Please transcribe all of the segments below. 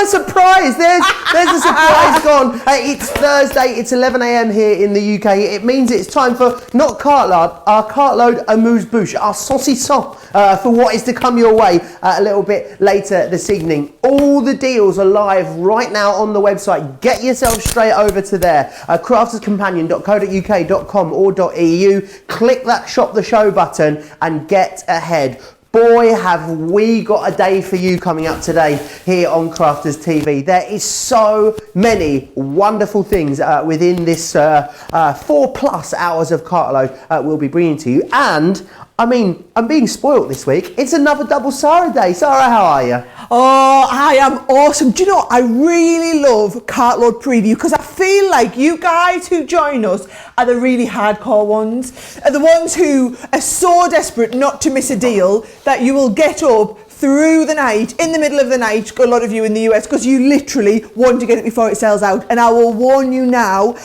a surprise. There's a surprise gone. It's Thursday. It's 11 a.m. here in the UK. It means it's time for not Cartload, our Cartload amuse-bouche, our saucisson for what is to come your way a little bit later this evening. All the deals are live right now on the website. Get yourself straight over to there, crafterscompanion.co.uk.com or .eu. Click that shop the show button and get ahead. Boy, have we got a day for you coming up today here on Crafters TV. There is so many wonderful things within this 4+ hours of Cartload we'll be bringing to you. And I mean, I'm being spoilt this week. It's another double Sara day. Sara, how are you? Oh, I am awesome. Do you know, I really love Cartload Preview because I feel like you guys who join us are the really hardcore ones, are the ones who are so desperate not to miss a deal that you will get up through the night, in the middle of the night, a lot of you in the US, because you literally want to get it before it sells out. And I will warn you now,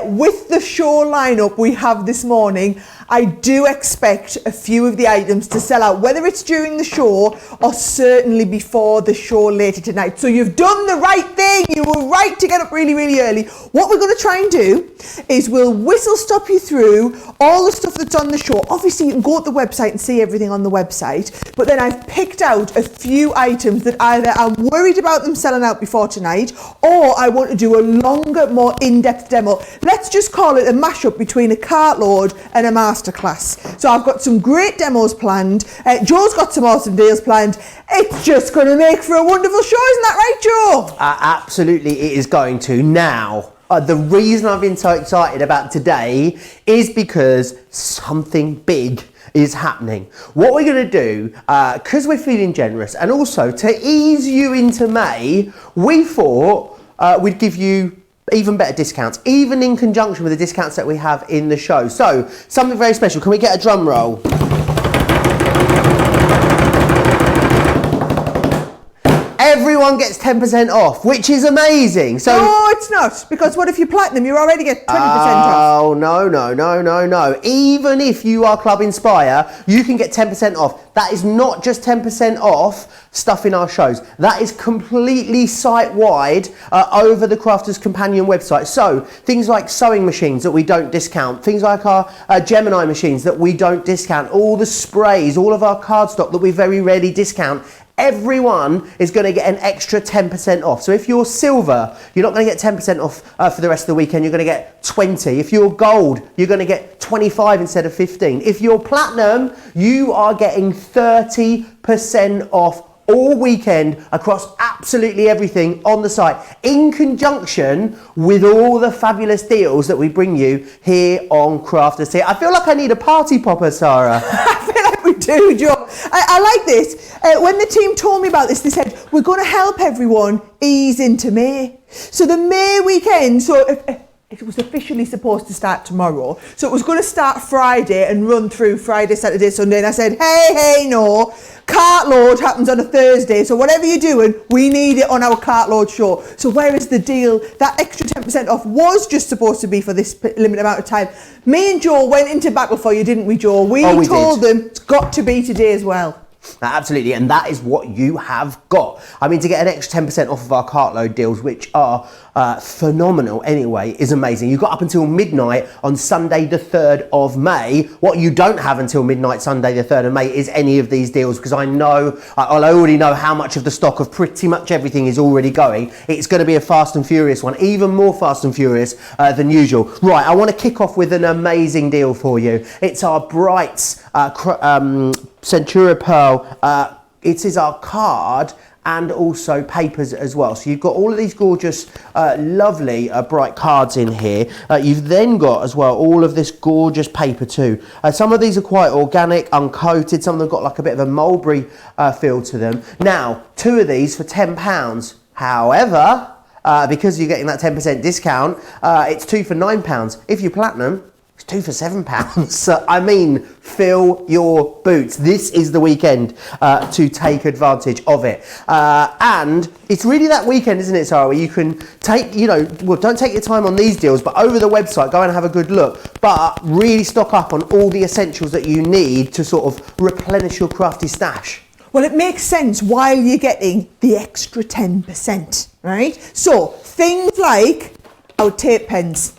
with the show lineup we have this morning, I do expect a few of the items to sell out, whether it's during the show or certainly before the show later tonight. So you've done the right thing. You were right to get up really, really early. What we're going to try and do is we'll whistle stop you through all the stuff that's on the show. Obviously, you can go to the website and see everything on the website, but then I've picked out a few items that either I'm worried about them selling out before tonight, or I want to do a longer, more in-depth demo. Let's just call it a mashup between a Cartload and a masterclass. So I've got some great demos planned. Joe's got some awesome deals planned. It's just going to make for a wonderful show, isn't that right, Joe? Absolutely, it is going to. Now, the reason I've been so excited about today is because something big is happening. What we're going to do, because we're feeling generous, and also to ease you into May, we thought we'd give you even better discounts, even in conjunction with the discounts that we have in the show. So, something very special. Can we get a drum roll? Everyone gets 10% off, which is amazing. So no, it's not, because what if you platinum? You already get 20% off. Oh, no. Even if you are Club Inspire, you can get 10% off. That is not just 10% off stuff in our shows. That is completely site-wide over the Crafters Companion website. So things like sewing machines that we don't discount, things like our Gemini machines that we don't discount, all the sprays, all of our cardstock that we very rarely discount. Everyone is going to get an extra 10% off. So if you're silver, you're not going to get 10% off for the rest of the weekend. You're going to get 20. If you're gold, you're going to get 25 instead of 15. If you're platinum, you are getting 30% off all weekend across absolutely everything on the site, in conjunction with all the fabulous deals that we bring you here on Crafters TV. I feel like I need a party popper, Sara. I feel like we do, Joe. I like this. When the team told me about this, they said, we're going to help everyone ease into May. So the May weekend, it was officially supposed to start tomorrow. So it was going to start Friday and run through Friday, Saturday, Sunday. And I said, hey, no. Cartload happens on a Thursday. So whatever you're doing, we need it on our Cartload show. So where is the deal? That extra 10% off was just supposed to be for this limited amount of time. Me and Joe went into battle for you, didn't we, Joe? We told them it's got to be today as well. Absolutely, and that is what you have got. I mean, to get an extra 10% off of our Cartload deals, which are phenomenal anyway, is amazing. You've got up until midnight on Sunday the 3rd of May. What you don't have until midnight Sunday the 3rd of May is any of these deals, because I already know how much of the stock of pretty much everything is already going. It's going to be a fast and furious one, even more fast and furious than usual. Right, I want to kick off with an amazing deal for you. It's our Brights Centura Pearl. It is our card and also papers as well. So you've got all of these gorgeous, lovely bright cards in here. You've then got as well all of this gorgeous paper too. Some of these are quite organic, uncoated. Some of them got like a bit of a mulberry feel to them. Now, 2 of these for £10. However, because you're getting that 10% discount, it's 2 for £9. If you're platinum, it's 2 for £7. So, I mean, fill your boots. This is the weekend to take advantage of it. And it's really that weekend, isn't it, Sara, where you can take, don't take your time on these deals, but over the website, go and have a good look. But really stock up on all the essentials that you need to sort of replenish your crafty stash. Well, it makes sense while you're getting the extra 10%, right? So things like our tape pens.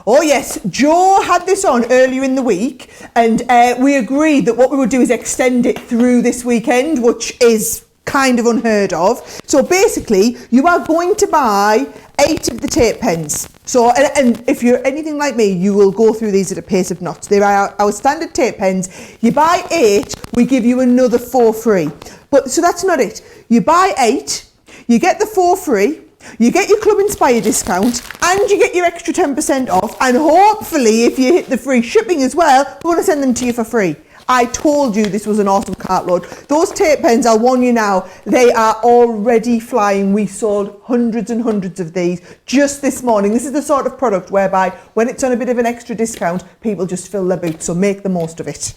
Oh yes, Joe had this on earlier in the week, and we agreed that what we would do is extend it through this weekend, which is kind of unheard of. So basically, you are going to buy 8 of the tape pens. So, and if you're anything like me, you will go through these at a pace of knots. They are our standard tape pens. You buy 8, we give you another 4 free. But so that's not it. You buy 8, you get the 4 free, you get your Club Inspire discount, and you get your extra 10% off. And hopefully, if you hit the free shipping as well, we want to send them to you for free. I told you this was an awesome cart load. Those tape pens, I'll warn you now, they are already flying. We sold hundreds and hundreds of these just this morning. This is the sort of product whereby when it's on a bit of an extra discount, people just fill their boots, so make the most of it.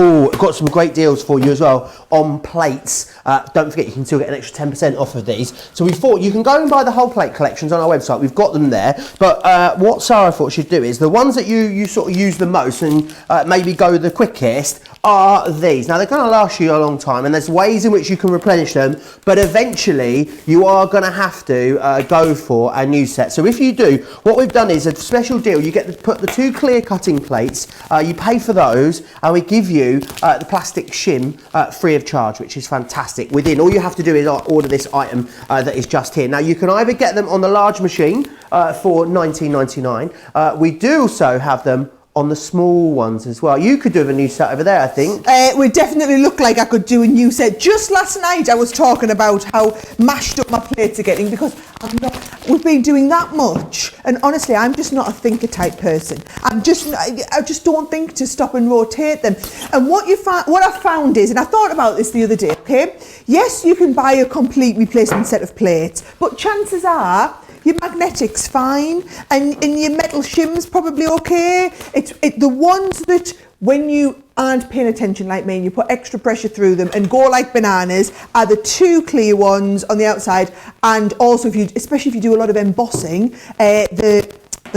Oh, got some great deals for you as well on plates. Don't forget, you can still get an extra 10% off of these. So we thought you can go and buy the whole plate collections on our website. We've got them there. But what Sarah thought she'd do is the ones that you sort of use the most and maybe go the quickest are these. Now, they're going to last you a long time, and there's ways in which you can replenish them, but eventually you are going to have to go for a new set. So if you do, what we've done is a special deal. You get to put the 2 clear cutting plates, you pay for those, and we give you the plastic shim free of charge, which is fantastic. Within, all you have to do is order this item that is just here. Now, you can either get them on the large machine for $19.99. We do also have them on the small ones as well. You could do a new set over there, I think. We definitely look like I could do a new set. Just last night I was talking about how mashed up my plates are getting because we've been doing that much, and honestly I'm just not a thinker type person. I just don't think to stop and rotate them. And what I found is, and I thought about this the other day, okay, yes, you can buy a complete replacement set of plates, but chances are your magnetic's fine, and your metal shim's probably okay. It's the ones that when you aren't paying attention like me and you put extra pressure through them and go like bananas are the 2 clear ones on the outside, and also especially if you do a lot of embossing, the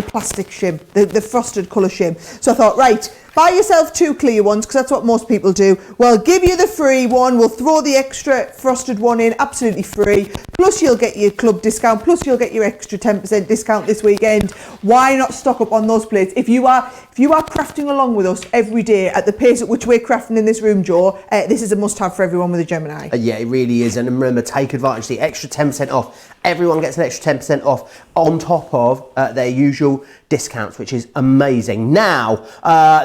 plastic shim, the frosted colour shim. So I thought, right, buy yourself 2 clear ones, because that's what most people do. Well, give you the free one, we'll throw the extra frosted one in, absolutely free. Plus you'll get your club discount, plus you'll get your extra 10% discount this weekend. Why not stock up on those plates? If you are crafting along with us every day at the pace at which we're crafting in this room, Joe, this is a must-have for everyone with a Gemini. Yeah, it really is. And remember, take advantage. The extra 10% off. Everyone gets an extra 10% off on top of their usual discounts, which is amazing. Now,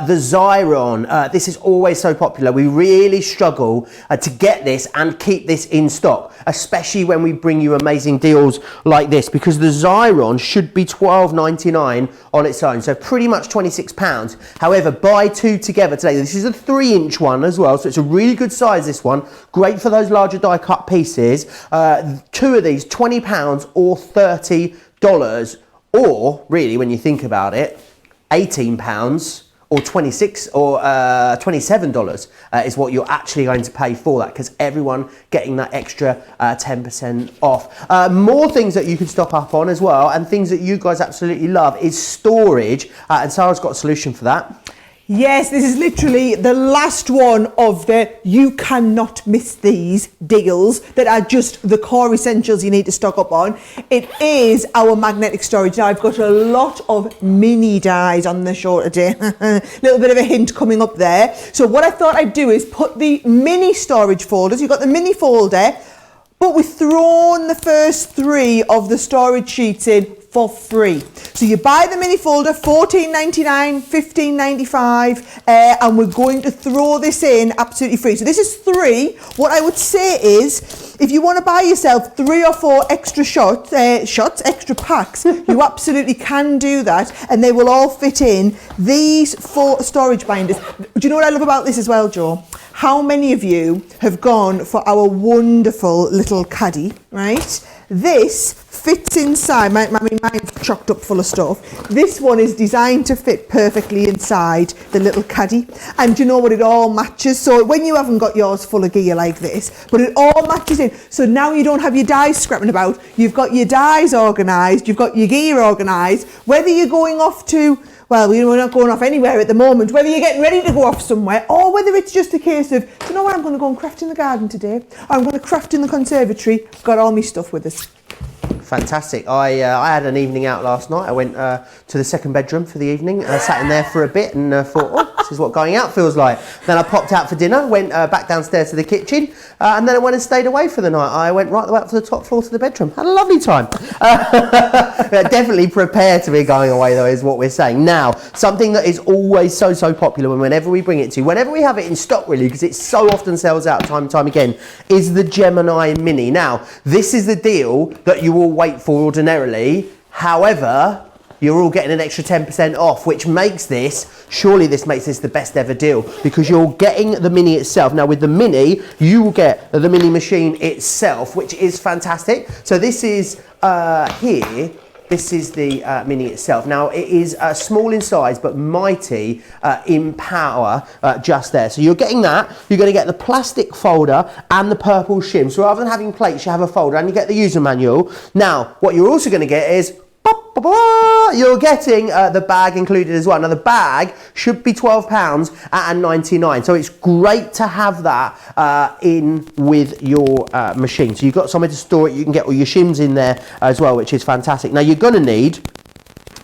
the Xyron. This is always so popular. We really struggle to get this and keep this in stock, especially when we bring you amazing deals like this, because the Xyron should be $12.99 on its own, so pretty much £26. However, buy 2 together today. This is a 3-inch one as well, so it's a really good size, this one. Great for those larger die cut pieces. 2 of these, £20 or $30, or really, when you think about it, £18 or $26 or $27 is what you're actually going to pay for that, because everyone getting that extra 10% off. More things that you can stock up on as well, and things that you guys absolutely love, is storage, and Sarah's got a solution for that. Yes, this is literally the last one of the you cannot miss these deals that are just the core essentials you need to stock up on. It is our magnetic storage. Now, I've got a lot of mini dies on the show today. Little bit of a hint coming up there. So what I thought I'd do is put the mini storage folders. You've got the mini folder, but we've thrown the first 3 of the storage sheets in for free. So you buy the mini folder, $14.99, $15.95, and we're going to throw this in absolutely free. So this is 3. What I would say is, if you want to buy yourself 3 or 4 extra extra packs, you absolutely can do that, and they will all fit in these 4 storage binders. Do you know what I love about this as well, Joe? How many of you have gone for our wonderful little caddy right? This fits inside, mine's chocked up full of stuff. This one is designed to fit perfectly inside the little caddy. And do you know what, it all matches. So when you haven't got yours full of gear like this, but it all matches in. So now you don't have your dies scrapping about. You've got your dies organised, you've got your gear organised. Whether you're going off to, well, we're not going off anywhere at the moment, whether you're getting ready to go off somewhere, or whether it's just a case of, do you know what, I'm going to go and craft in the garden today, or I'm going to craft in the conservatory, I've got all my stuff with us. Fantastic. I had an evening out last night. I went to the second bedroom for the evening. I sat in there for a bit and thought, oh, this is what going out feels like. Then I popped out for dinner, went back downstairs to the kitchen, and then I went and stayed away for the night. I went right the way up to the top floor to the bedroom. Had a lovely time. Definitely prepare to be going away, though, is what we're saying. Now, something that is always so popular whenever we bring it to you, whenever we have it in stock, really, because it so often sells out time and time again, is the Gemini Mini. Now, this is the deal that you will wait for ordinarily. However, you're all getting an extra 10% off, which makes this, surely this makes this the best ever deal, because you're getting the Mini itself. Now with the Mini, you will get the Mini machine itself, which is fantastic. So this is here. This is the Mini itself. Now it is small in size but mighty in power just there. So you're getting that. You're going to get the plastic folder and the purple shim. So rather than having plates, you have a folder and you get the user manual. Now what you're also going to get is you're getting the bag included as well. Now the bag should be £12.99, so it's great to have that in with your machine. So you've got somewhere to store it. You can get all your shims in there as well, which is fantastic. Now you're going to need,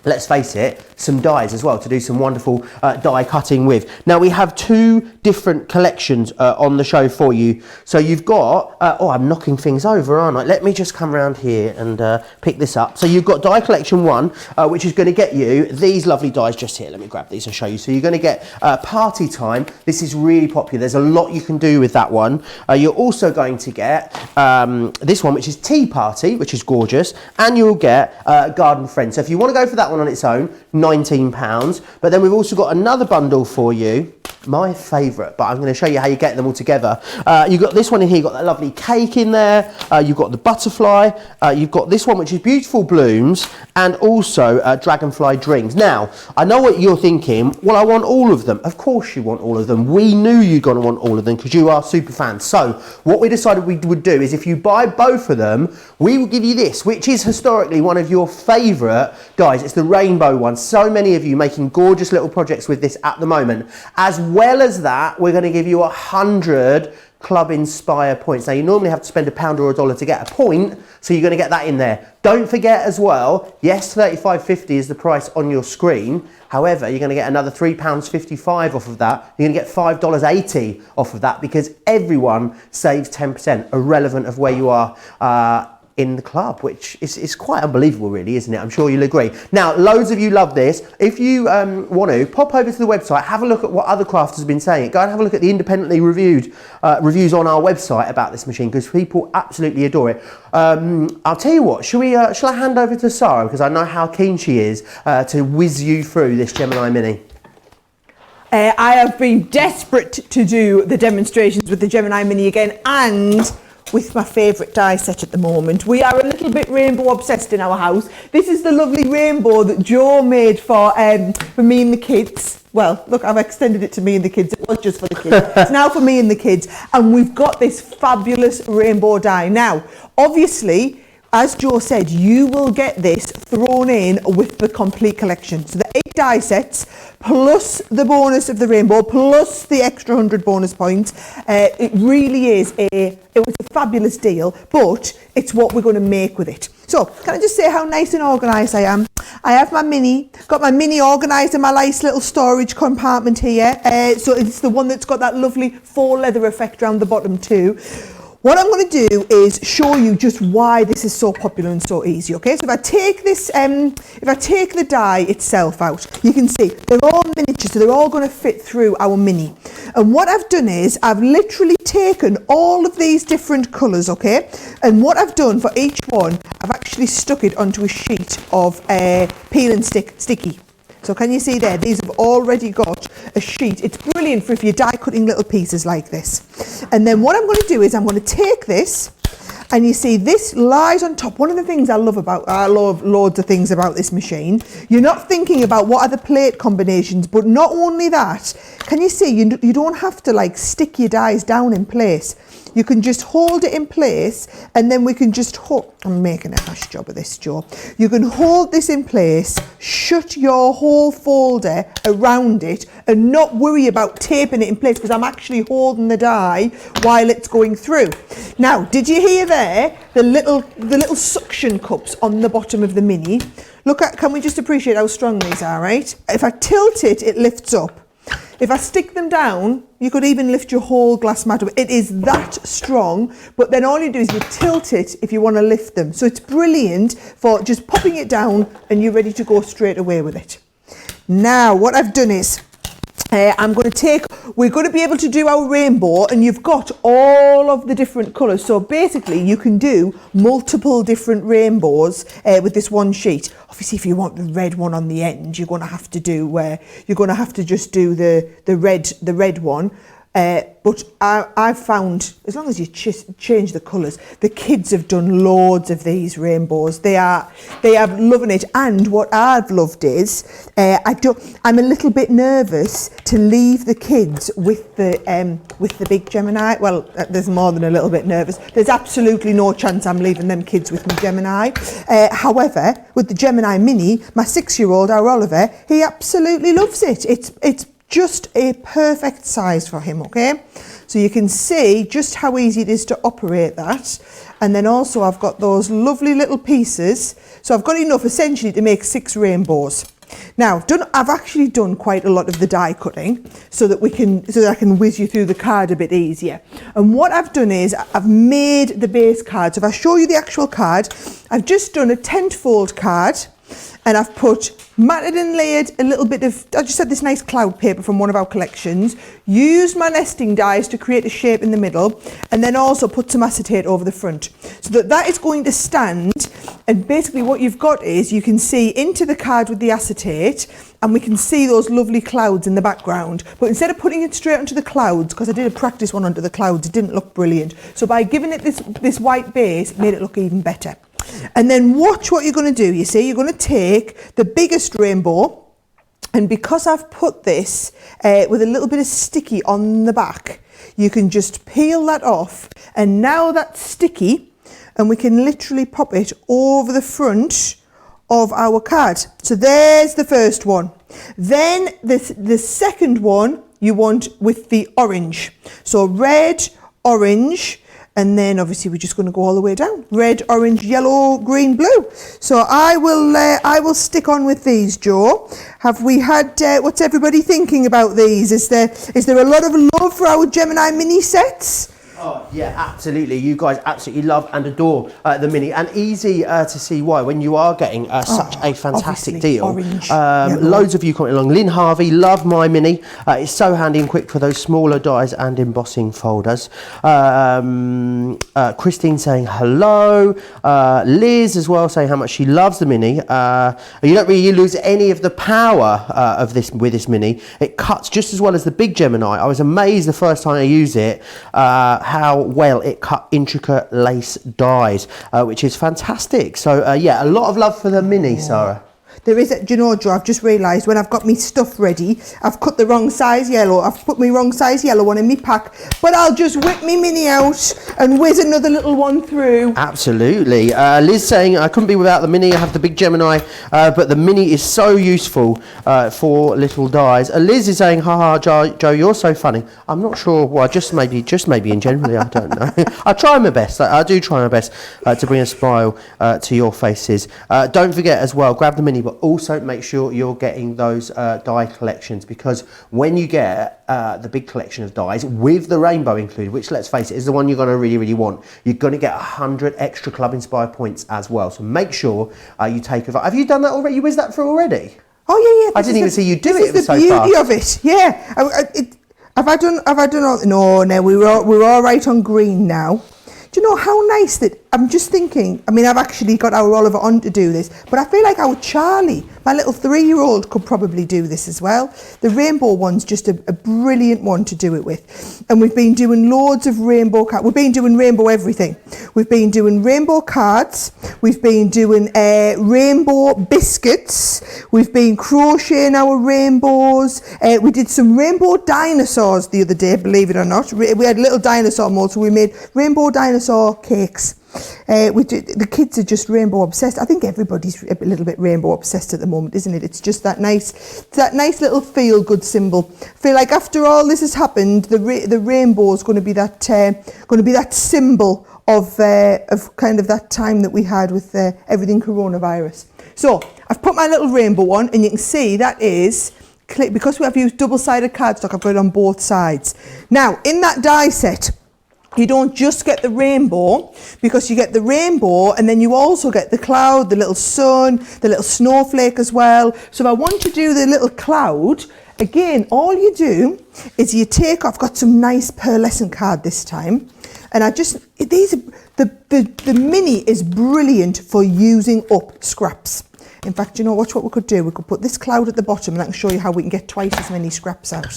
let's face it, some dies as well to do some wonderful die cutting with. Now we have two different collections on the show for you. So you've got, oh, I'm knocking things over, aren't I? Let me just come around here and pick this up. So you've got die collection 1, which is going to get you these lovely dies just here. Let me grab these and show you. So you're going to get Party Time. This is really popular. There's a lot you can do with that one. You're also going to get this one, which is Tea Party, which is gorgeous, and you'll get Garden Friend. So if you want to go for that one on its own, £19, but then we've also got another bundle for you, my favourite, but I'm going to show you how you get them all together. You've got this one in here, you've got that lovely cake in there, you've got the butterfly, you've got this one which is beautiful blooms, and also dragonfly dreams. Now, I know what you're thinking, well, I want all of them. Of course you want all of them. We knew you're going to want all of them because you are super fans. So what we decided we would do is if you buy both of them, we will give you this, which is historically one of your favourite dies. It's the rainbow one. So many of you making gorgeous little projects with this at the moment. As well as that, we're going to give you 100 Club Inspire points. Now you normally have to spend £1 or $1 to get a point, so you're going to get that in there. Don't forget as well, yes, $35.50 is the price on your screen. However, you're going to get another £3.55 off of that. You're going to get $5.80 off of that because everyone saves 10%, irrelevant of where you are in the club, which is quite unbelievable really, isn't it? I'm sure you'll agree. Now, loads of you love this. If you want to, pop over to the website, have a look at what other crafters have been saying. Go and have a look at the independently reviewed reviews on our website about this machine because people absolutely adore it. I'll tell you what, shall I hand over to Sara because I know how keen she is to whiz you through this Gemini Mini. I have been desperate to do the demonstrations with the Gemini Mini again and with my favourite die set at the moment. We are a little bit rainbow obsessed in our house. This is the lovely rainbow that Joe made for me and the kids. Well, look, I've extended it to me and the kids. It was just for the kids. It's now for me and the kids. And we've got this fabulous rainbow die. Now, obviously, as Joe said, you will get this thrown in with the complete collection. So the 8 die sets, plus the bonus of the rainbow, plus the extra 100 bonus points. It really is it was a fabulous deal, but it's what we're going to make with it. So, can I just say how nice and organised I am? I have my Mini, got my Mini organised in my nice little storage compartment here. So it's the one that's got that lovely faux leather effect around the bottom too. What I'm going to do is show you just why this is so popular and so easy, okay? So if I take this, if I take the die itself out, you can see they're all miniature, so they're all going to fit through our Mini. And what I've done is I've literally taken all of these different colours, okay? And what I've done for each one, I've actually stuck it onto a sheet of peel and sticky. So can you see there, these have already got a sheet. It's brilliant for if you're die cutting little pieces like this. And then what I'm going to do is I'm going to take this And you see this lies on top. One of the things I love loads of things about this machine. You're not thinking about what are the plate combinations, but not only that, can you see you don't have to like stick your dies down in place. You can just hold it in place, and then we can just hold. I'm making a hash job of this, Joe. You can hold this in place, shut your whole folder around it, and not worry about taping it in place, because I'm actually holding the die while it's going through. Now, did you hear there the little suction cups on the bottom of the Mini? Look at, can we just appreciate how strong these are, right? If I tilt it, it lifts up. If I stick them down, you could even lift your whole glass mat up. It is that strong, but then all you do is you tilt it if you want to lift them. So it's brilliant for just popping it down and you're ready to go straight away with it. Now, what I've done is, we're going to be able to do our rainbow, and you've got all of the different colours. So basically you can do multiple different rainbows with this one sheet. Obviously, if you want the red one on the end, you're going to have to just do the red one. But I've found, as long as you change the colours, the kids have done loads of these rainbows. They are loving it. And what I've loved is, I'm a little bit nervous to leave the kids with the big Gemini. Well, there's more than a little bit nervous. There's absolutely no chance I'm leaving them kids with my Gemini. However, with the Gemini Mini, my 6-year-old, our Oliver, he absolutely loves it. It's just a perfect size for him, okay? So you can see just how easy it is to operate that. And then also I've got those lovely little pieces. So I've got enough essentially to make 6 rainbows. Now, I've actually done quite a lot of the die cutting so that I can whiz you through the card a bit easier. And what I've done is I've made the base card. So if I show you the actual card, I've just done a 10-fold card. And I've put matted and layered a little bit of, I just had this nice cloud paper from one of our collections, used my nesting dies to create a shape in the middle, and then also put some acetate over the front. So that is going to stand, and basically what you've got is, you can see into the card with the acetate, and we can see those lovely clouds in the background. But instead of putting it straight onto the clouds, because I did a practice one onto the clouds, it didn't look brilliant. So by giving it this white base, it made it look even better. And then watch what you're going to do. You see, you're going to take the biggest rainbow, and because I've put this with a little bit of sticky on the back, you can just peel that off, and now that's sticky, and we can literally pop it over the front of our card. So there's the first one. Then the second one you want with the orange. So red, orange, and then obviously we're just going to go all the way down. Red, orange, yellow, green, blue. So I will stick on with these, Joe. Have we had, what's everybody thinking about these? Is there a lot of love for our Gemini Mini sets? Oh, yeah, absolutely. You guys absolutely love and adore the Mini, and easy to see why when you are getting such a fantastic deal. Orange, loads of you commenting along. Lynn Harvey, love my Mini. It's so handy and quick for those smaller dies and embossing folders. Christine saying hello. Liz as well saying how much she loves the Mini. You don't really lose any of the power of this with this Mini. It cuts just as well as the big Gemini. I was amazed the first time I used it how well it cut intricate lace dies, which is fantastic. So yeah, a lot of love for the Mini, Sarah. There is, do you know, Joe, I've just realised when I've got me stuff ready, I've cut the wrong size yellow. I've put my wrong size yellow one in my pack, but I'll just whip me Mini out and whiz another little one through. Absolutely. Liz saying, I couldn't be without the Mini. I have the big Gemini, but the Mini is so useful for little dies. Liz is saying, haha, Joe, you're so funny. I'm not sure why, just maybe in generally, I don't know. I try my best. I do try my best to bring a smile to your faces. Don't forget as well, grab the Mini, but also make sure you're getting those die collections, because when you get the big collection of dies with the rainbow included, which let's face it is the one you're going to really want, you're going to get 100 extra Club Inspire points as well. So make sure you take advantage. Have you done that already? You whizzed that through already? Oh yeah. I didn't even see you do it. This is the beauty of it. Yeah. Have I done all? No, we're all right on green now. Do you know how nice that I'm just thinking, I mean, I've actually got our Oliver on to do this, but I feel like our Charlie, my little 3-year-old, could probably do this as well. The rainbow one's just a brilliant one to do it with. And we've been doing loads of rainbow cards. We've been doing rainbow everything. We've been doing rainbow cards. We've been doing rainbow biscuits. We've been crocheting our rainbows. We did some rainbow dinosaurs the other day, believe it or not. We had little dinosaur molds, so we made rainbow dinosaur cakes. The kids are just rainbow obsessed. I think everybody's a little bit rainbow obsessed at the moment, isn't it? It's just that nice little feel good symbol. I feel like after all this has happened, the rainbow is going to be that symbol of kind of that time that we had with everything coronavirus. So I've put my little rainbow on, and you can see that is, because we have used double-sided cardstock, I've got it on both sides. Now in that die set, you don't just get the rainbow, because you get the rainbow and then you also get the cloud, the little sun, the little snowflake as well. So if I want to do the little cloud, again, all you do is you take off, I've got some nice pearlescent card this time, and the mini is brilliant for using up scraps. In fact, you know what we could do? We could put this cloud at the bottom, and I can show you how we can get twice as many scraps out.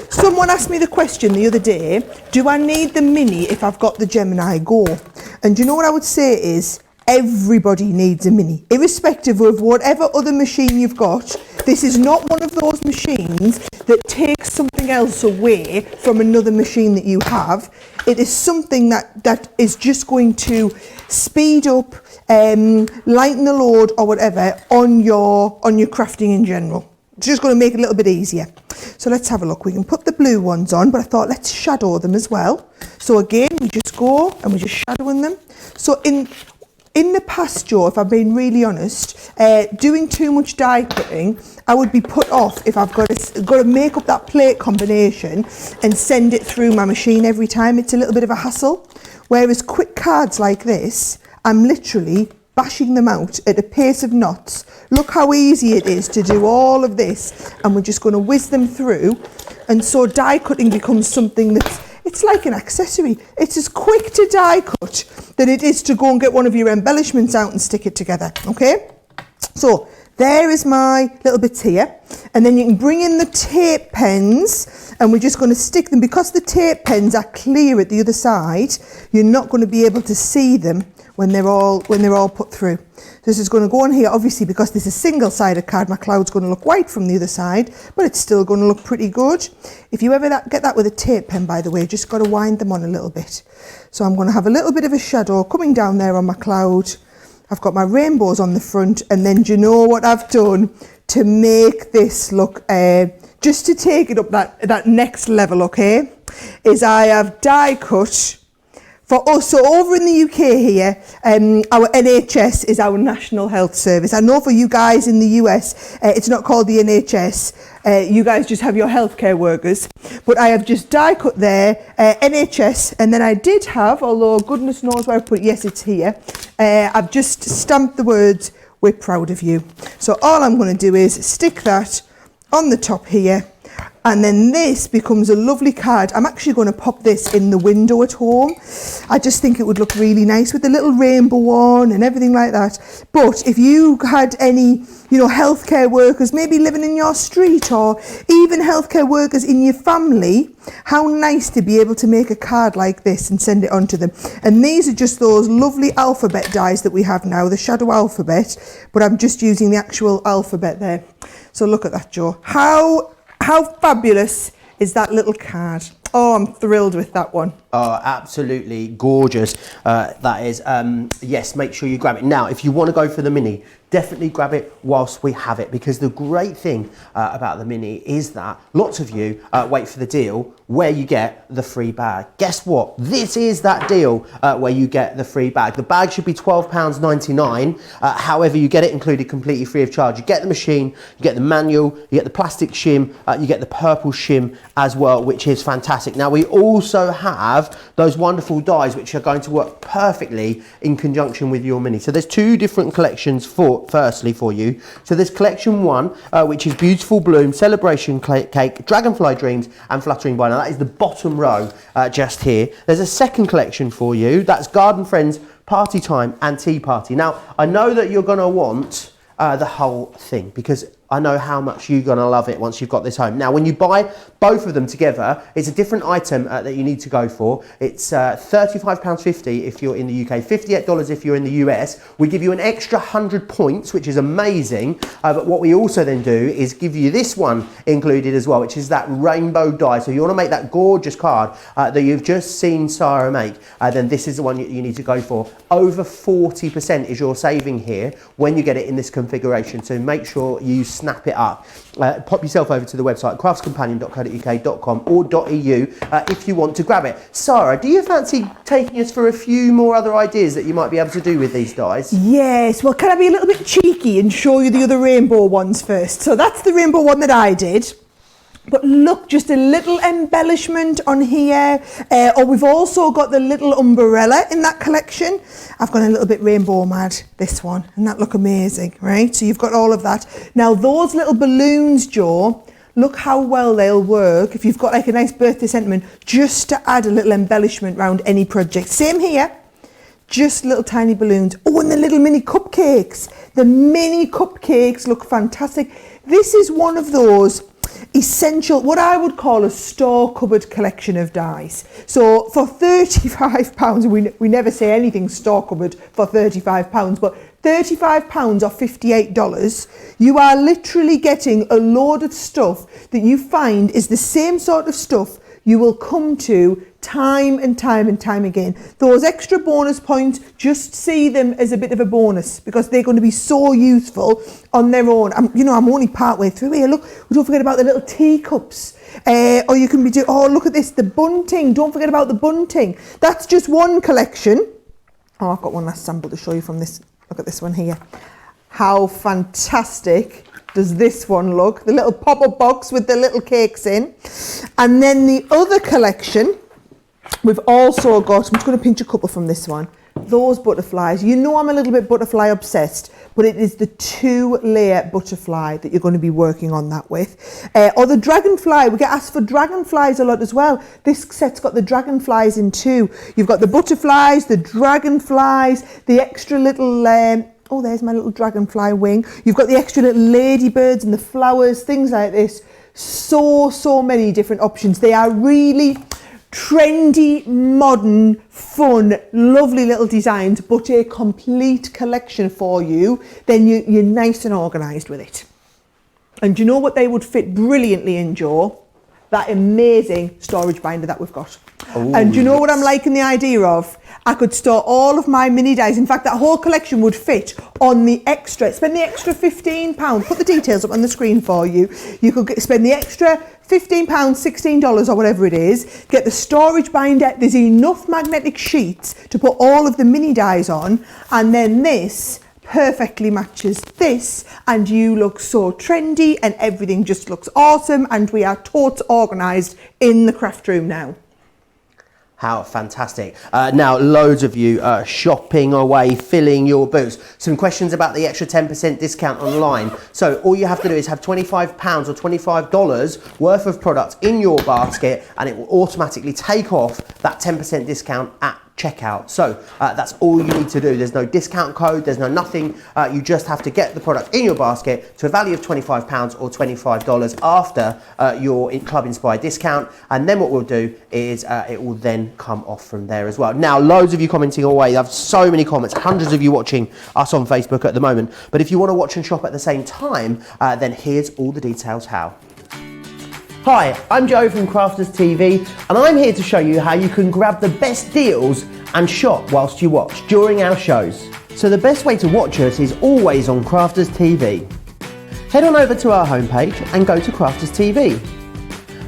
Someone asked me the question the other day, do I need the mini if I've got the Gemini Go? And you know what I would say is, everybody needs a mini, irrespective of whatever other machine you've got. This is not one of those machines that takes something else away from another machine that you have. It is something that is just going to speed up, lighten the load or whatever on your crafting in general. It's just going to make it a little bit easier. So let's have a look. We can put the blue ones on, but I thought let's shadow them as well. So again, we just go and we're just shadowing them. So in the past, Joe, if I'm being really honest, doing too much die cutting, I would be put off if I've got to make up that plate combination and send it through my machine every time. It's a little bit of a hassle. Whereas quick cards like this, I'm literally bashing them out at a pace of knots. Look how easy it is to do all of this, and we're just going to whiz them through. And so die cutting becomes something it's like an accessory. It's as quick to die cut than it is to go and get one of your embellishments out and stick it together, okay? So there is my little bits here, and then you can bring in the tape pens, and we're just going to stick them. Because the tape pens are clear at the other side, you're not going to be able to see them when they're all put through. This is going to go on here, obviously, because this is single-sided card. My cloud's going to look white from the other side, but it's still going to look pretty good. If you ever get that with a tape pen, by the way, just got to wind them on a little bit. So I'm going to have a little bit of a shadow coming down there on my cloud. I've got my rainbows on the front, and then do you know what I've done to make this look, just to take it up that next level, okay, is I have die cut. For us, so over in the UK here, our NHS is our National Health Service. I know for you guys in the US, it's not called the NHS. You guys just have your healthcare workers. But I have just die cut there, NHS, and then I did have, although goodness knows where I put it, yes, it's here. I've just stamped the words, "We're proud of you." So all I'm going to do is stick that on the top here. And then this becomes a lovely card. I'm actually going to pop this in the window at home. I just think it would look really nice with the little rainbow on and everything like that. But if you had any, healthcare workers maybe living in your street, or even healthcare workers in your family, how nice to be able to make a card like this and send it on to them. And these are just those lovely alphabet dies that we have now, the shadow alphabet, but I'm just using the actual alphabet there. So look at that, Joe. How fabulous is that little card? Oh, I'm thrilled with that one. Oh, absolutely gorgeous. That is, yes, make sure you grab it. Now, if you want to go for the mini, definitely grab it whilst we have it, because the great thing about the mini is that lots of you wait for the deal where you get the free bag. Guess what? This is that deal where you get the free bag. The bag should be £12.99. However, you get it included completely free of charge. You get the machine, you get the manual, you get the plastic shim, you get the purple shim as well, which is fantastic. Now, we also have those wonderful dies which are going to work perfectly in conjunction with your mini. So there's two different collections firstly for you. So there's collection one, which is Beautiful Bloom, Celebration Cake, Dragonfly Dreams and Fluttering Vine. Now that is the bottom row just here. There's a second collection for you. That's Garden Friends party time and tea party. Now, I know that you're gonna want the whole thing because I know how much you're gonna love it once you've got this home. Now, when you buy both of them together, it's a different item that you need to go for. It's £35.50 if you're in the UK, $58 if you're in the US. We give you an extra 100 points, which is amazing. But what we also then do is give you this one included as well, which is that rainbow die. So you wanna make that gorgeous card that you've just seen Sara make, then this is the one you need to go for. Over 40% is your saving here when you get it in this configuration. So make sure you snap it up. Pop yourself over to the website craftscompanion.co.uk.com or .eu if you want to grab it. Sara, do you fancy taking us for a few more other ideas that you might be able to do with these dies? Yes, well, can I be a little bit cheeky and show you the other rainbow ones first? So that's the rainbow one that I did. But look, just a little embellishment on here. Or we've also got the little umbrella in that collection. I've gone a little bit rainbow mad, this one, and that look amazing, right? So you've got all of that. Now those little balloons, Joe, look how well they'll work if you've got like a nice birthday sentiment, just to add a little embellishment around any project. Same here, just little tiny balloons. Oh, and the little mini cupcakes. The mini cupcakes look fantastic. This is one of those essential, what I would call a store cupboard collection of dies. So for £35, we never say anything store cupboard for £35, but £35 or $58, you are literally getting a load of stuff that you find is the same sort of stuff you will come to time and time and time again. Those extra bonus points, just see them as a bit of a bonus because they're going to be so useful on their own. I'm only part way through here. Look, don't forget about the little teacups. Or you can be doing, oh, look at this, the bunting. Don't forget about the bunting. That's just one collection. Oh, I've got one last sample to show you from this. Look at this one here. How fantastic does this one look? The little pop-up box with the little cakes in. And then the other collection, we've also got, I'm just going to pinch a couple from this one, those butterflies. You know I'm a little bit butterfly obsessed, but it is the 2-layer butterfly that you're going to be working on that with. Or the dragonfly, we get asked for dragonflies a lot as well. This set's got the dragonflies in too. You've got the butterflies, the dragonflies, the extra little, oh, there's my little dragonfly wing. You've got the extra little ladybirds and the flowers, things like this. So many different options. They are really trendy, modern, fun, lovely little designs, but a complete collection for you. Then you're nice and organised with it. And do you know what they would fit brilliantly in, Joe? That amazing storage binder that we've got. Ooh, and do you know what I'm liking the idea of? I could store all of my mini dies. In fact, that whole collection would fit on the extra. Spend the extra £15. Put the details up on the screen for you. You could spend the extra £15, $16 or whatever it is. Get the storage binder. There's enough magnetic sheets to put all of the mini dies on. And then this perfectly matches this, and you look so trendy and everything just looks awesome, and we are totes organised in the craft room now. How fantastic. Now, loads of you are shopping away, filling your boots. Some questions about the extra 10% discount online. So all you have to do is have £25 or $25 worth of product in your basket, and it will automatically take off that 10% discount at checkout. So that's all you need to do. There's no discount code, there's no nothing. You just have to get the product in your basket to a value of £25 or $25 after your Club Inspired discount. And then what we'll do is it will then come off from there as well. Now, loads of you commenting away. I have so many comments, hundreds of you watching us on Facebook at the moment. But if you want to watch and shop at the same time, then here's all the details how. Hi, I'm Joe from Crafters TV, and I'm here to show you how you can grab the best deals and shop whilst you watch during our shows. So the best way to watch us is always on Crafters TV. Head on over to our homepage and go to Crafters TV.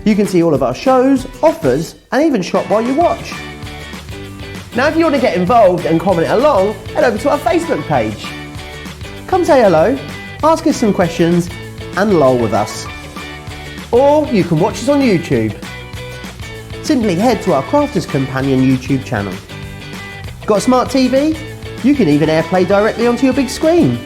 You can see all of our shows, offers, and even shop while you watch. Now if you want to get involved and comment along, head over to our Facebook page. Come say hello, ask us some questions, and lol with us. Or you can watch us on YouTube. Simply head to our Crafters Companion YouTube channel. Got a smart TV? You can even AirPlay directly onto your big screen.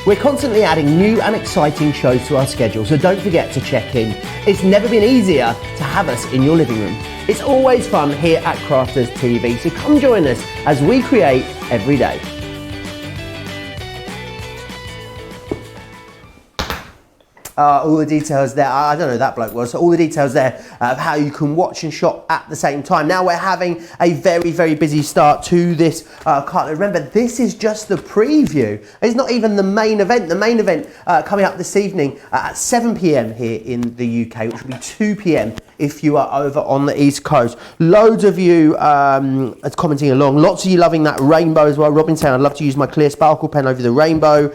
We're constantly adding new and exciting shows to our schedule, so don't forget to check in. It's never been easier to have us in your living room. It's always fun here at Crafters TV, so come join us as we create every day. All the details there, I don't know who that bloke was, so all the details there of how you can watch and shop at the same time. Now we're having a very, very busy start to this Cartload. Remember, this is just the preview. It's not even the main event. The main event coming up this evening at 7 p.m. here in the UK, which will be 2 p.m. if you are over on the East Coast. Loads of you commenting along. Lots of you loving that rainbow as well. Robin saying, I'd love to use my clear sparkle pen over the rainbow.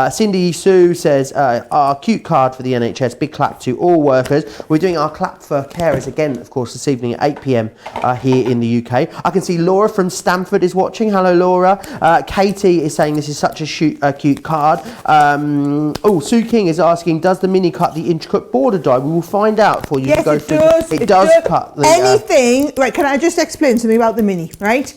Cindy Sue says, our cute card for the NHS. Big clap to all workers. We're doing our clap for carers again, of course, this evening at 8 p.m. Here in the UK. I can see Laura from Stamford is watching. Hello, Laura. Katie is saying this is such a cute card. Sue King is asking, does the mini cut the intricate border die? We will find out for you. Yes, to go It does cut the, anything. Right, can I just explain something about the mini, right?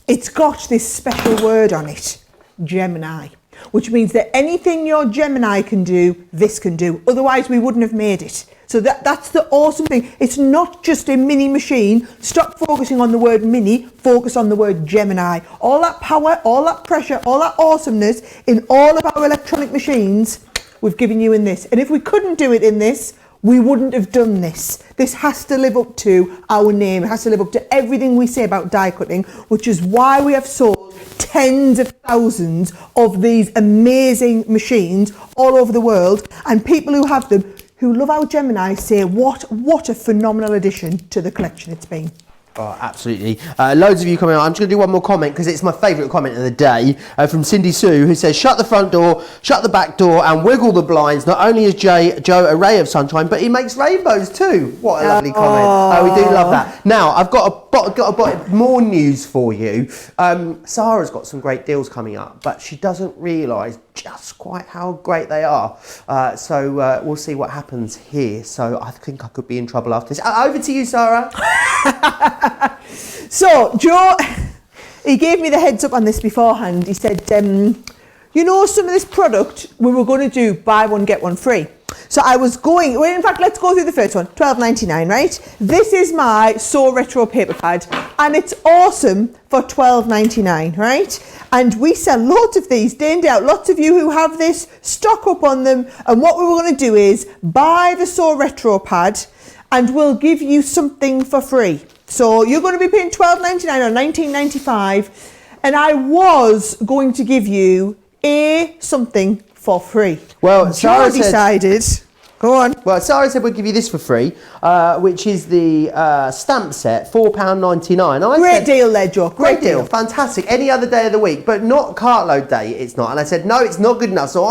It's got this special word on it, Gemini, which means that anything your Gemini can do, this can do. Otherwise, we wouldn't have made it. So that's the awesome thing. It's not just a mini machine. Stop focusing on the word mini, focus on the word Gemini. All that power, all that pressure, all that awesomeness in all of our electronic machines, we've given you in this. And if we couldn't do it in this, we wouldn't have done this. This has to live up to our name. It has to live up to everything we say about die cutting, which is why we have sold tens of thousands of these amazing machines all over the world. And people who have them, who love our Gemini, say what a phenomenal addition to the collection it's been. Oh, absolutely. Loads of you coming on. I'm just going to do one more comment because it's my favourite comment of the day from Cindy Sue, who says, shut the front door, shut the back door and wiggle the blinds. Not only is Joe a ray of sunshine, but he makes rainbows too. What a lovely comment. We do love that. Now, I've got more news for you. Sara's got some great deals coming up, but she doesn't realise just quite how great they are. So we'll see what happens here. So I think I could be in trouble after this. Over to you, Sara. So Joe, he gave me the heads up on this beforehand. He said, you know, some of this product we were going to do buy one get one free. So I was going, well, in fact, let's go through the first one, $12.99, right? This is my So Retro paper pad and it's awesome for $12.99, right? And we sell loads of these day in, day out. Lots of you who have this, stock up on them. And what we were going to do is buy the So Retro pad and we'll give you something for free. So you're going to be paying $12.99 or $19.95, and I was going to give you something for free. Well, Sara decided. Go on. Well, Sara said we'd give you this for free, which is the stamp set, £4.99. Great deal there, Joe. Great deal, fantastic. Any other day of the week, but not Cartload Day. It's not. And I said no, it's not good enough. So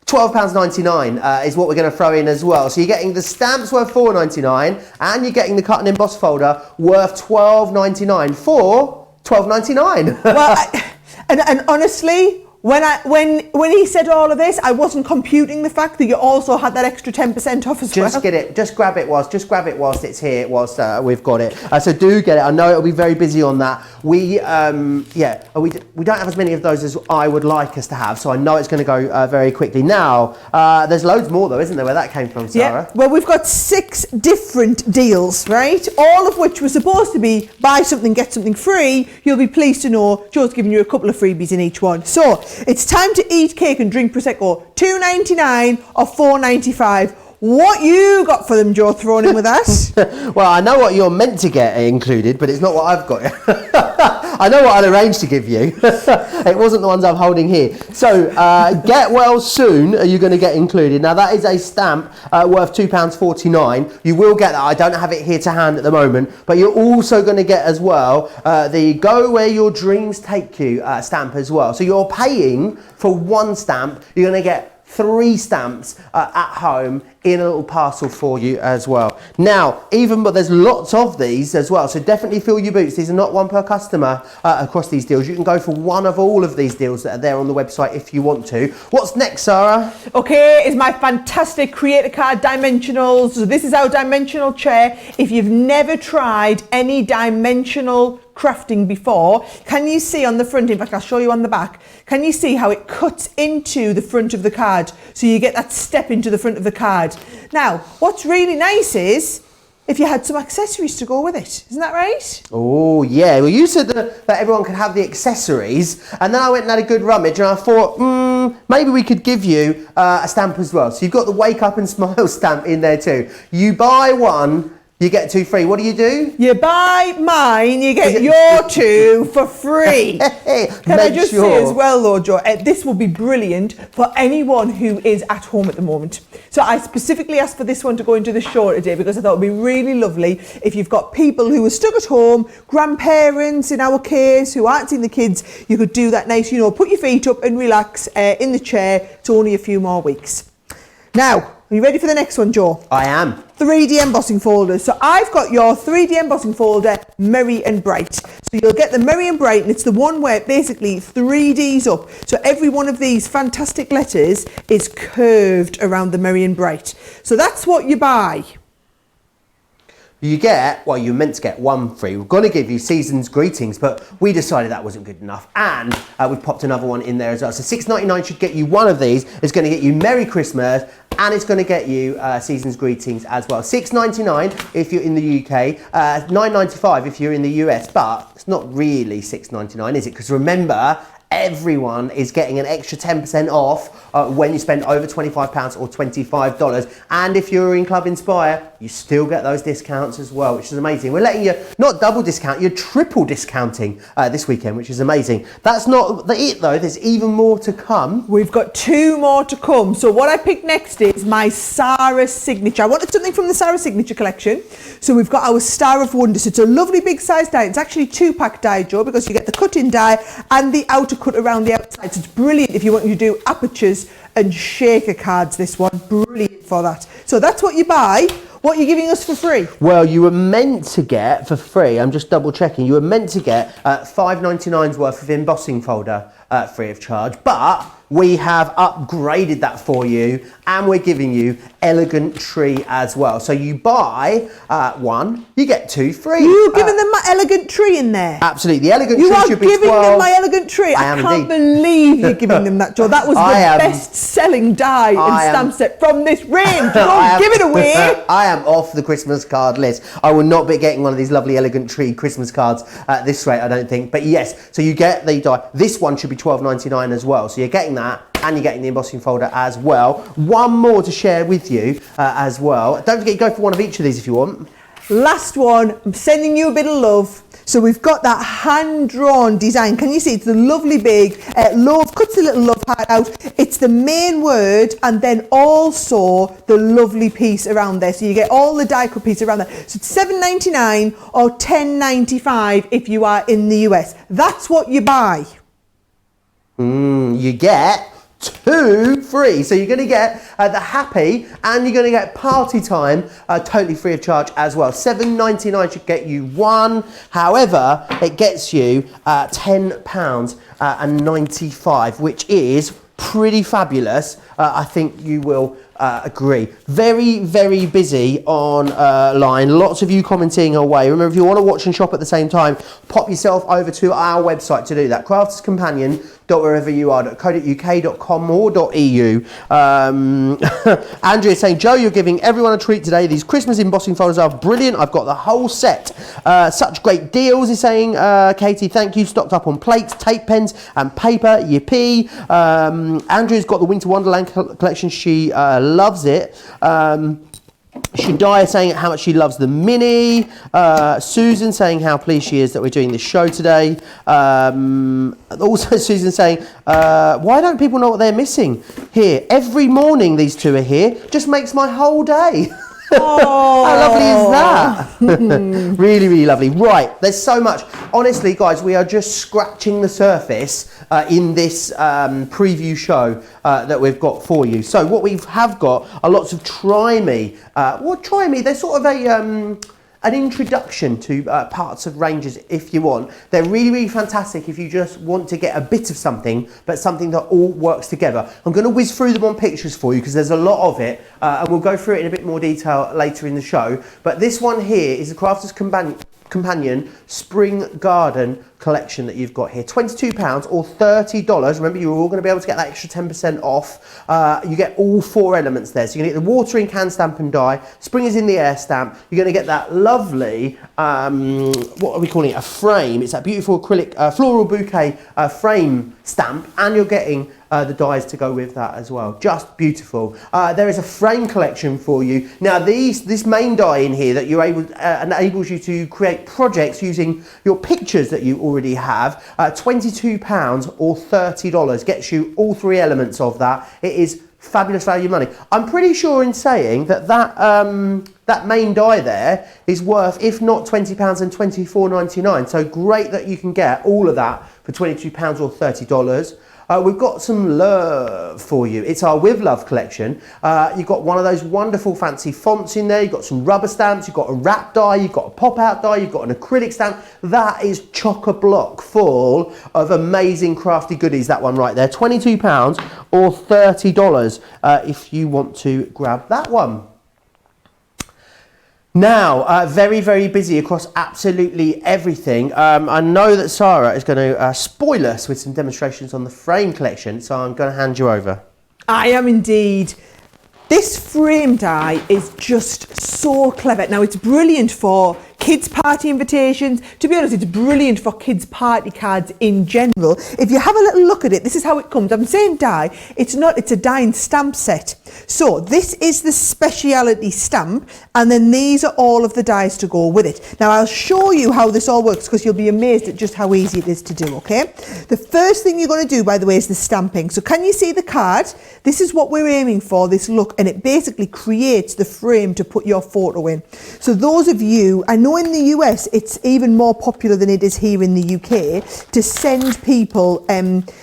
£12.99 is what we're going to throw in as well. So you're getting the stamps worth $4.99 and you're getting the cut and emboss folder worth $12.99 for $12.99. Well, and honestly, when he said all of this, I wasn't computing the fact that you also had that extra 10% off as well. Just get it. Just grab it whilst it's here. Whilst we've got it. So do get it. I know it'll be very busy on that. We don't have as many of those as I would like us to have. So I know it's going to go very quickly. Now there's loads more though, isn't there? Where that came from, Sara? Yeah. Well, we've got 6 different deals, right? All of which were supposed to be buy something, get something free. You'll be pleased to know Joe's giving you a couple of freebies in each one. So it's time to eat cake and drink Prosecco. $2.99 or $4.95. What you got for them, Joe, thrown in with us? Well, I know what you're meant to get included, but it's not what I've got. I know what I'd arranged to give you. It wasn't the ones I'm holding here. So, Get Well Soon are you going to get included. Now, that is a stamp worth £2.49. You will get that. I don't have it here to hand at the moment, but you're also going to get as well the Go Where Your Dreams Take You stamp as well. So you're paying for one stamp. You're going to get 3 stamps at home in a little parcel for you as well. Now, but there's lots of these as well, so definitely fill your boots. These are not one per customer across these deals. You can go for one of all of these deals that are there on the website if you want to. What's next, Sara? Okay, is my fantastic Creator Card Dimensionals. So this is our dimensional chair. If you've never tried any dimensional crafting before, can you see on the front, in fact I'll show you on the back, can you see how it cuts into the front of the card, so you get that step into the front of the card. Now what's really nice is if you had some accessories to go with it. Isn't that right? Oh, yeah. Well, you said that everyone could have the accessories, and then I went and had a good rummage, and I thought, maybe we could give you a stamp as well. So you've got the Wake Up and Smile stamp in there too. You buy one, you get 2 free. What do? You buy mine, you get your 2 for free. Can I just say as well, though, Joe, this will be brilliant for anyone who is at home at the moment. So I specifically asked for this one to go into the show today because I thought it would be really lovely if you've got people who are stuck at home, grandparents in our case, who aren't seeing the kids, you could do that nice, put your feet up and relax in the chair. It's only a few more weeks. Now, are you ready for the next one, Joe? I am. 3D embossing folders. So I've got your 3D embossing folder, Merry and Bright. So you'll get the Merry and Bright, and it's the one where it basically 3Ds up. So every one of these fantastic letters is curved around the Merry and Bright. So that's what you buy. You get, well, you're meant to get 1 free. We're going to give you Season's Greetings, but we decided that wasn't good enough. And we've popped another one in there as well. So $6.99 should get you one of these. It's going to get you Merry Christmas, and it's going to get you Season's Greetings as well. $6.99 if you're in the UK, $9.95 if you're in the US, but it's not really $6.99, is it? Because remember, everyone is getting an extra 10% off when you spend over £25 or $25. And if you're in Club Inspire, you still get those discounts as well, which is amazing. We're letting you not double discount, you're triple discounting this weekend, which is amazing. That's not it though, there's even more to come. We've got 2 more to come. So what I picked next is my Sara Signature. I wanted something from the Sara Signature collection. So we've got our Star of Wonders. It's a lovely big size die. It's actually 2-pack die, Joe, because you get the cut-in die and the outer cut around the outside. So it's brilliant if you want to do apertures and shaker cards, this one. Brilliant for that. So that's what you buy. What are you giving us for free? Well, you were meant to get for free, I'm just double checking, you were meant to get $5.99's worth of embossing folder free of charge, but we have upgraded that for you and we're giving you Elegant Tree as well. So you buy 1, you get 2 free. You're giving them my Elegant Tree in there? Absolutely, the Elegant Tree should be 12. You are giving them my Elegant Tree. I can't believe you're giving them that, Joe. That was the best-selling die and stamp set from this range. Don't give it away. I am off the Christmas card list. I will not be getting one of these lovely Elegant Tree Christmas cards at this rate, I don't think. But yes, so you get the die. This one should be $12.99 as well. So you're getting that and you're getting the embossing folder as well. One more to share with you as well. Don't forget, you go for one of each of these if you want. Last one, I'm sending you a bit of love. So we've got that hand-drawn design. Can you see? It's the lovely big love, cuts the little love heart out. It's the main word and then also the lovely piece around there. So you get all the die cut piece around there. So it's $7.99 or $10.95 if you are in the US. That's what you buy. You get 2 free. So you're going to get the Happy and you're going to get Party Time totally free of charge as well. $7.99 should get you 1. However, it gets you £10.95, which is pretty fabulous. I think you will agree. Very, very busy online. Lots of you commenting away. Remember, if you want to watch and shop at the same time, pop yourself over to our website to do that. crafterscompanion.whereveryoure.co.uk.com or .eu. Andrea is saying, Joe, you're giving everyone a treat today. These Christmas embossing folders are brilliant. I've got the whole set. Such great deals, is saying Katie. Thank you. Stocked up on plates, tape pens and paper. Yippee. Andrea's got the Winter Wonderland collection. She loves it. Shadaya saying how much she loves the Mini. Susan saying how pleased she is that we're doing this show today. Also Susan saying, why don't people know what they're missing here? Every morning these two are here. Just makes my whole day. Oh. How lovely is that? Really, really lovely. Right, there's so much. Honestly, guys, we are just scratching the surface in this preview show that we've got for you. So what we have got are lots of Try Me. Try Me, they're sort of an introduction to parts of ranges if you want. They're really, really fantastic if you just want to get a bit of something, but something that all works together. I'm going to whiz through them on pictures for you because there's a lot of it, and we'll go through it in a bit more detail later in the show. But this one here is the Crafter's Companion Spring Garden collection that you've got here. £22 or $30. Remember, you're all going to be able to get that extra 10% off. You get all 4 elements there. So you're going to get the water ink, hand stamp and die. Spring is in the air stamp. You're going to get that lovely, what are we calling it? A frame. It's that beautiful acrylic floral bouquet frame stamp, and you're getting the dies to go with that as well. Just beautiful. There is a frame collection for you. Now this main die in here that you're able enables you to create projects using your pictures that you already have. £22 or $30 gets you all 3 elements of that. It is fabulous value money. I'm pretty sure in saying that that main die there is worth, if not £20 and £24.99. So great that you can get all of that for £22 or $30. We've got some love for you. It's our With Love collection. You've got one of those wonderful fancy fonts in there. You've got some rubber stamps. You've got a wrap die. You've got a pop-out die. You've got an acrylic stamp. That is chock-a-block full of amazing crafty goodies, that one right there. £22 or $30 if you want to grab that one. Now, very, very busy across absolutely everything. I know that Sara is going to spoil us with some demonstrations on the frame collection, so I'm going to hand you over. I am indeed. This frame die is just so clever. Now, it's brilliant for kids' party invitations. To be honest, it's brilliant for kids' party cards in general. If you have a little look at it, this is how it comes. I'm saying die, it's not, it's a die and stamp set. So this is the speciality stamp, and then these are all of the dies to go with it. Now, I'll show you how this all works, because you'll be amazed at just how easy it is to do, okay? The first thing you're going to do, by the way, is the stamping. So can you see the card? This is what we're aiming for, this look, and it basically creates the frame to put your photo in. So those of you, I know in the US it's even more popular than it is here in the UK to send people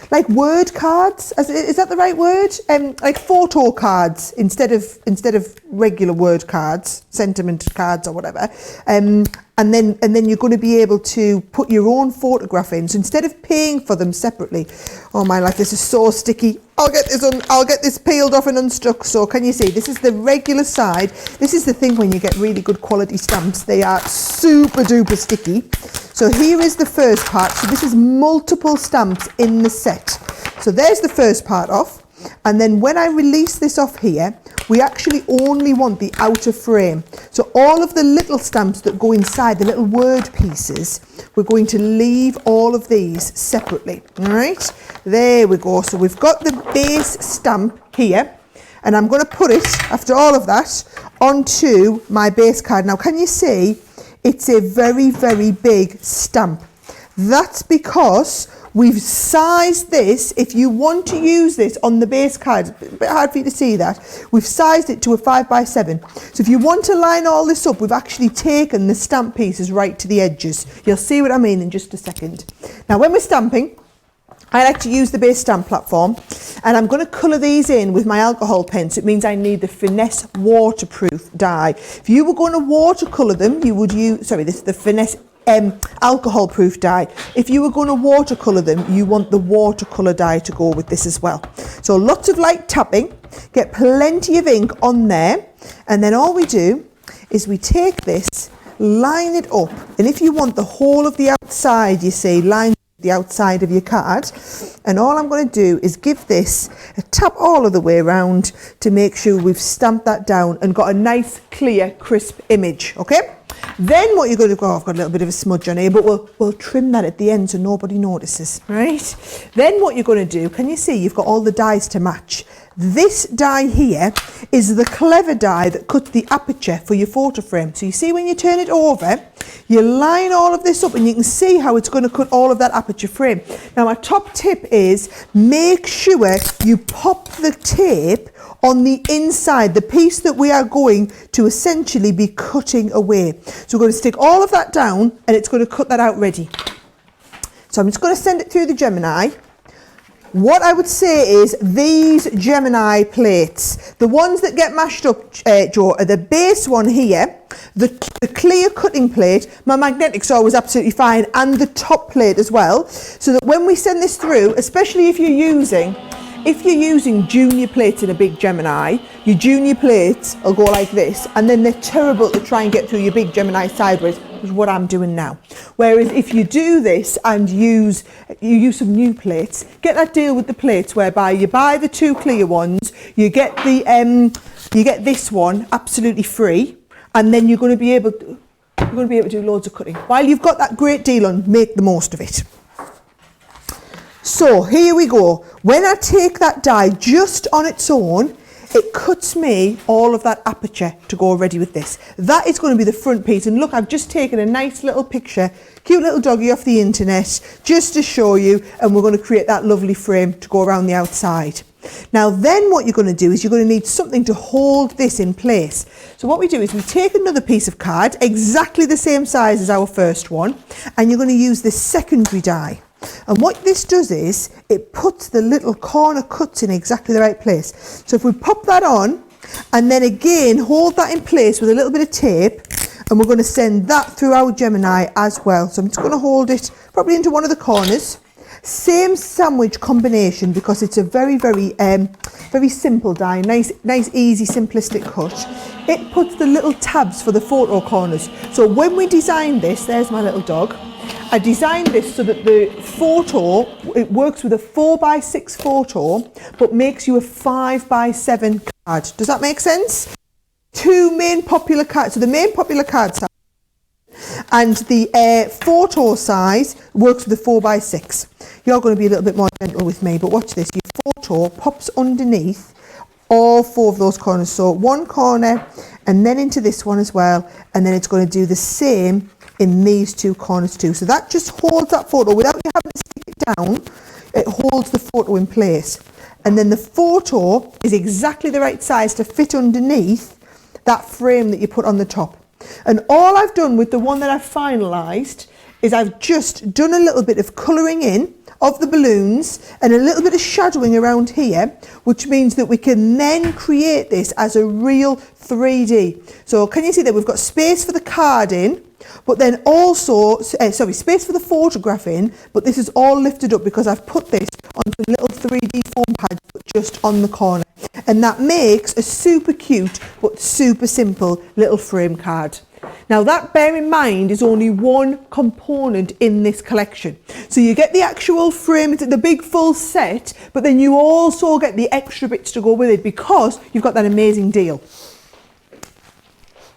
like word cards, is that the right word? Like photo cards instead of regular word cards, sentiment cards or whatever. And then you're going to be able to put your own photograph in. So instead of paying for them separately, oh my life, this is so sticky. I'll get this peeled off and unstuck. So can you see, this is the regular side. This is the thing when you get really good quality stamps. They are super duper sticky. So here is the first part. So this is multiple stamps in the set. So there's the first part off. And then when I release this off here, we actually only want the outer frame. So all of the little stamps that go inside, the little word pieces, we're going to leave all of these separately. All right, there we go. So we've got the base stamp here, and I'm going to put it, after all of that, onto my base card. Now, can you see it's a very, very big stamp? That's because we've sized this. If you want to use this on the base card, it's a bit hard for you to see that, we've sized it to a 5x7. So if you want to line all this up, we've actually taken the stamp pieces right to the edges. You'll see what I mean in just a second. Now, when we're stamping, I like to use the base stamp platform, and I'm going to colour these in with my alcohol pen. So it means I need the Finesse waterproof die. If you were going to watercolour them, you would use, sorry, this is the Finesse alcohol proof die. If you were going to watercolour them, you want the watercolour die to go with this as well. So lots of light tapping, get plenty of ink on there, and then all we do is we take this, line it up, and if you want the whole of the outside, you see, line the outside of your card, and all I'm going to do is give this a tap all of the way around to make sure we've stamped that down and got a nice, clear, crisp image, okay? Then what you're going to do, I've got a little bit of a smudge on here, but we'll trim that at the end so nobody notices, right? Then what you're going to do, can you see you've got all the dies to match? This die here is the clever die that cuts the aperture for your photo frame. So you see when you turn it over, you line all of this up and you can see how it's going to cut all of that aperture frame. Now my top tip is make sure you pop the tape on the inside, the piece that we are going to essentially be cutting away. So we're going to stick all of that down and it's going to cut that out ready. So I'm just going to send it through the Gemini. What I would say is these Gemini plates, the ones that get mashed up, Joe, are the base one here, the clear cutting plate, my magnetic saw was absolutely fine, and the top plate as well, so that when we send this through, especially if you're using junior plates in a big Gemini, your junior plates will go like this, and then they're terrible to try and get through your big Gemini sideways. which is what I'm doing now. Whereas if you do this and you use some new plates, get that deal with the plates whereby you buy the 2 clear ones, you get this one absolutely free, and then you're going to be able to do loads of cutting. While you've got that great deal on, make the most of it. So here we go. When I take that die just on its own, it cuts me all of that aperture to go already with this. That is going to be the front piece. And look, I've just taken a nice little picture, cute little doggy off the internet, just to show you, and we're going to create that lovely frame to go around the outside. Now then what you're going to do is you're going to need something to hold this in place. So what we do is we take another piece of card, exactly the same size as our first one, and you're going to use this secondary die. And what this does is it puts the little corner cuts in exactly the right place. So if we pop that on and then again hold that in place with a little bit of tape, and we're going to send that through our Gemini as well. So I'm just going to hold it probably into one of the corners. Same sandwich combination because it's a very simple die, nice easy simplistic cut. It puts the little tabs for the photo corners. So when we designed this, there's my little dog, I designed this so that the photo, it works with a 4x6 photo, but makes you a 5x7 card. Does that make sense? 2 main popular cards. So the main popular card size and the photo size works with the 4x6. You're going to be a little bit more gentle with me, but watch this. Your photo pops underneath all 4 of those corners. So one corner and then into this one as well, and then it's going to do the same in these 2 corners too. So that just holds that photo without you having to stick it down. It holds the photo in place, and then the photo is exactly the right size to fit underneath that frame that you put on the top. And all I've done with the one that I've finalised is I've just done a little bit of colouring in of the balloons and a little bit of shadowing around here, which means that we can then create this as a real 3D. So can you see that we've got space for the card in, but then also, space for the photograph in, but this is all lifted up because I've put this onto a little 3D foam pad just on the corner. And that makes a super cute but super simple little frame card. Now that, bear in mind, is only one component in this collection. So you get the actual frame, it's the big full set, but then you also get the extra bits to go with it because you've got that amazing deal.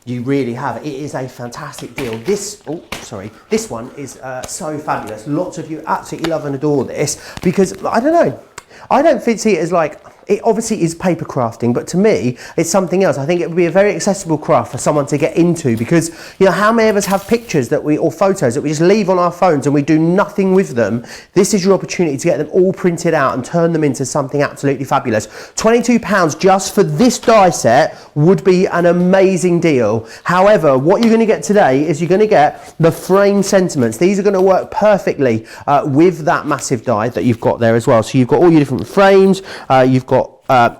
You really have. It is a fantastic deal. This one is so fabulous. Lots of you absolutely love and adore this because, I don't know, I don't see it as like, it obviously is paper crafting, but to me, it's something else. I think it would be a very accessible craft for someone to get into because, you know, how many of us have pictures or photos that we just leave on our phones and we do nothing with them? This is your opportunity to get them all printed out and turn them into something absolutely fabulous. £22 just for this die set would be an amazing deal. However, what you're going to get today is you're going to get the frame sentiments. These are going to work perfectly with that massive die that you've got there as well. So you've got all your different frames, you've got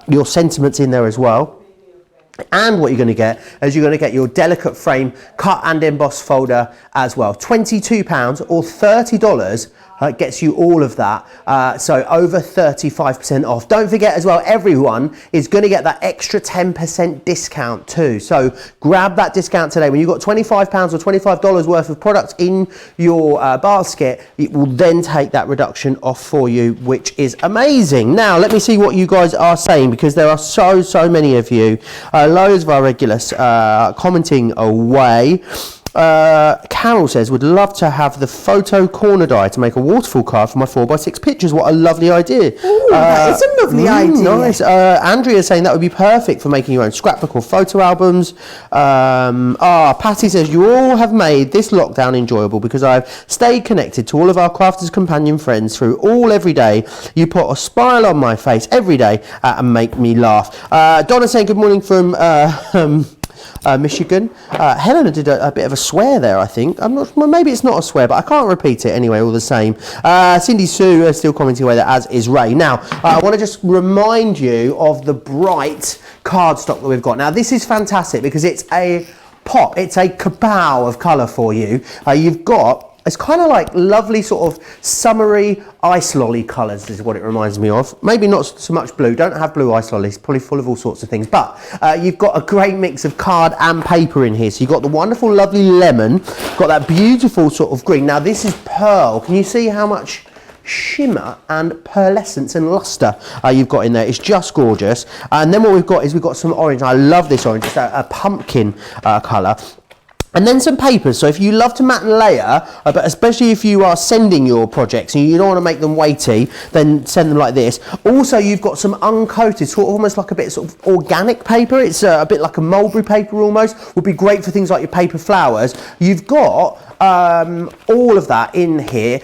your sentiments in there as well, and what you're going to get is you're going to get your delicate frame cut and embossed folder as well. £22 or $30 gets you all of that, so over 35% off. Don't forget as well, everyone is going to get that extra 10% discount too, so grab that discount today. When you've got £25 or $25 worth of products in your basket, it will then take that reduction off for you, which is amazing. Now let me see what you guys are saying, because there are so many of you, loads of our regulars commenting away. Carol says, would love to have the photo corner die to make a waterfall card for my 4x6 pictures. What a lovely idea. Ooh, that is a lovely idea. Nice. Andrea is saying that would be perfect for making your own scrapbook or photo albums. Patty says, you all have made this lockdown enjoyable because I've stayed connected to all of our Crafters Companion friends through every day. You put a smile on my face every day and make me laugh. Donna saying, good morning from Michigan. Helena did a bit of a swear there, I think. I'm not, well, maybe it's not a swear, but I can't repeat it anyway, all the same. Cindy Sue is still commenting away, that as is Ray. Now, I want to just remind you of the bright cardstock that we've got. Now, this is fantastic because it's a pop, it's a kapow of colour for you. You've got It's kind of like lovely sort of summery ice lolly colours is what it reminds me of. Maybe not so much blue. Don't have blue ice lollies. Probably full of all sorts of things. But you've got a great mix of card and paper in here. So you've got the wonderful, lovely lemon. Got that beautiful sort of green. Now this is pearl. Can you see how much shimmer and pearlescence and luster you've got in there? It's just gorgeous. And then what we've got is we've got some orange. I love this orange. It's a pumpkin colour. And then some papers. So if you love to mat and layer, but especially if you are sending your projects and you don't want to make them weighty, then send them like this. Also, you've got some uncoated, sort of almost like a bit sort of organic paper. It's a bit like a mulberry paper almost. Would be great for things like your paper flowers. You've got all of that in here.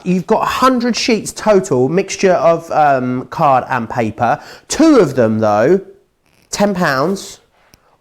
You've got 100 sheets total, mixture of card and paper. 2 of them though, £10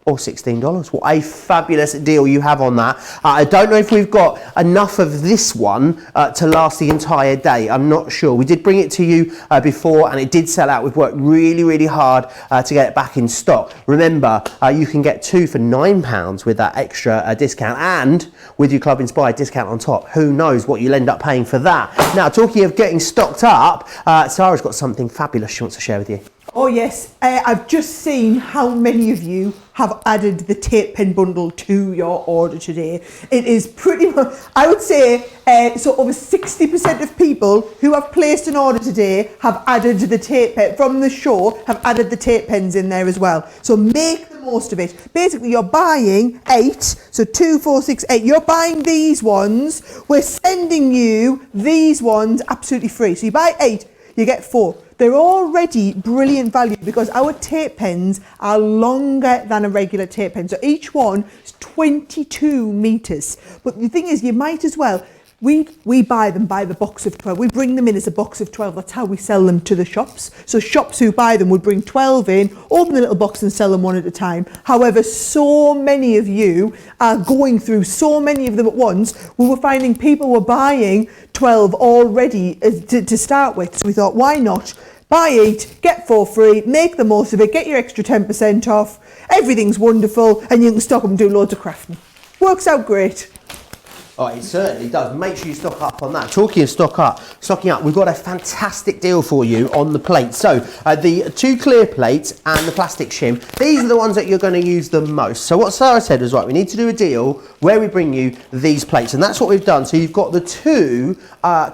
or $16. What a fabulous deal you have on that. I don't know if we've got enough of this one to last the entire day. I'm not sure. We did bring it to you before and it did sell out. We've worked really, really hard to get it back in stock. Remember, you can get 2 for £9 with that extra discount, and with your Club Inspired discount on top. Who knows what you'll end up paying for that. Now, talking of getting stocked up, Sara's got something fabulous she wants to share with you. Oh yes, I've just seen how many of you have added the tape pen bundle to your order today. It is pretty much, I would say, so over 60% of people who have placed an order today have added the tape pen, from the show, have added the tape pens in there as well. So make the most of it. Basically, you're buying 8, so 2, 4, 6, 8. You're buying these ones. We're sending you these ones absolutely free. So you buy 8, you get 4. They're already brilliant value because our tape pens are longer than a regular tape pen. So each one is 22 metres. But the thing is, you might as well, we buy them by the box of 12. We bring them in as a box of 12. That's how we sell them to the shops. So shops who buy them would bring 12 in, open the little box and sell them one at a time. However, so many of you are going through so many of them at once. We were finding people were buying 12 already to start with. So we thought, why not? Buy 8, get 4 free, make the most of it, get your extra 10% off. Everything's wonderful and you can stock them and do loads of crafting. Works out great. Oh, it certainly does. Make sure you stock up on that. Talking of stocking up, we've got a fantastic deal for you on the plate. So the 2 clear plates and the plastic shim, these are the ones that you're going to use the most. So what Sara said was, right, we need to do a deal where we bring you these plates, and that's what we've done. So you've got the 2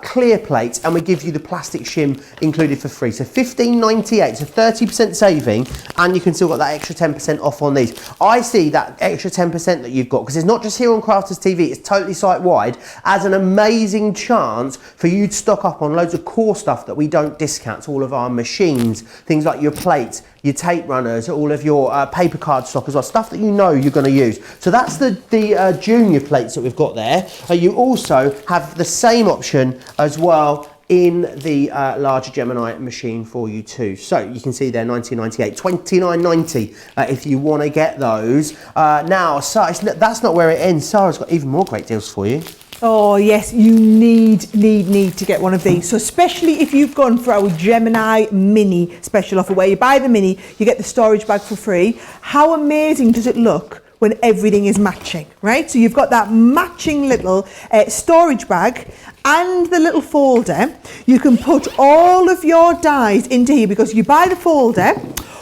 clear plates and we give you the plastic shim included for free. So $15.98, so 30% saving, and you can still got that extra 10% off on these. I see that extra 10% that you've got, because it's not just here on Crafters TV, it's totally site-wide, as an amazing chance for you to stock up on loads of core stuff that we don't discount. So all of our machines, things like your plates, your tape runners, all of your paper card stock as well, stuff that you know you're going to use. So that's the junior plates that we've got there. You also have the same option as well in the larger Gemini machine for you too. So you can see there, $19.98, $29.90 if you want to get those. Now, that's not where it ends. Sara's got even more great deals for you. Oh yes, you need to get one of these. So especially if you've gone for our Gemini Mini special offer, where you buy the Mini, you get the storage bag for free. How amazing does it look when everything is matching, right? So you've got that matching little storage bag and the little folder. You can put all of your dies into here because you buy the folder.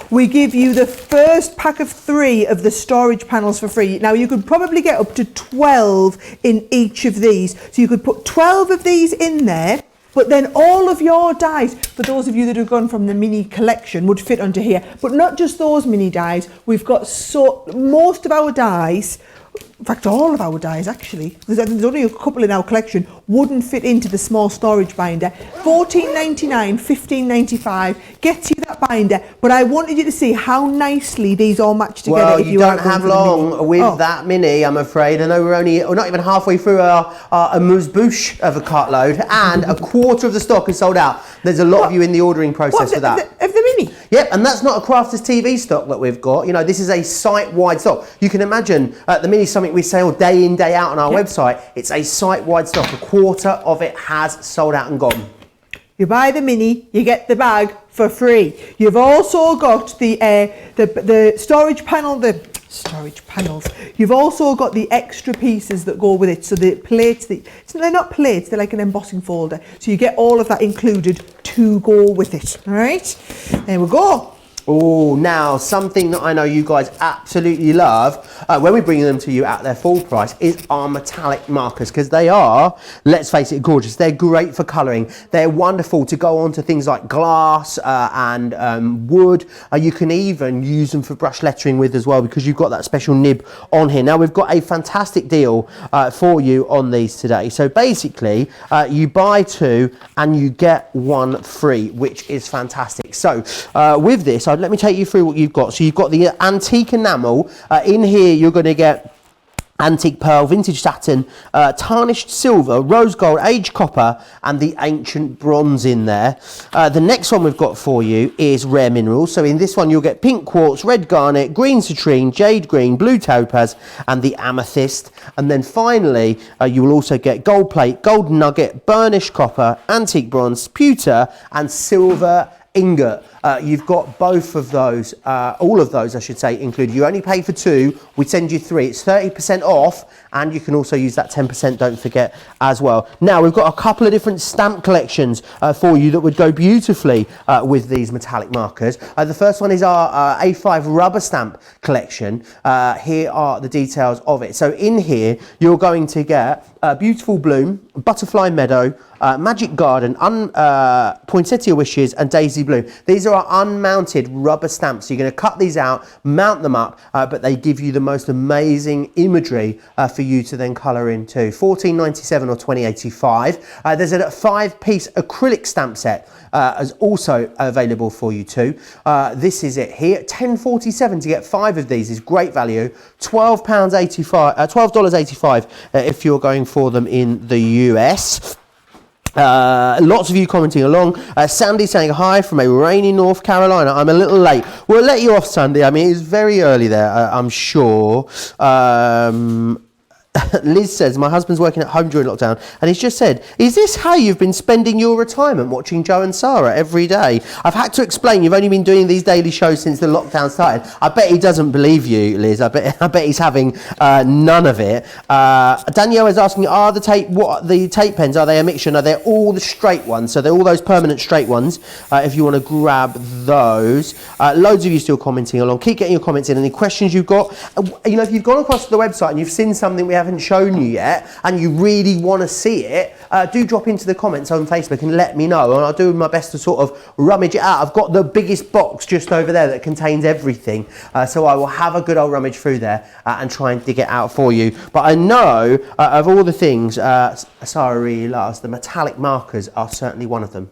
We give you the first pack of 3 of the storage panels for free. Now you could probably get up to 12 in each of these. So you could put 12 of these in there, but then all of your dies, for those of you that have gone from the mini collection, would fit under here. But not just those mini dies, we've got most of our dies, in fact all of our dies actually, there's only a couple in our collection, wouldn't fit into the small storage binder. $14.99, $15.95 gets you that binder, but I wanted you to see how nicely these all match together. Well, you don't have long with that Mini, I'm afraid. I know we're not even halfway through our amuse-bouche of a cartload, and a quarter of the stock is sold out. There's a lot of you in the ordering process for that. Of the Mini? Yep, and that's not a Crafters TV stock that we've got. You know, this is a site-wide stock. You can imagine the Mini is something we sell day in, day out on our website. It's a site-wide stock. A quarter of it has sold out and gone. You buy the Mini, you get the bag for free. You've also got the storage panel, the storage panels. You've also got the extra pieces that go with it. So the plates, they're not plates, they're like an embossing folder. So you get all of that included to go with it. All right, there we go. Oh, now something that I know you guys absolutely love when we bring them to you at their full price is our metallic markers, because they are, let's face it, gorgeous. They're great for colouring. They're wonderful to go on to things like glass and wood. You can even use them for brush lettering with as well, because you've got that special nib on here. Now we've got a fantastic deal for you on these today. So basically you buy 2 and you get 1 free, which is fantastic. So with this, let me take you through what you've got. So you've got the antique enamel. In here you're going to get antique pearl, vintage satin, tarnished silver, rose gold, aged copper, and the ancient bronze in there. The next one we've got for you is rare minerals. So in this one you'll get pink quartz, red garnet, green citrine, jade green, blue topaz, and the amethyst. And then finally you will also get gold plate, gold nugget, burnished copper, antique bronze, pewter, and silver ingot. You've got both of those, all of those I should say included. You only pay for 2, we send you 3. It's 30% off, and you can also use that 10%, don't forget, as well. Now we've got a couple of different stamp collections for you that would go beautifully with these metallic markers. The first one is our A5 rubber stamp collection. Here are the details of it. So in here you're going to get Beautiful Bloom, Butterfly Meadow, Magic Garden, Poinsettia Wishes, and Daisy Bloom. These are our unmounted rubber stamps. So you're going to cut these out, mount them up, but they give you the most amazing imagery for you to then colour into. $14.97 or $20.85. There's a 5-piece acrylic stamp set is also available for you too. This is it here. $10.47 to get 5 of these is great value. $12.85 if you're going for them in the US. Lots of you commenting along. Sandy saying hi from a rainy North Carolina. I'm a little late. We'll let you off, Sandy. I mean, it's very early there, I'm sure. Liz says, my husband's working at home during lockdown, and he's just said, is this how you've been spending your retirement, watching Joe and Sara every day? I've had to explain you've only been doing these daily shows since the lockdown started. I bet he doesn't believe you, Liz. I bet he's having none of it. Danielle is asking, are the tape pens, are they a mixture? No, they're all the straight ones, so they're all those permanent straight ones, if you want to grab those. Loads of you still commenting along. Keep getting your comments in. Any questions you've got? You know, if you've gone across to the website and you've seen something we haven't shown you yet and you really want to see it, do drop into the comments on Facebook and let me know, and I'll do my best to sort of rummage it out. I've got the biggest box just over there that contains everything, so I will have a good old rummage through there and try and dig it out for you. But I know of all the things Sara really loves, the metallic markers are certainly one of them.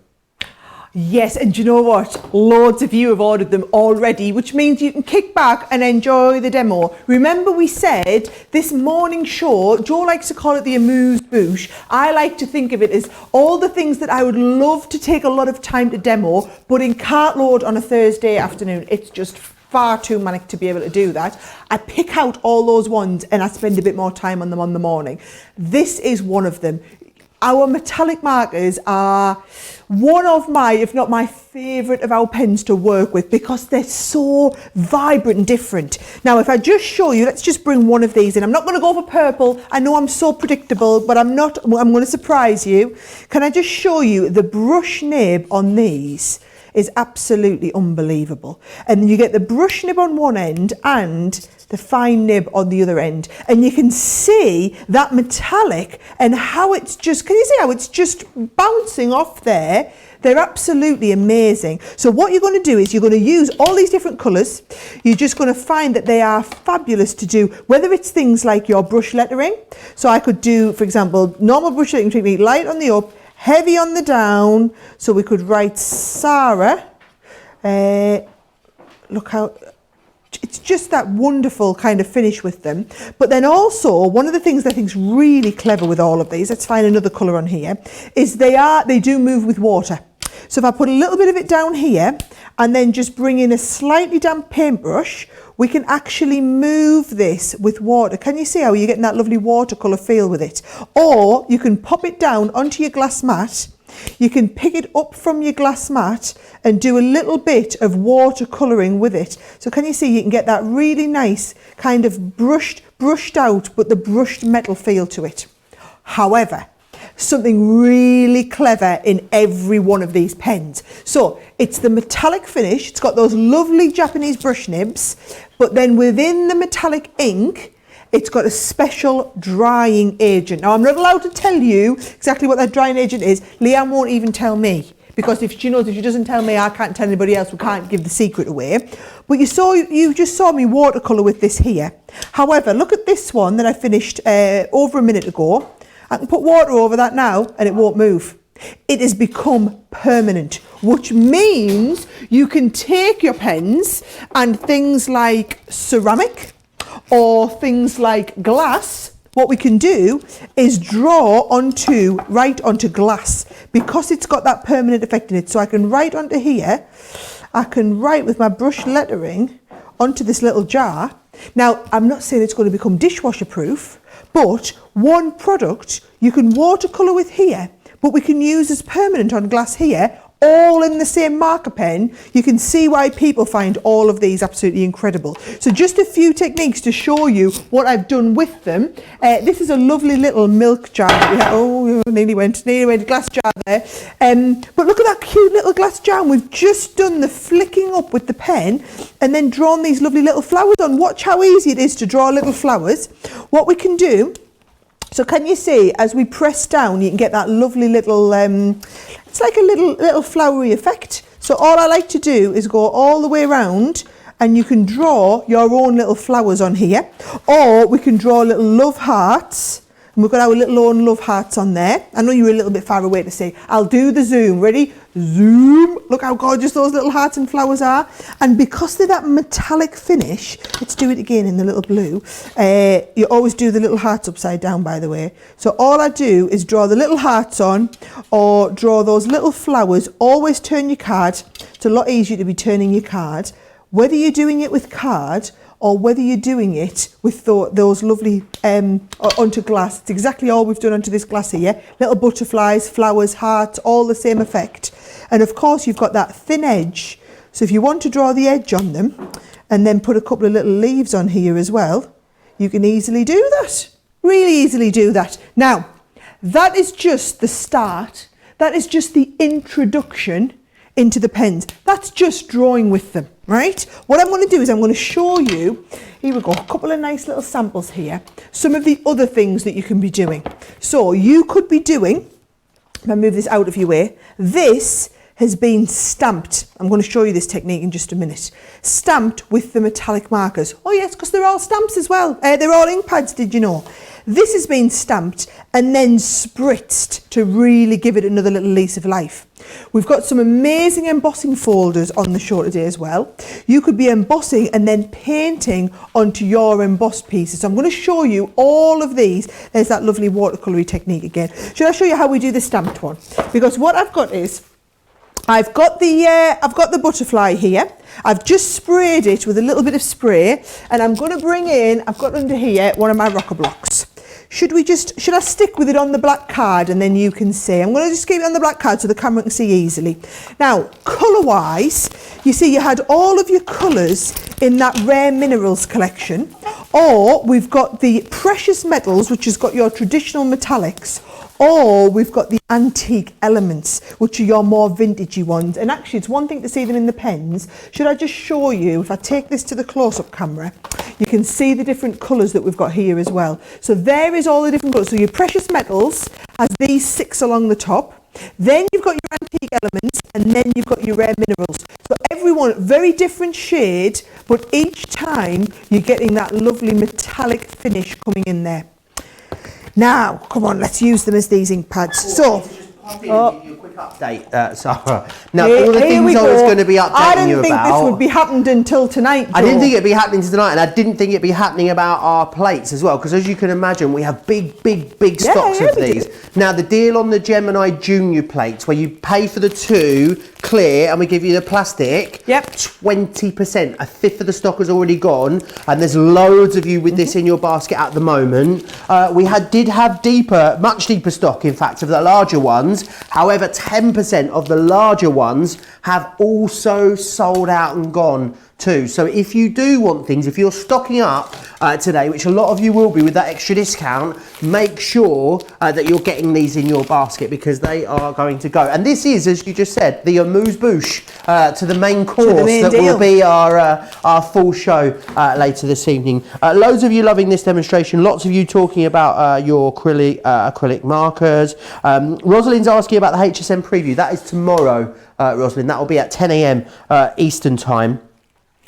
Yes, and do you know what? Loads of you have ordered them already, which means you can kick back and enjoy the demo. Remember we said this morning show, Joe likes to call it the amuse-bouche. I like to think of it as all the things that I would love to take a lot of time to demo, but in Cartload on a Thursday afternoon, it's just far too manic to be able to do that. I pick out all those ones and I spend a bit more time on them on the morning. This is one of them. Our metallic markers are one of my, if not my favourite of our pens to work with, because they're so vibrant and different. Now, if I just show you, let's just bring one of these in. I'm not going to go for purple. I know I'm so predictable, but I'm going to surprise you. Can I just show you the brush nib on these? Is absolutely unbelievable. And you get the brush nib on one end and the fine nib on the other end. And you can see that metallic and how it's just, can you see how it's just bouncing off there? They're absolutely amazing. So what you're going to do is you're going to use all these different colours. You're just going to find that they are fabulous to do, whether it's things like your brush lettering. So I could do, for example, normal brush lettering technique, light on the up, heavy on the down, so we could write Sara. Look how, it's just that wonderful kind of finish with them. But then also, one of the things I think is really clever with all of these, let's find another colour on here, is they do move with water. So if I put a little bit of it down here, and then just bring in a slightly damp paintbrush, we can actually move this with water. Can you see how you're getting that lovely watercolour feel with it? Or you can pop it down onto your glass mat you can pick it up from your glass mat and do a little bit of watercolouring with it. So can you see, you can get that really nice kind of brushed out, but the brushed metal feel to it. However, something really clever in every one of these pens. So it's the metallic finish, it's got those lovely Japanese brush nibs, but then within the metallic ink, it's got a special drying agent. Now, I'm not allowed to tell you exactly what that drying agent is. Leanne won't even tell me, because if she knows, if she doesn't tell me, I can't tell anybody else. We can't give the secret away. But you just saw me watercolour with this here. However, look at this one that I finished over a minute ago. I can put water over that now and it won't move. It has become permanent, which means you can take your pens and things like ceramic or things like glass. What we can do is draw right onto glass, because it's got that permanent effect in it. So I can write onto here, I can write with my brush lettering onto this little jar. Now, I'm not saying it's going to become dishwasher proof, but one product you can watercolour with here, but we can use as permanent on glass here, all in the same marker pen. You can see why people find all of these absolutely incredible. So just a few techniques to show you what I've done with them. This is a lovely little milk jar that we have. Oh, nearly went glass jar there. But look at that cute little glass jar. And we've just done the flicking up with the pen and then drawn these lovely little flowers on. Watch how easy it is to draw little flowers. What we can do, so can you see, as we press down, you can get that lovely little, it's like a little flowery effect. So all I like to do is go all the way around, and you can draw your own little flowers on here. Or we can draw little love hearts. And we've got our little own love hearts on there. I know you were a little bit far away to see. I'll do the zoom. Ready? Zoom. Look how gorgeous those little hearts and flowers are. And because they're that metallic finish, let's do it again in the little blue. You always do the little hearts upside down, by the way. So all I do is draw the little hearts on, or draw those little flowers. Always turn your card. It's a lot easier to be turning your card. Whether you're doing it with card or whether you're doing it with those lovely onto glass. It's exactly all we've done onto this glass here. Little butterflies, flowers, hearts, all the same effect. And of course you've got that thin edge. So if you want to draw the edge on them and then put a couple of little leaves on here as well, you can easily do that. Really easily do that. Now, that is just the start. That is just the introduction into the pens. That's just drawing with them, right? What I'm going to do is I'm going to show you, here we go, a couple of nice little samples here, some of the other things that you can be doing. So you could be doing, if I move this out of your way, this has been stamped. I'm going to show you this technique in just a minute. Stamped with the metallic markers. Oh yes, because they're all stamps as well. They're all ink pads, did you know? This has been stamped and then spritzed to really give it another little lease of life. We've got some amazing embossing folders on the show today as well. You could be embossing and then painting onto your embossed pieces. So I'm going to show you all of these. There's that lovely watercolour technique again. Should I show you how we do the stamped one? Because what I've got is, I've got the butterfly here. I've just sprayed it with a little bit of spray, and I'm going to bring in, I've got under here one of my rocker blocks. Should I stick with it on the black card and then you can see? I'm going to just keep it on the black card so the camera can see easily. Now, colour-wise, you see you had all of your colours in that Rare Minerals collection, or we've got the Precious Metals, which has got your traditional metallics, or we've got the antique elements, which are your more vintagey ones. And actually, it's one thing to see them in the pens. Should I just show you, if I take this to the close-up camera, you can see the different colours that we've got here as well. So there is all the different colours. So your Precious Metals has these 6 along the top. Then you've got your antique elements, and then you've got your Rare Minerals. So everyone, very different shade, but each time you're getting that lovely metallic finish coming in there. Now, come on, let's use them as these ink pads. So, give you a quick update, Sarah. Now, all the things I was going to be updating you about. I didn't think this would be happening until tonight, Joe. I didn't think it'd be happening tonight, and I didn't think it'd be happening about our plates as well, because as you can imagine, we have big stocks of these. Now, the deal on the Gemini Junior plates, where you pay for the 2, clear and we give you the plastic, Yep. 20%, a fifth of the stock has already gone, and there's loads of you with this in your basket at the moment. We did have much deeper stock, in fact, of the larger ones. However, 10% of the larger ones have also sold out and gone too. So if you do want things, if you're stocking up today, which a lot of you will be with that extra discount, make sure that you're getting these in your basket, because they are going to go. And this is, as you just said, the amuse-bouche to the main course that will be our full show later this evening. Loads of you loving this demonstration. Lots of you talking about your acrylic markers. Rosalind's asking about the HSM preview. That is tomorrow, Rosalind. That will be at 10 a.m. Eastern time.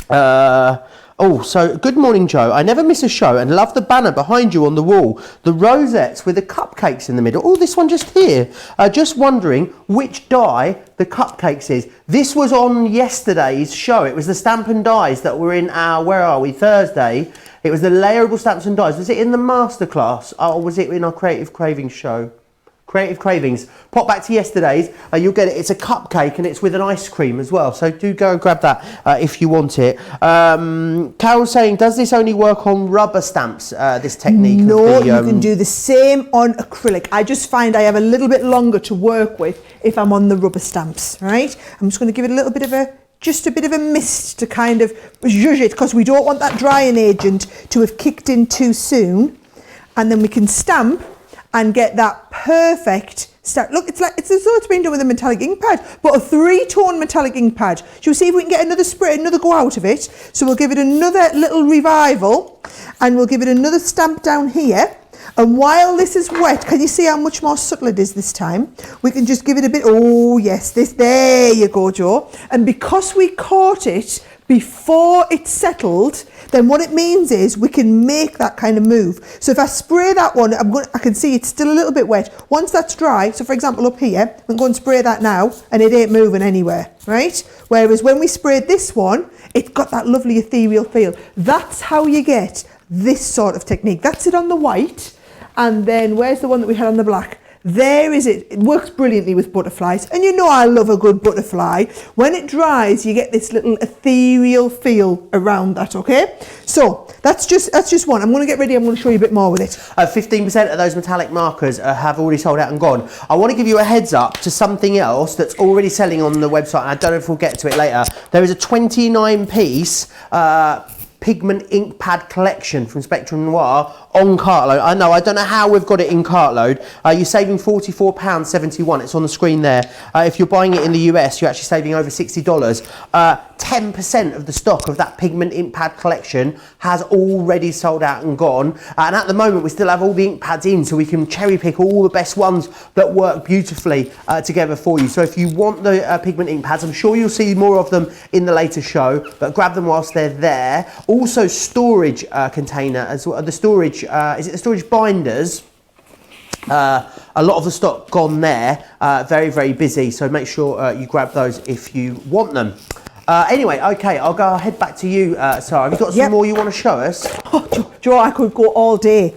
So good morning, Joe. I never miss a show and love the banner behind you on the wall. The rosettes with the cupcakes in the middle. Oh, this one just here. Just wondering which die the cupcakes is. This was on yesterday's show. It was the stamp and dies that were in our, where are we, Thursday. It was the layerable stamps and dies. Was it in the masterclass or was it in our Creative Cravings show? Creative Cravings. Pop back to yesterday's. You'll get it. It's a cupcake and it's with an ice cream as well. So do go and grab that if you want it. Carol's saying, does this only work on rubber stamps, this technique? No, you can do the same on acrylic. I just find I have a little bit longer to work with if I'm on the rubber stamps, right? I'm just going to give it a little bit of just a bit of a mist to kind of zhuzh it, because we don't want that drying agent to have kicked in too soon. And then we can stamp and get that perfect start. Look, it's as though it's been done with a metallic ink pad, but a 3-tone metallic ink pad. Shall we see if we can get another spray, another go out of it? So we'll give it another little revival, and we'll give it another stamp down here. And while this is wet, can you see how much more subtle it is this time? We can just give it a bit, oh yes, there you go, Joe. And because we caught it before it settled, then what it means is we can make that kind of move. So if I spray that one, I can see it's still a little bit wet. Once that's dry, so for example up here, we can go and spray that now and it ain't moving anywhere, right? Whereas when we sprayed this one, it got that lovely ethereal feel. That's how you get this sort of technique. That's it on the white. And then where's the one that we had on the black? There is it. It works brilliantly with butterflies. And you know I love a good butterfly. When it dries, you get this little ethereal feel around that, okay? So that's just one. I'm going to get ready. I'm going to show you a bit more with it. 15% of those metallic markers have already sold out and gone. I want to give you a heads up to something else that's already selling on the website. I don't know if we'll get to it later. There is a 29-piece Pigment Ink Pad Collection from Spectrum Noir on Cartload. I don't know how we've got it in Cartload. You're saving £44.71. It's on the screen there. If you're buying it in the US, you're actually saving over $60. 10% of the stock of that Pigment Ink Pad Collection has already sold out and gone. And at the moment, we still have all the ink pads in, so we can cherry pick all the best ones that work beautifully together for you. So if you want the Pigment Ink Pads, I'm sure you'll see more of them in the later show, but grab them whilst they're there. Also, storage container as well. The storage, is it the storage binders? A lot of the stock gone there. Very, very busy. So make sure you grab those if you want them. Anyway, okay, I'll head back to you, Sarah. Have you got some more you want to show us? Oh, Joe, I could go all day.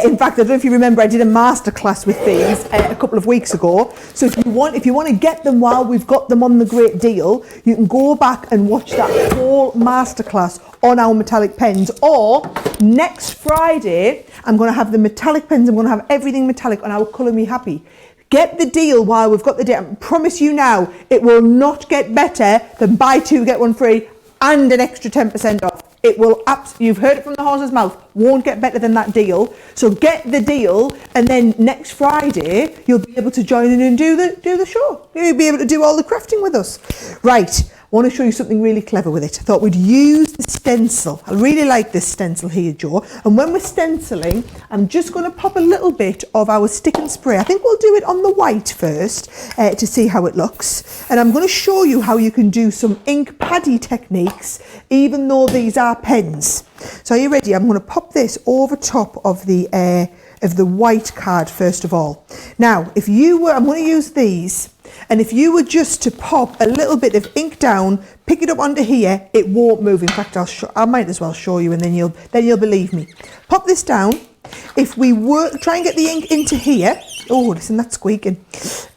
In fact, I don't know if you remember, I did a masterclass with these a couple of weeks ago. So if you want to get them while we've got them on the great deal, you can go back and watch that whole masterclass on our metallic pens. Or next Friday, I'm going to have the metallic pens. I'm going to have everything metallic on our Colour Me Happy. Get the deal while we've got the deal. I promise you now, it will not get better than buy two, get one free and an extra 10% off. It will, you've heard it from the horse's mouth, won't get better than that deal. So get the deal, and then next Friday, you'll be able to join in and do the show. You'll be able to do all the crafting with us. Right. I want to show you something really clever with it. I thought we'd use the stencil. I really like this stencil here, Joe. And when we're stenciling, I'm just going to pop a little bit of our stick and spray. I think we'll do it on the white first to see how it looks. And I'm going to show you how you can do some ink paddy techniques, even though these are pens. So are you ready? I'm going to pop this over top of the white card first of all. Now, I'm going to use these. And if you were just to pop a little bit of ink down, pick it up onto here, it won't move. In fact, I might as well show you, and then you'll believe me. Pop this down. If we try and get the ink into here, Oh, listen, that's squeaking.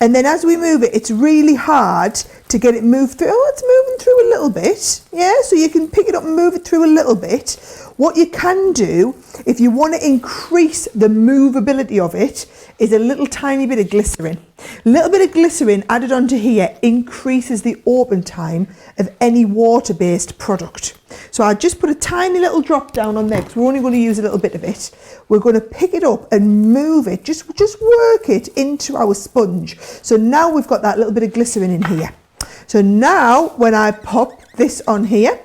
And then as we move it, it's really hard to get it moved through. Oh, it's moving through a little bit. Yeah, so you can pick it up and move it through a little bit. What you can do, if you want to increase the movability of it, is a little tiny bit of glycerin. A little bit of glycerin added onto here increases the open time of any water-based product. So I just put a tiny little drop down on there because we're only going to use a little bit of it. We're going to pick it up and move it, just work it into our sponge. So now we've got that little bit of glycerin in here. So now when I pop this on here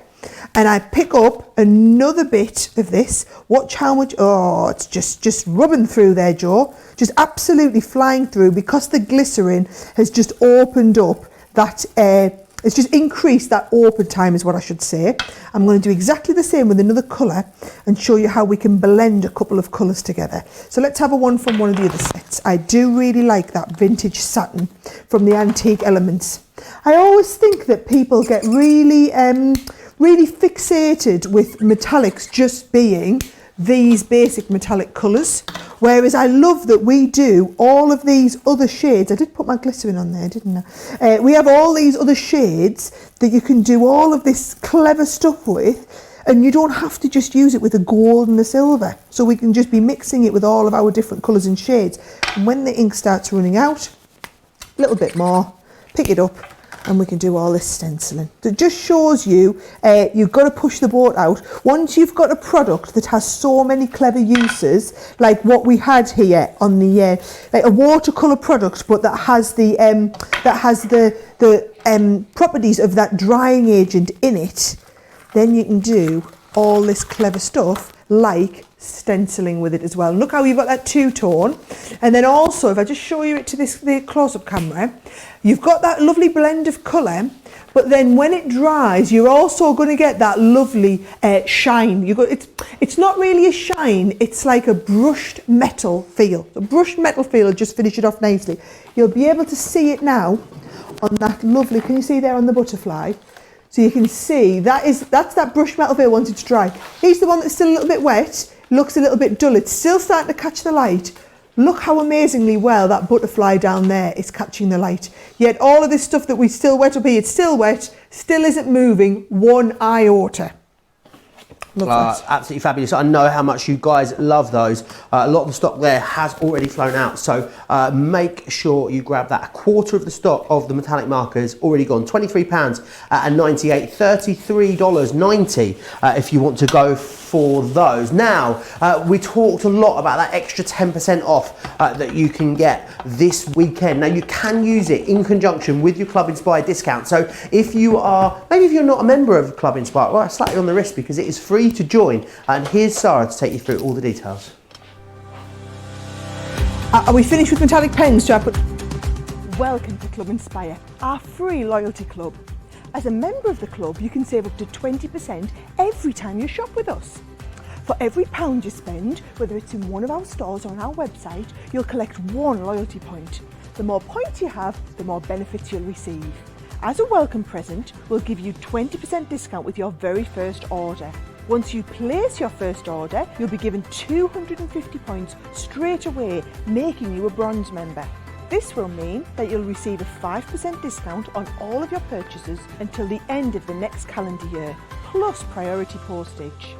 and I pick up another bit of this, watch how much, oh, it's just rubbing through there, Joe. Just absolutely flying through because the glycerin has just opened up that it's just increased that open time is what I should say. I'm going to do exactly the same with another colour and show you how we can blend a couple of colours together. So let's have a one from one of the other sets. I do really like that vintage satin from the Antique Elements. I always think that people get really fixated with metallics just being these basic metallic colours, whereas I love that we do all of these other shades. I did put my glycerin on there, didn't I? We have all these other shades that you can do all of this clever stuff with, and you don't have to just use it with a gold and a silver. So we can just be mixing it with all of our different colours and shades. And when the ink starts running out, a little bit more, pick it up, and we can do all this stenciling. It just shows you, you've got to push the boat out. Once you've got a product that has so many clever uses, like what we had here on the, like a watercolour product, but that has the properties of that drying agent in it, then you can do all this clever stuff like stenciling with it as well. Look how you've got that two-tone. And then also, if I just show you it to the close-up camera, you've got that lovely blend of colour, but then when it dries, you're also going to get that lovely shine. It's not really a shine, it's like a brushed metal feel. The brushed metal feel will just finish it off nicely. You'll be able to see it now on that lovely, can you see there on the butterfly? So you can see that's that brushed metal feel once it's dry. Here's the one that's still a little bit wet, looks a little bit dull. It's still starting to catch the light. Look how amazingly well that butterfly down there is catching the light. Yet all of this stuff that we still wet up here, it's still wet, still isn't moving one iota. Absolutely fabulous. I know how much you guys love those. A lot of the stock there has already flown out, so make sure you grab that. A quarter of the stock of the metallic markers already gone. £23.98, $33.90 if you want to go for those. Now, we talked a lot about that extra 10% off that you can get this weekend. Now, you can use it in conjunction with your Club Inspired discount. So if you are, maybe if you're not a member of Club Inspired, well, slightly on the risk because it is free to join. And here's Sara to take you through all the details. Are we finished with metallic pens? Welcome to Club Inspire, our free loyalty club. As a member of the club, you can save up to 20% every time you shop with us. For every £1 you spend, whether it's in one of our stores or on our website, you'll collect one loyalty point. The more points you have, the more benefits you'll receive. As a welcome present, we'll give you 20% discount with your very first order. Once you place your first order, you'll be given 250 points straight away, making you a bronze member. This will mean that you'll receive a 5% discount on all of your purchases until the end of the next calendar year, plus priority postage.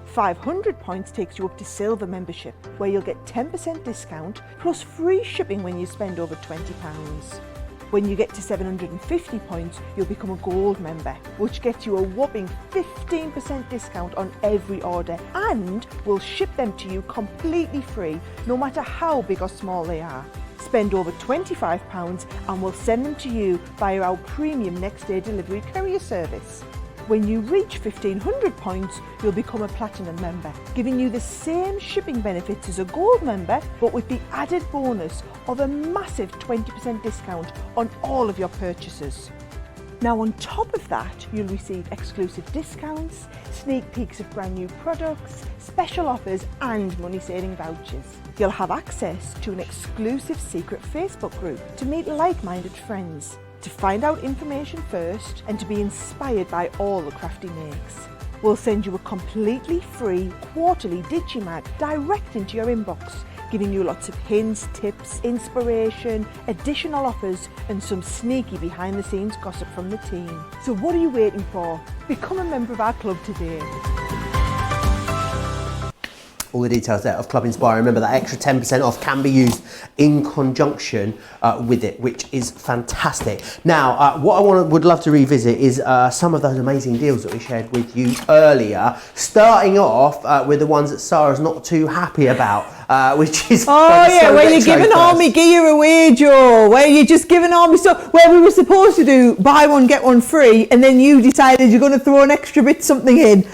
500 points takes you up to silver membership, where you'll get 10% discount plus free shipping when you spend over £20. When you get to 750 points, you'll become a gold member, which gets you a whopping 15% discount on every order, and we'll ship them to you completely free, no matter how big or small they are. Spend over £25 and we'll send them to you via our premium next day delivery courier service. When you reach 1500 points, you'll become a platinum member, giving you the same shipping benefits as a gold member, but with the added bonus of a massive 20% discount on all of your purchases. Now on top of that, you'll receive exclusive discounts, sneak peeks of brand new products, special offers and money saving vouchers. You'll have access to an exclusive secret Facebook group to meet like-minded friends, to find out information first and to be inspired by all the crafty makes. We'll send you a completely free quarterly Digimag direct into your inbox, giving you lots of hints, tips, inspiration, additional offers and some sneaky behind the scenes gossip from the team. So what are you waiting for? Become a member of our club today. All the details there of Club Inspire. Remember that extra 10% off can be used in conjunction with it, which is fantastic. Now, what I would love to revisit is some of those amazing deals that we shared with you earlier, starting off with the ones that Sara's not too happy about, which is where you're giving all me gear away, Joe, where you're just giving all me stuff, where we were supposed to do buy one, get one free, and then you decided you're going to throw an extra bit something in.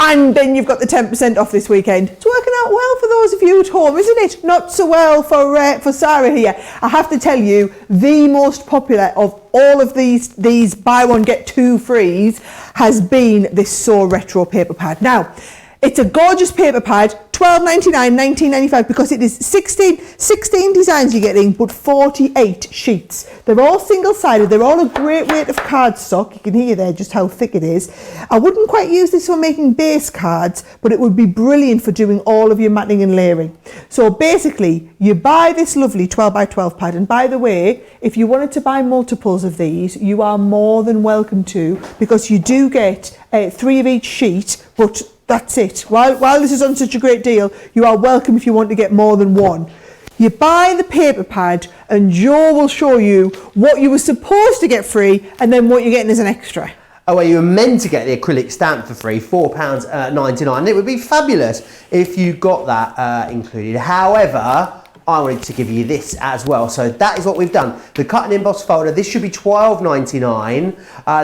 And then you've got the 10% off this weekend. It's working out well for those of you at home, isn't it? Not so well for Sara here. I have to tell you, the most popular of all of these buy one, get two frees has been this So Retro paper pad. Now, it's a gorgeous paper pad, $12.99, $19.95, because it is 16 designs you're getting, but 48 sheets. They're all single-sided. They're all a great weight of cardstock. You can hear there just how thick it is. I wouldn't quite use this for making base cards, but it would be brilliant for doing all of your matting and layering. So basically, you buy this lovely 12 by 12 pad, and by the way, if you wanted to buy multiples of these, you are more than welcome to, because you do get 3 of each sheet, but that's it. While this is on such a great deal, you are welcome if you want to get more than one. You buy the paper pad and Joe will show you what you were supposed to get free and then what you're getting as an extra. Oh, well, you were meant to get the acrylic stamp for free, £4.99. It would be fabulous if you got that included. However, I wanted to give you this as well. So that is what we've done. The cut and emboss folder, this should be $12.99.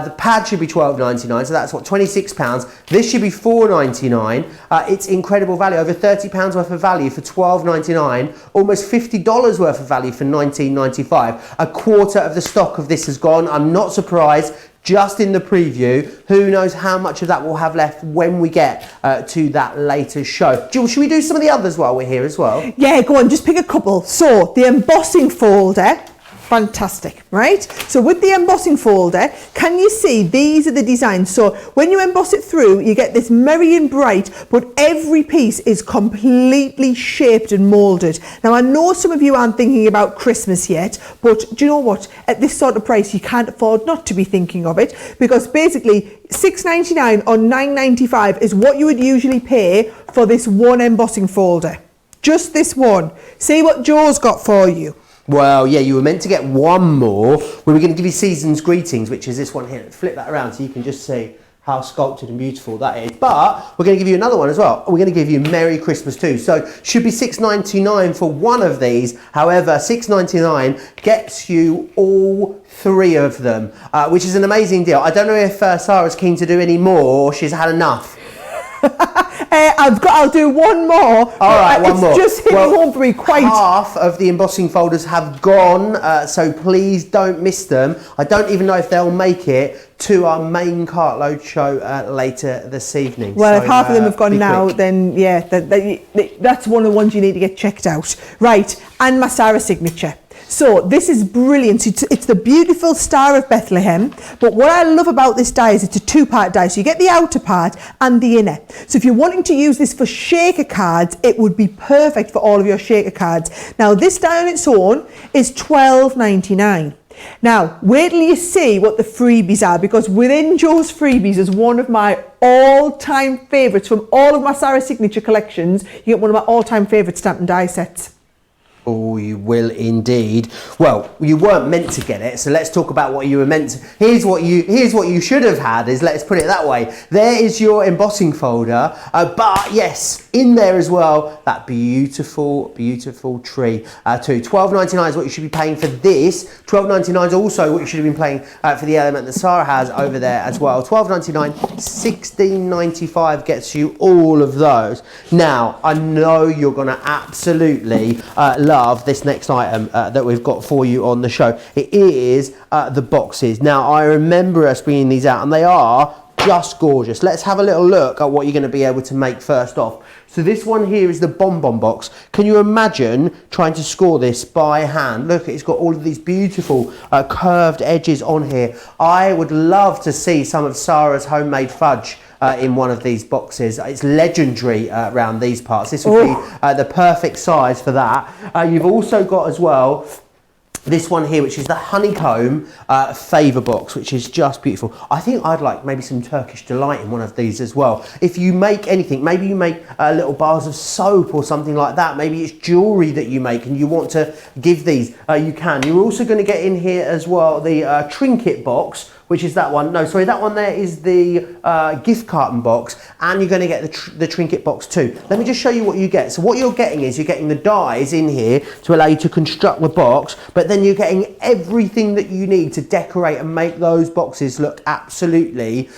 The pad should be $12.99, so that's what, £26. This should be $4.99. It's incredible value, over £30 worth of value for $12.99, almost $50 worth of value for $19.95. A quarter of the stock of this has gone. I'm not surprised. Just in the preview, who knows how much of that we'll have left when we get to that later show. Jill, should we do some of the others while we're here as well? Yeah, go on, just pick a couple. So, the embossing folder, fantastic, right? So with the embossing folder, can you see these are the designs? So when you emboss it through, you get this merry and bright, but every piece is completely shaped and molded. Now I know some of you aren't thinking about Christmas yet, but do you know what? At this sort of price, you can't afford not to be thinking of it, because basically $6.99 or $9.95 is what you would usually pay for this one embossing folder. Just this one. See what Joe's got for you. Well, yeah, you were meant to get one more. We were going to give you Season's Greetings, which is this one here. Flip that around so you can just see how sculpted and beautiful that is. But we're going to give you another one as well. We're going to give you Merry Christmas too. So should be $6.99 for one of these. However, $6.99 gets you all three of them, which is an amazing deal. I don't know if Sara's keen to do any more or she's had enough. I'll do one more. All right, one more. It's just hitting home for me quite. Half of the embossing folders have gone, so please don't miss them. I don't even know if they'll make it to our main Cartload show later this evening. Well, so, if half of them have gone now, quick. then yeah, that's one of the ones you need to get checked out. Right, and my Sara signature. So this is brilliant. It's the beautiful Star of Bethlehem. But what I love about this die is it's a two-part die. So you get the outer part and the inner. So if you're wanting to use this for shaker cards, it would be perfect for all of your shaker cards. Now this die on its own is $12.99. Now, wait till you see what the freebies are, because within Joe's freebies is one of my all-time favourites from all of my Sara signature collections. You get one of my all-time favourite stamp and die sets. Oh, you will indeed. Well, you weren't meant to get it, so let's talk about what you were meant to. Here's what you should have had, is, let's put it that way. There is your embossing folder, but yes, in there as well, that beautiful, beautiful tree too. $12.99 is what you should be paying for this. $12.99 is also what you should have been paying for the element that Sara has over there as well. $12.99, $16.95 gets you all of those. Now, I know you're going to absolutely love this next item that we've got for you on the show. It is the boxes. Now, I remember us bringing these out, and they are just gorgeous. Let's have a little look at what you're going to be able to make first off. So this one here is the bonbon box. Can you imagine trying to score this by hand? Look, it's got all of these beautiful curved edges on here. I would love to see some of Sara's homemade fudge in one of these boxes. It's legendary around these parts. This would be the perfect size for that. You've also got as well this one here, which is the honeycomb favour box, which is just beautiful. I think I'd like maybe some Turkish delight in one of these as well. If you make anything, maybe you make little bars of soap or something like that. Maybe it's jewellery that you make and you want to give these, you can. You're also going to get in here as well the trinket box, which is that one. No, sorry, that one there is the gift carton box, and you're going to get the trinket box too. Let me just show you what you get. So what you're getting is you're getting the dies in here to allow you to construct the box, but then you're getting everything that you need to decorate and make those boxes look absolutely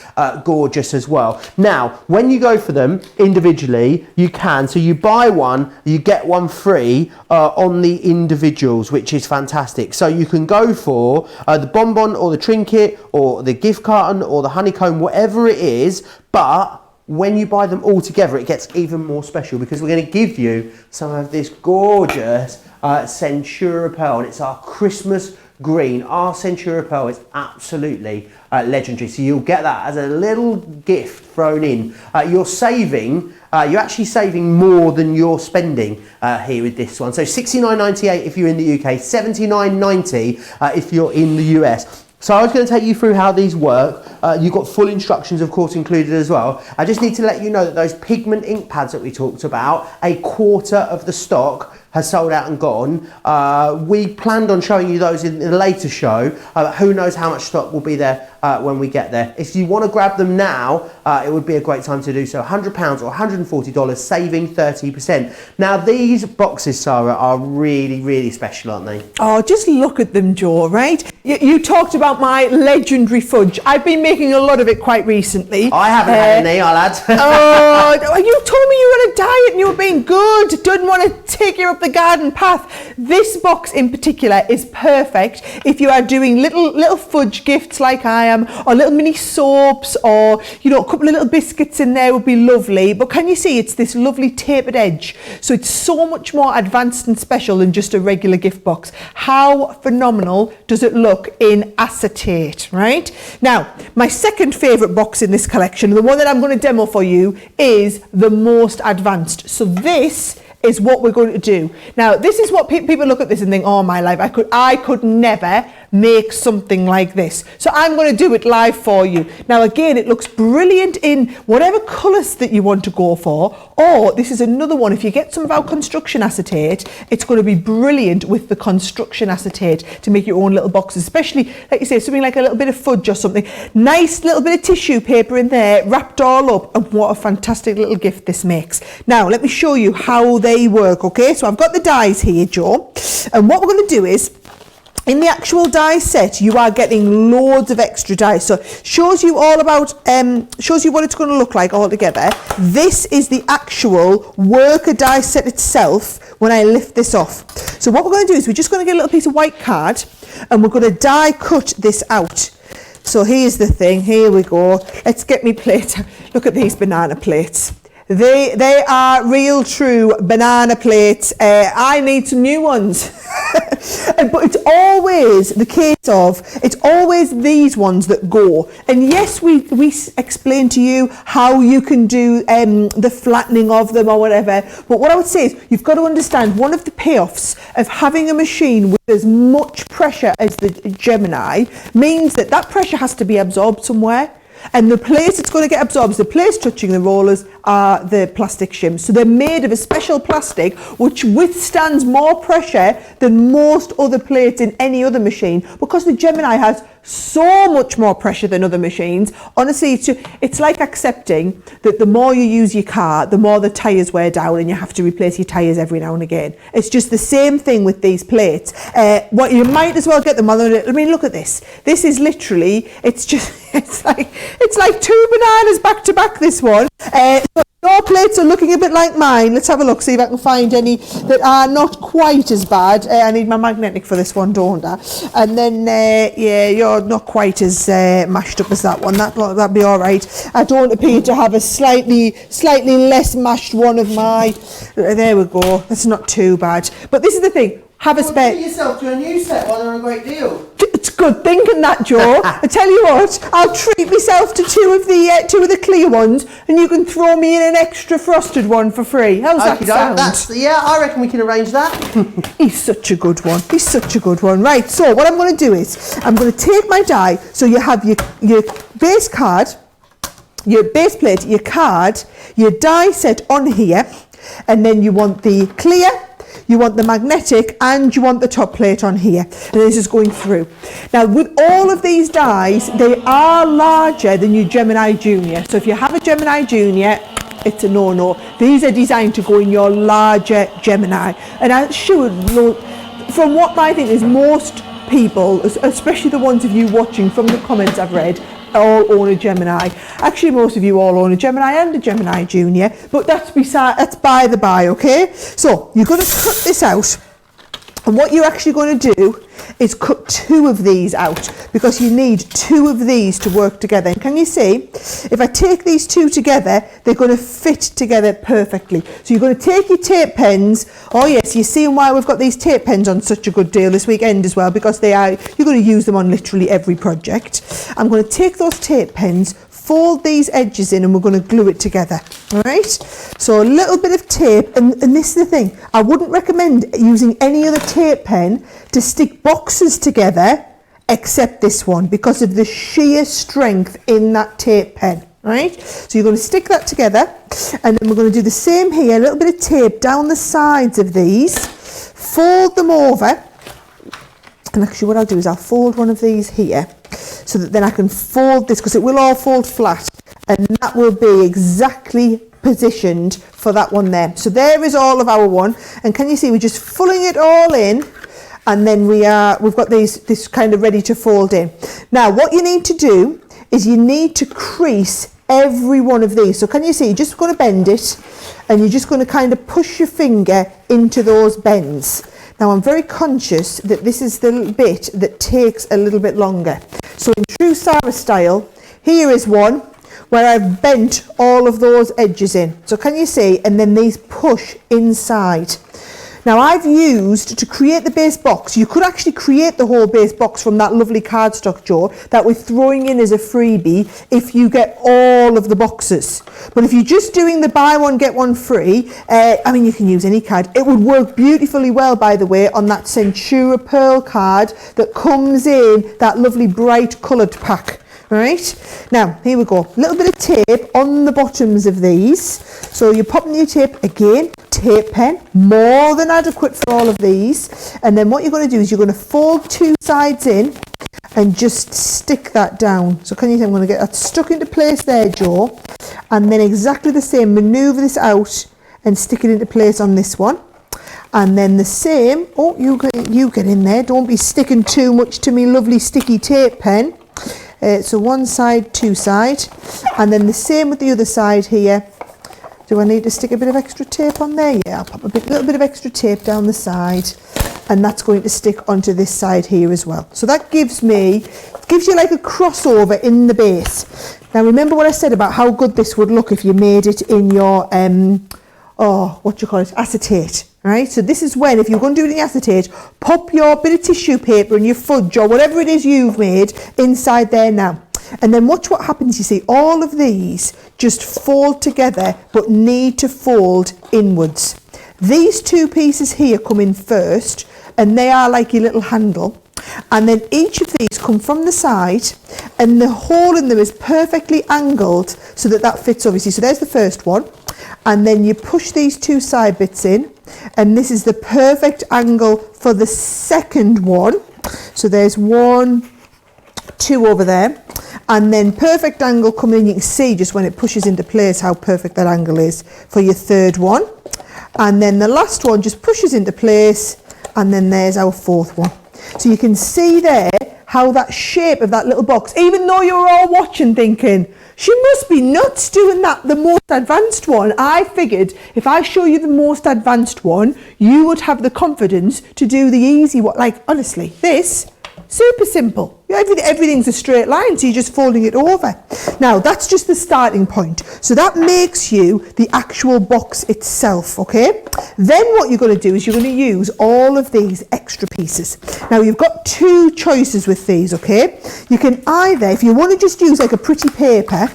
gorgeous as well. Now, when you go for them individually, you can. So you buy one, you get one free on the individuals, which is fantastic. So you can go for the bonbon or the trinket or the gift carton or the honeycomb, whatever it is, but when you buy them all together, it gets even more special because we're going to give you some of this gorgeous Centura Pearl, and it's our Christmas green. Our Centura Pearl is absolutely legendary, so you'll get that as a little gift thrown in. You're actually saving more than you're spending here with this one. So $69.98 if you're in the UK, $79.90 if you're in the US. So I was going to take you through how these work. You've got full instructions, of course, included as well. I just need to let you know that those pigment ink pads that we talked about, a quarter of the stock has sold out and gone. We planned on showing you those in a later show. Who knows how much stock will be there when we get there. If you want to grab them now, it would be a great time to do so. £100 or $140, saving 30%. Now, these boxes, Sarah, are really, really special, aren't they? Oh, just look at them, Joe, right? You talked about my legendary fudge. I've been making a lot of it quite recently. I haven't had any, I'll add. Oh, you told me you were on a diet and you were being good. Didn't want to take you up the garden path. This box in particular is perfect if you are doing little fudge gifts like I am, or little mini soaps, or a couple of little biscuits in there would be lovely. But can you see it's this lovely tapered edge, so it's so much more advanced and special than just a regular gift box. How phenomenal does it look in acetate, right? Now, my second favourite box in this collection, the one that I'm going to demo for you, is the most advanced. So this is what we're going to do. Now, this is what people look at this and think, oh my life, I could never make something like this. So I'm going to do it live for you. Now, again, it looks brilliant in whatever colours that you want to go for, or this is another one. If you get some of our construction acetate, it's going to be brilliant with the construction acetate to make your own little boxes, especially, like you say, something like a little bit of fudge or something. Nice little bit of tissue paper in there, wrapped all up, and what a fantastic little gift this makes. Now, let me show you how they work, okay? So I've got the dies here, Joe, and what we're going to do is, in the actual die set, you are getting loads of extra dies. So shows you all about, shows you what it's going to look like all together. This is the actual worker die set itself when I lift this off. So what we're going to do is we're just going to get a little piece of white card and we're going to die cut this out. So here's the thing, here we go. Let's get me plate. Look at these banana plates. They are real true banana plates. I need some new ones. But it's always the case of, it's always these ones that go. And yes, we explain to you how you can do the flattening of them or whatever. But what I would say is you've got to understand one of the payoffs of having a machine with as much pressure as the Gemini means that pressure has to be absorbed somewhere. And the place it's going to get absorbed, the place touching the rollers, are the plastic shims. So they're made of a special plastic which withstands more pressure than most other plates in any other machine, because the Gemini has so much more pressure than other machines. Honestly, it's like accepting that the more you use your car, the more the tyres wear down and you have to replace your tyres every now and again. It's just the same thing with these plates. What you might as well get them, I mean, look at this. This is literally, it's like two bananas back to back, this one. Your plates are looking a bit like mine. Let's have a look, see if I can find any that are not quite as bad. I need my magnetic for this one, don't I? And then, yeah, you're not quite as mashed up as that one. That'd be all right. I don't appear to have a slightly less mashed one of my. There we go. That's not too bad. But this is the thing. have a spare. Treat yourself to a new set while they're on a great deal. It's good thinking that, Joe. I tell you what, I'll treat myself to two of the clear ones, and you can throw me in an extra frosted one for free. How's that sound? Yeah, I reckon we can arrange that. He's such a good one. He's such a good one. Right, so what I'm going to do is I'm going to take my die. So you have your base card, your base plate, your card, your die set on here, and then you want the clear, you want the magnetic, and you want the top plate on here. And this is going through. Now, with all of these dies, they are larger than your Gemini Junior. So if you have a Gemini Junior, it's a no-no. These are designed to go in your larger Gemini. And I'm sure, from what I think is most people, especially the ones of you watching from the comments I've read, all own a Gemini. Actually, most of you all own a Gemini and a Gemini Junior, but that's by the by, okay? So you're going to cut this out, and what you're actually going to do is cut two of these out, because you need two of these to work together. And can you see, if I take these two together, they're going to fit together perfectly. So you're going to take your tape pens. Oh yes, you're seeing why we've got these tape pens on such a good deal this weekend as well, because you're going to use them on literally every project. I'm going to take those tape pens, fold these edges in, and we're going to glue it together. All right, so a little bit of tape, and this is the thing, I wouldn't recommend using any other tape pen to stick boxes together except this one, because of the sheer strength in that tape pen. Right, so you're going to stick that together, and then we're going to do the same here, a little bit of tape down the sides of these, fold them over, and actually what I'll do is I'll fold one of these here, so that then I can fold this, because it will all fold flat, and that will be exactly positioned for that one there. So there is all of our one, and can you see we're just filling it all in, and then we've got this kind of ready to fold in. Now what you need to do is you need to crease every one of these. So can you see, you're just going to bend it, and you're just going to kind of push your finger into those bends. Now I'm very conscious that this is the bit that takes a little bit longer. So in true Sara style, here is one where I've bent all of those edges in. So can you see, and then these push inside. Now I've used, to create the base box, you could actually create the whole base box from that lovely cardstock, Joe, that we're throwing in as a freebie if you get all of the boxes. But if you're just doing the buy one get one free, I mean, you can use any card. It would work beautifully well, by the way, on that Centura Pearl card that comes in that lovely bright coloured pack. Right, now here we go, a little bit of tape on the bottoms of these. So you're popping your tape again, tape pen, more than adequate for all of these. And then what you're going to do is you're going to fold two sides in and just stick that down. So can you see, I'm going to get that stuck into place there, Joe, and then exactly the same, manoeuvre this out and stick it into place on this one. And then the same, oh, you get in there, don't be sticking too much to me lovely sticky tape pen. So one side, two side, and then the same with the other side here. Do I need to stick a bit of extra tape on there? Yeah, I'll pop a little bit of extra tape down the side, and that's going to stick onto this side here as well. So that gives you like a crossover in the base. Now remember what I said about how good this would look if you made it in your acetate. Right, so this is when, if you're going to do it in the acetate, pop your bit of tissue paper and your fudge or whatever it is you've made inside there now. And then watch what happens. You see, all of these just fold together but need to fold inwards. These two pieces here come in first, and they are like your little handle. And then each of these come from the side, and the hole in them is perfectly angled so that fits, obviously. So there's the first one. And then you push these two side bits in, and this is the perfect angle for the second one. So there's 1, 2 over there, and then perfect angle coming in. You can see just when it pushes into place how perfect that angle is for your third one. And then the last one just pushes into place, and then there's our fourth one. So you can see there how that shape of that little box, even though you're all watching thinking, she must be nuts doing that, the most advanced one. I figured if I show you the most advanced one, you would have the confidence to do the easy one. Like, honestly, this Super simple. Everything's a straight line, so you're just folding it over. Now, that's just the starting point. So that makes you the actual box itself, okay? Then what you're going to do is you're going to use all of these extra pieces. Now, you've got two choices with these, okay? You can either, if you want to just use like a pretty paper,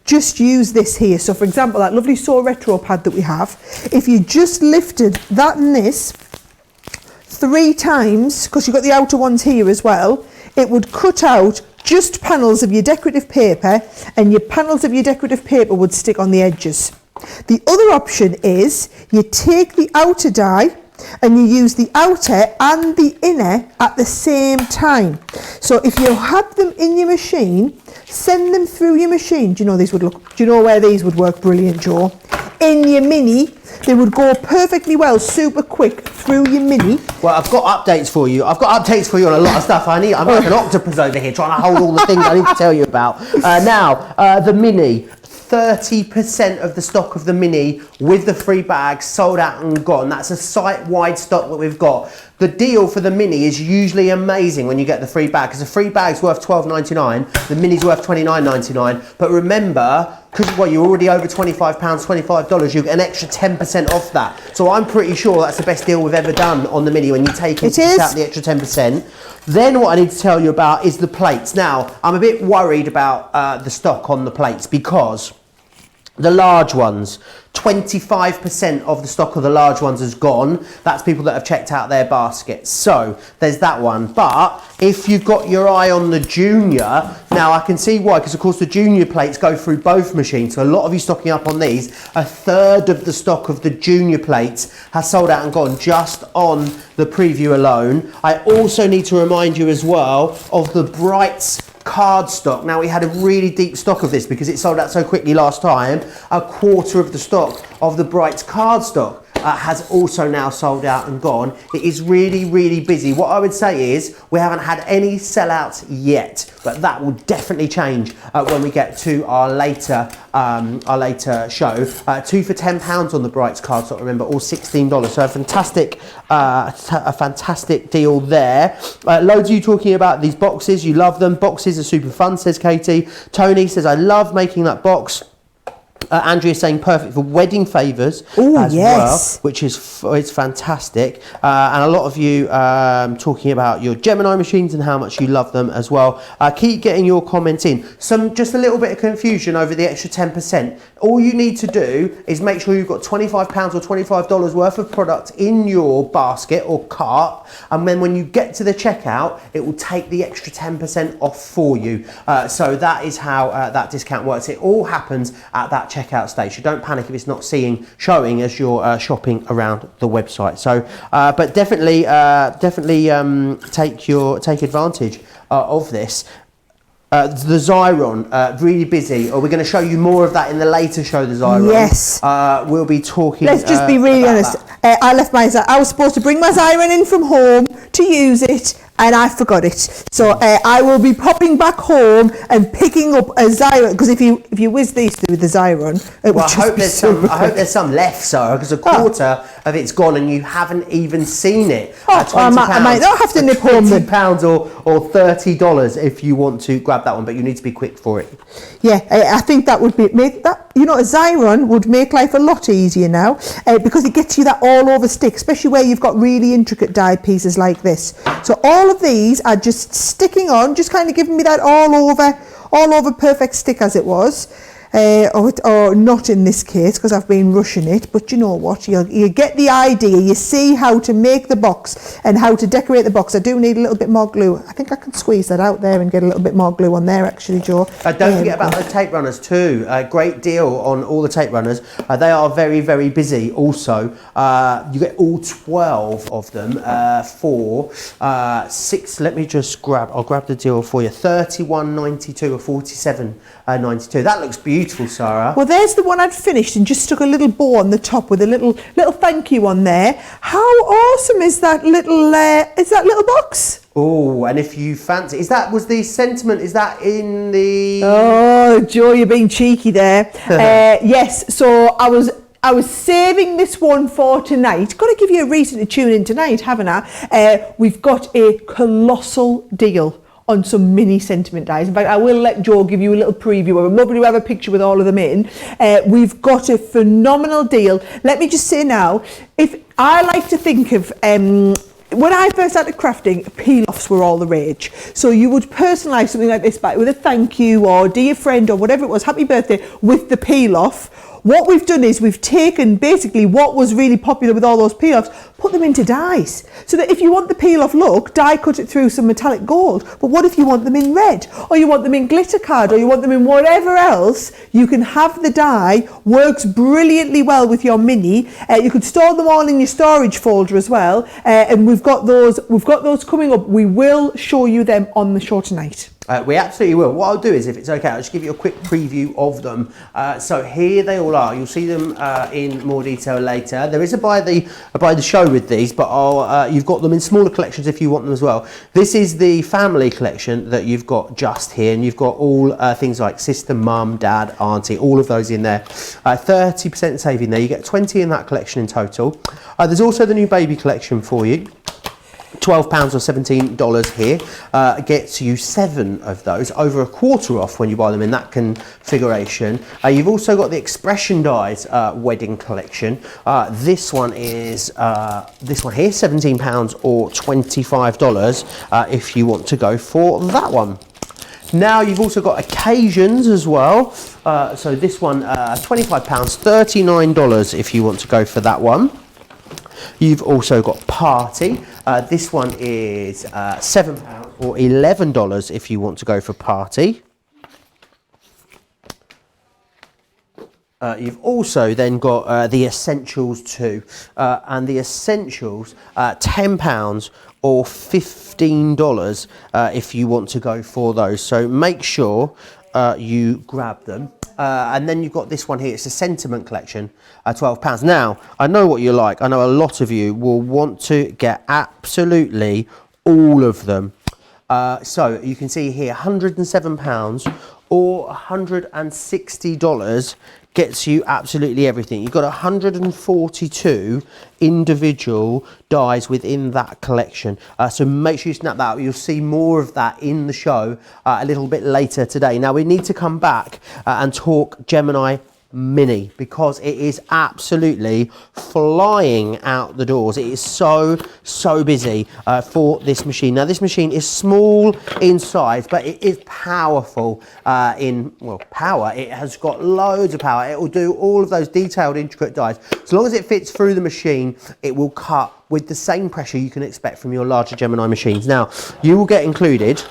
just use this here. So, for example, that lovely Sorrell pad that we have, if you just lifted that and this 3 times, because you've got the outer ones here as well, it would cut out just panels of your decorative paper, and your panels of your decorative paper would stick on the edges. The other option is you take the outer die and you use the outer and the inner at the same time. So if you had them in your machine, send them through your machine. Do you know where these would work brilliant, Joe? In your Mini, they would go perfectly well, super quick through your Mini. Well, I've got updates for you. I've got updates for you on a lot of stuff. I'm like an octopus over here trying to hold all the things I need to tell you about. The Mini. 30% of the stock of the Mini with the free bags sold out and gone. That's a site-wide stock that we've got. The deal for the Mini is usually amazing when you get the free bag, because the free bag's worth $12.99, the Mini's worth $29.99. But remember, because you're already over £25, $25, you get an extra 10% off that. So I'm pretty sure that's the best deal we've ever done on the Mini when you take into account the extra 10%. Then what I need to tell you about is the plates. Now, I'm a bit worried about the stock on the plates, because the large ones, 25% of the stock of the large ones has gone. That's people that have checked out their baskets. So there's that one. But if you've got your eye on the junior, now I can see why, because of course the junior plates go through both machines. So a lot of you stocking up on these. A third of the stock of the junior plates has sold out and gone just on the preview alone. I also need to remind you as well of the Brights cardstock. Now, we had a really deep stock of this because it sold out so quickly last time. A quarter of the stock of the Brights cardstock has also now sold out and gone. It is really, really busy. What I would say is we haven't had any sellouts yet, but that will definitely change when we get to our later show. 2 for £10 on the Brights cardstock. Remember, all $16. So a fantastic deal there. Loads of you talking about these boxes. You love them. Boxes are super fun, says Katie. Tony says, I love making that box. Andrea saying perfect for wedding favours as well, which is it's fantastic. And a lot of you talking about your Gemini machines and how much you love them as well. Keep getting your comments in. Just a little bit of confusion over the extra 10%. All you need to do is make sure you've got £25 or $25 worth of product in your basket or cart, and then when you get to the checkout, it will take the extra 10% off for you. So that is how that discount works. It all happens at that checkout stage. So don't panic if it's not showing as you're shopping around the website. So, but definitely take advantage of this. The Xyron, really busy. We're going to show you more of that in the later show, the Xyron. Yes. We'll be talking. Let's just be really honest. I was supposed to bring my Xyron in from home to use it, and I forgot it. So I will be popping back home and picking up a Xyron, because if you whiz these through the Xyron, I hope there's some left, Sarah, because a quarter of it's gone and you haven't even seen it. I might not have to nip home then. £20 or $30 if you want to grab that one, but you need to be quick for it. Yeah, I think that would a Xyron would make life a lot easier now, because it gets you that all over stick, especially where you've got really intricate die pieces like this. So all of these are just sticking on, just kind of giving me that all over perfect stick as it was. Or not in this case, because I've been rushing it, but you know what, you get the idea. You see how to make the box and how to decorate the box. I do need a little bit more glue. I think I can squeeze that out there and get a little bit more glue on there, actually, Joe. Don't forget about the tape runners too. Great deal on all the tape runners. They are very, very busy also. You get all 12 of them for $6. Let me just I'll grab the deal for you. $31.92 or $47.92. That looks beautiful, Sarah. Well, there's the one I'd finished and just stuck a little bow on the top with a little thank you on there. How awesome is that little box? Oh, and if you fancy, was the sentiment, is that in the... Oh, Joe, you're being cheeky there. Yes, so I was I was saving this one for tonight. Got to give you a reason to tune in tonight, haven't I? We've got a colossal deal on some mini sentiment dies. In fact, I will let Joe give you a little preview of them. Nobody will have a picture with all of them in. We've got a phenomenal deal. Let me just say now, if I like to think of when I first started crafting, peel-offs were all the rage. So you would personalise something like this back with a thank you or dear friend or whatever it was, happy birthday, with the peel-off. What we've done is we've taken basically what was really popular with all those peel-offs, put them into dies. So that if you want the peel-off look, die cut it through some metallic gold. But what if you want them in red? Or you want them in glitter card? Or you want them in whatever else? You can have the die, works brilliantly well with your mini. You could store them all in your storage folder as well. And we've got those coming up. We will show you them on the show tonight. We absolutely will. What I'll do is, if it's okay, I'll just give you a quick preview of them. So here they all are. You'll see them in more detail later. There is a buy the show with these, but you've got them in smaller collections if you want them as well. This is the family collection that you've got just here, and you've got all things like sister, mum, dad, auntie, all of those in there. 30% saving there. You get 20 in that collection in total. There's also the new baby collection for you. £12 or $17 here gets you 7 of those, over a quarter off when you buy them in that configuration. You've also got the Expression Dies wedding collection. This one is this one here, £17 or $25 if you want to go for that one. Now you've also got Occasions as well. So this one, £25, $39 if you want to go for that one. You've also got Party. This one is £7 or $11 if you want to go for Party. You've also then got the Essentials too, and the Essentials, £10 or $15 if you want to go for those. So make sure you grab them. And then you've got this one here, it's a Sentiment collection, £12. Now, I know what you like. I know a lot of you will want to get absolutely all of them. So you can see here, £107 or $160 gets you absolutely everything. You've got 142 individual dies within that collection. So make sure you snap that up. You'll see more of that in the show a little bit later today. Now we need to come back and talk Gemini Mini, because it is absolutely flying out the doors. It is so busy for this machine. Now this machine is small in size, but it is powerful power. It has got loads of power. It will do all of those detailed intricate dies. As long as it fits through the machine, it will cut with the same pressure you can expect from your larger Gemini machines. Now you will get included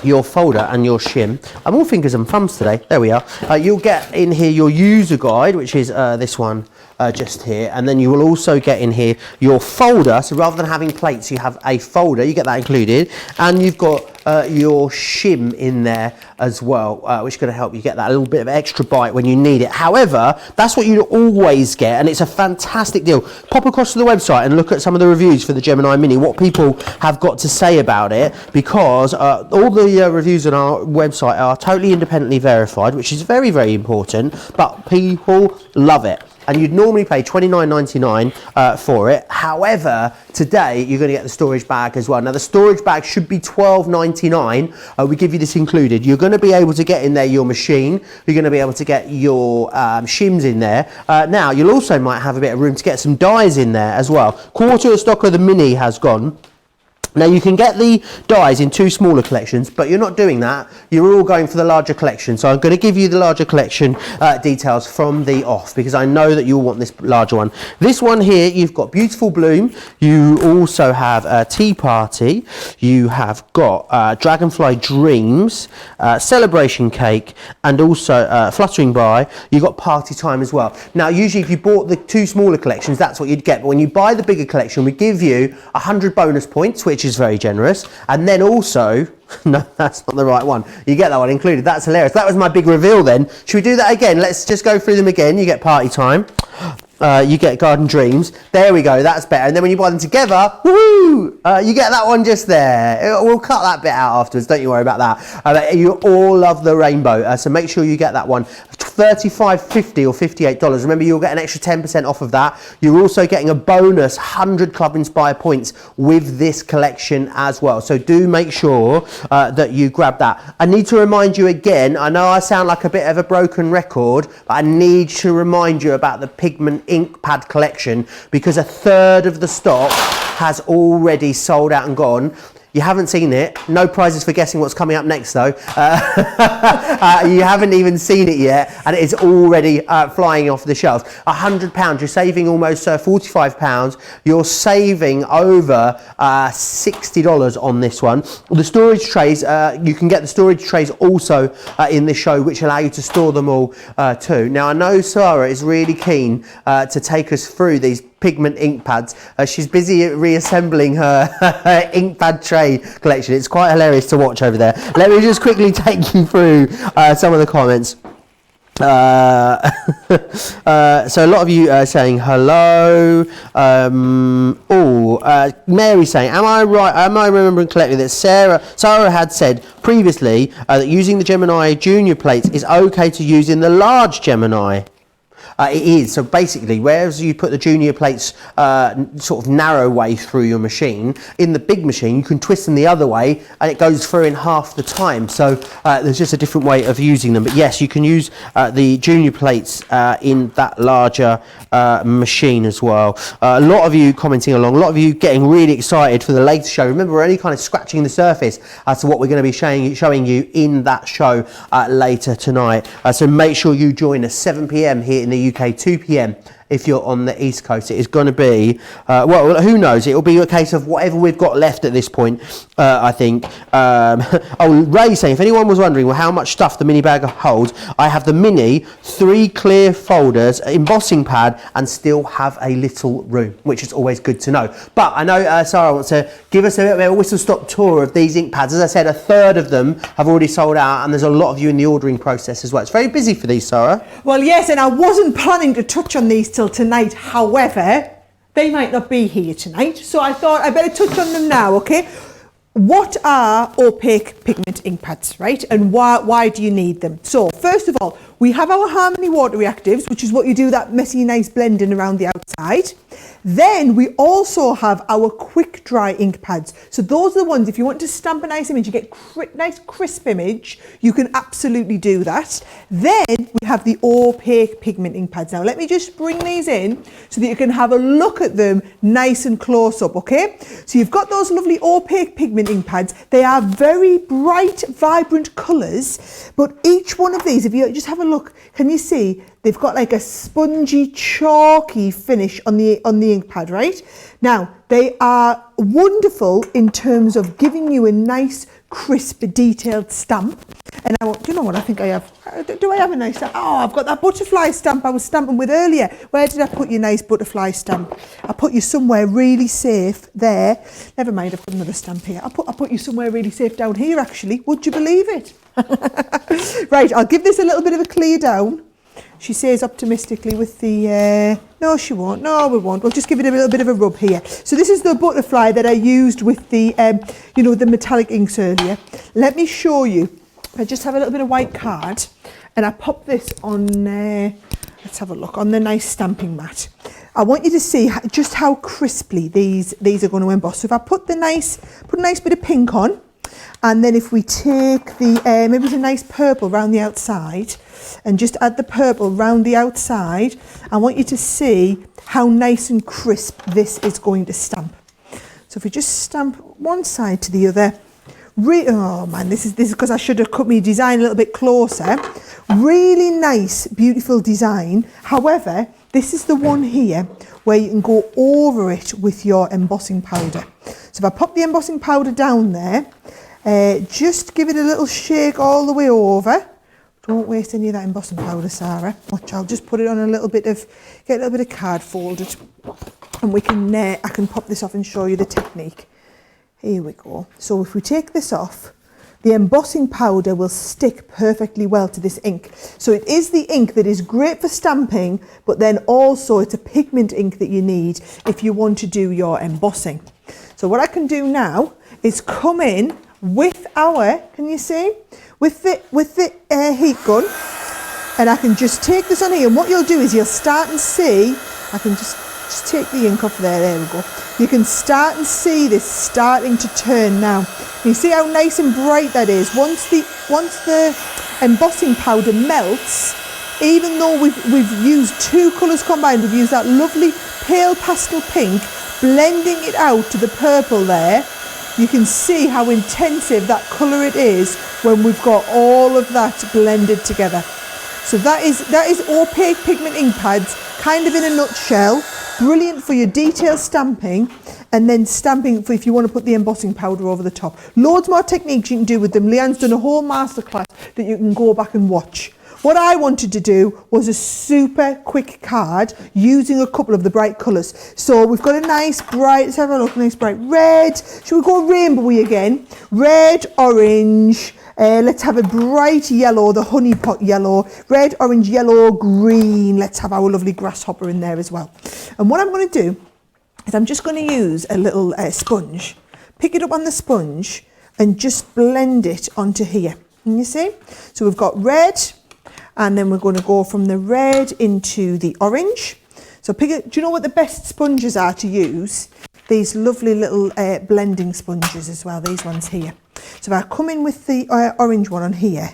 your folder and your shim. I'm all fingers and thumbs today. There we are. You'll get in here your user guide, which is this one just here, and then you will also get in here your folder. So rather than having plates, you have a folder. You get that included, and you've got your shim in there as well, which is going to help you get that little bit of extra bite when you need it. However, that's what you always get, and it's a fantastic deal. Pop across to the website and look at some of the reviews for the Gemini Mini, what people have got to say about it, because all the reviews on our website are totally independently verified, which is very important, but people love it. And you'd normally pay $29.99 for it. However, today you're going to get the storage bag as well. Now the storage bag should be $12.99. We give you this included. You're going to be able to get in there your machine. You're going to be able to get your shims in there. Now you'll also might have a bit of room to get some dies in there as well. Quarter of the stock of the Mini has gone. Now you can get the dies in 2 smaller collections, but you're not doing that. You're all going for the larger collection. So I'm going to give you the larger collection details from the off, because I know that you'll want this larger one. This one here, you've got Beautiful Bloom. You also have Tea Party. You have got Dragonfly Dreams, Celebration Cake, and also Fluttering By. You've got Party Time as well. Now usually if you bought the 2 smaller collections, that's what you'd get. But when you buy the bigger collection, we give you 100 bonus points, which is very generous, and then also no, that's not the right one. You get that one included. That's hilarious. That was my big reveal then. Should we do that again? Let's just go through them again. You get Party Time. You get Garden Dreams. There we go. That's better. And then when you buy them together, woo! You get that one just there. We'll cut that bit out afterwards. Don't you worry about that. You all love the rainbow. So make sure you get that one. $35.50 or $58. Remember, you'll get an extra 10% off of that. You're also getting a bonus 100 Club Inspire points with this collection as well. So do make sure that you grab that. I need to remind you again, I know I sound like a bit of a broken record, but I need to remind you about the Pigment Ink Pad Collection, because a third of the stock has already sold out and gone. You haven't seen it. No prizes for guessing what's coming up next, though. You haven't even seen it yet, and it is already flying off the shelves. £100. You're saving almost £45. You're saving over $60 on this one. The storage trays, you can get the storage trays also in this show, which allow you to store them all too. Now, I know Sara is really keen to take us through these pigment ink pads. She's busy reassembling her ink pad tray collection. It's quite hilarious to watch over there. Let me just quickly take you through some of the comments. So a lot of you are saying hello. Mary saying, am I right? Am I remembering correctly that Sara had said previously that using the Gemini junior plates is okay to use in the large Gemini? It is. So basically, whereas you put the junior plates sort of narrow way through your machine, in the big machine you can twist them the other way and it goes through in half the time. So there's just a different way of using them. But yes, you can use the junior plates in that larger machine as well. A lot of you commenting along, a lot of you getting really excited for the latest show. Remember, we're only kind of scratching the surface as to what we're going to be showing you in that show later tonight. So make sure you join us 7 p.m. here in the UK, 2 p.m. if you're on the East Coast. It is going to be, well, who knows? It'll be a case of whatever we've got left at this point, I think. Ray saying, if anyone was wondering how much stuff the mini bag holds, I have the mini, 3 clear folders, embossing pad, and still have a little room, which is always good to know. But I know Sara wants to give us a bit of a whistle-stop tour of these ink pads. As I said, a third of them have already sold out, and there's a lot of you in the ordering process as well. It's very busy for these, Sara. Well, yes, and I wasn't planning to touch on these till tonight. However, they might not be here tonight, so I thought I better touch on them now, okay? What are opaque pigment ink pads, right? And why do you need them? So, first of all, we have our Harmony water reactives, which is what you do that messy, nice blending around the outside. Then we also have our quick dry ink pads. So those are the ones, if you want to stamp a nice image, you get nice crisp image, you can absolutely do that. Then we have the opaque pigment ink pads. Now let me just bring these in so that you can have a look at them nice and close up, okay? So you've got those lovely opaque pigment ink pads. They are very bright, vibrant colours, but each one of these, if you just have a look, can you see they've got like a spongy, chalky finish on the ink pad, right? Now, they are wonderful in terms of giving you a nice, crisp, detailed stamp. And do you know what I think I have? Do I have a nice stamp? Oh, I've got that butterfly stamp I was stamping with earlier. Where did I put your nice butterfly stamp? I put you somewhere really safe there. Never mind, I've got another stamp here. I put you somewhere really safe down here, actually. Would you believe it? Right, I'll give this a little bit of a clear down. She says optimistically with the, no she won't, no we won't, we'll just give it a little bit of a rub here. So this is the butterfly that I used with the, you know, the metallic inks earlier. Let me show you. I just have a little bit of white card and I pop this on, let's have a look, on the nice stamping mat. I want you to see just how crisply these are going to emboss. So if I put a nice bit of pink on, and then if we take the, maybe it's a nice purple around the outside, and just add the purple round the outside, I want you to see how nice and crisp this is going to stamp. So if we just stamp one side to the other, oh man, this is because I should have cut my design a little bit closer. Really nice, beautiful design. However, this is the one here where you can go over it with your embossing powder. So if I pop the embossing powder down there, just give it a little shake all the way over. Don't waste any of that embossing powder, Sara. Watch, I'll just put it on get a little bit of card folded, and we can, I can pop this off and show you the technique. Here we go. So if we take this off, the embossing powder will stick perfectly well to this ink. So it is the ink that is great for stamping, but then also it's a pigment ink that you need if you want to do your embossing. So what I can do now is come in with our, can you see? With the heat gun, And I can just take this on here, and what you'll do is you'll start and see, I can just take the ink off there we go. You can start and see this starting to turn now. You see how nice and bright that is. Once the embossing powder melts, even though we've used two colours combined, we've used that lovely pale pastel pink, blending it out to the purple there, you can see how intensive that colour it is when we've got all of that blended together. So that is opaque pigment ink pads, kind of in a nutshell. Brilliant for your detail stamping, and then stamping for if you want to put the embossing powder over the top. Loads more techniques you can do with them. Leanne's done a whole masterclass that you can go back and watch. What I wanted to do was a super quick card using a couple of the bright colours. So we've got a nice bright, let's have a look, nice bright red. Should we go rainbowy again? Red, orange. Let's have a bright yellow, the honey pot yellow, red, orange, yellow, green. Let's have our lovely grasshopper in there as well. And what I'm going to do is I'm just going to use a little sponge, pick it up on the sponge and just blend it onto here. Can you see? So we've got red, and then we're going to go from the red into the orange. So pick it. Do you know what the best sponges are to use? These lovely little blending sponges as well, these ones here. So if I come in with the orange one on here,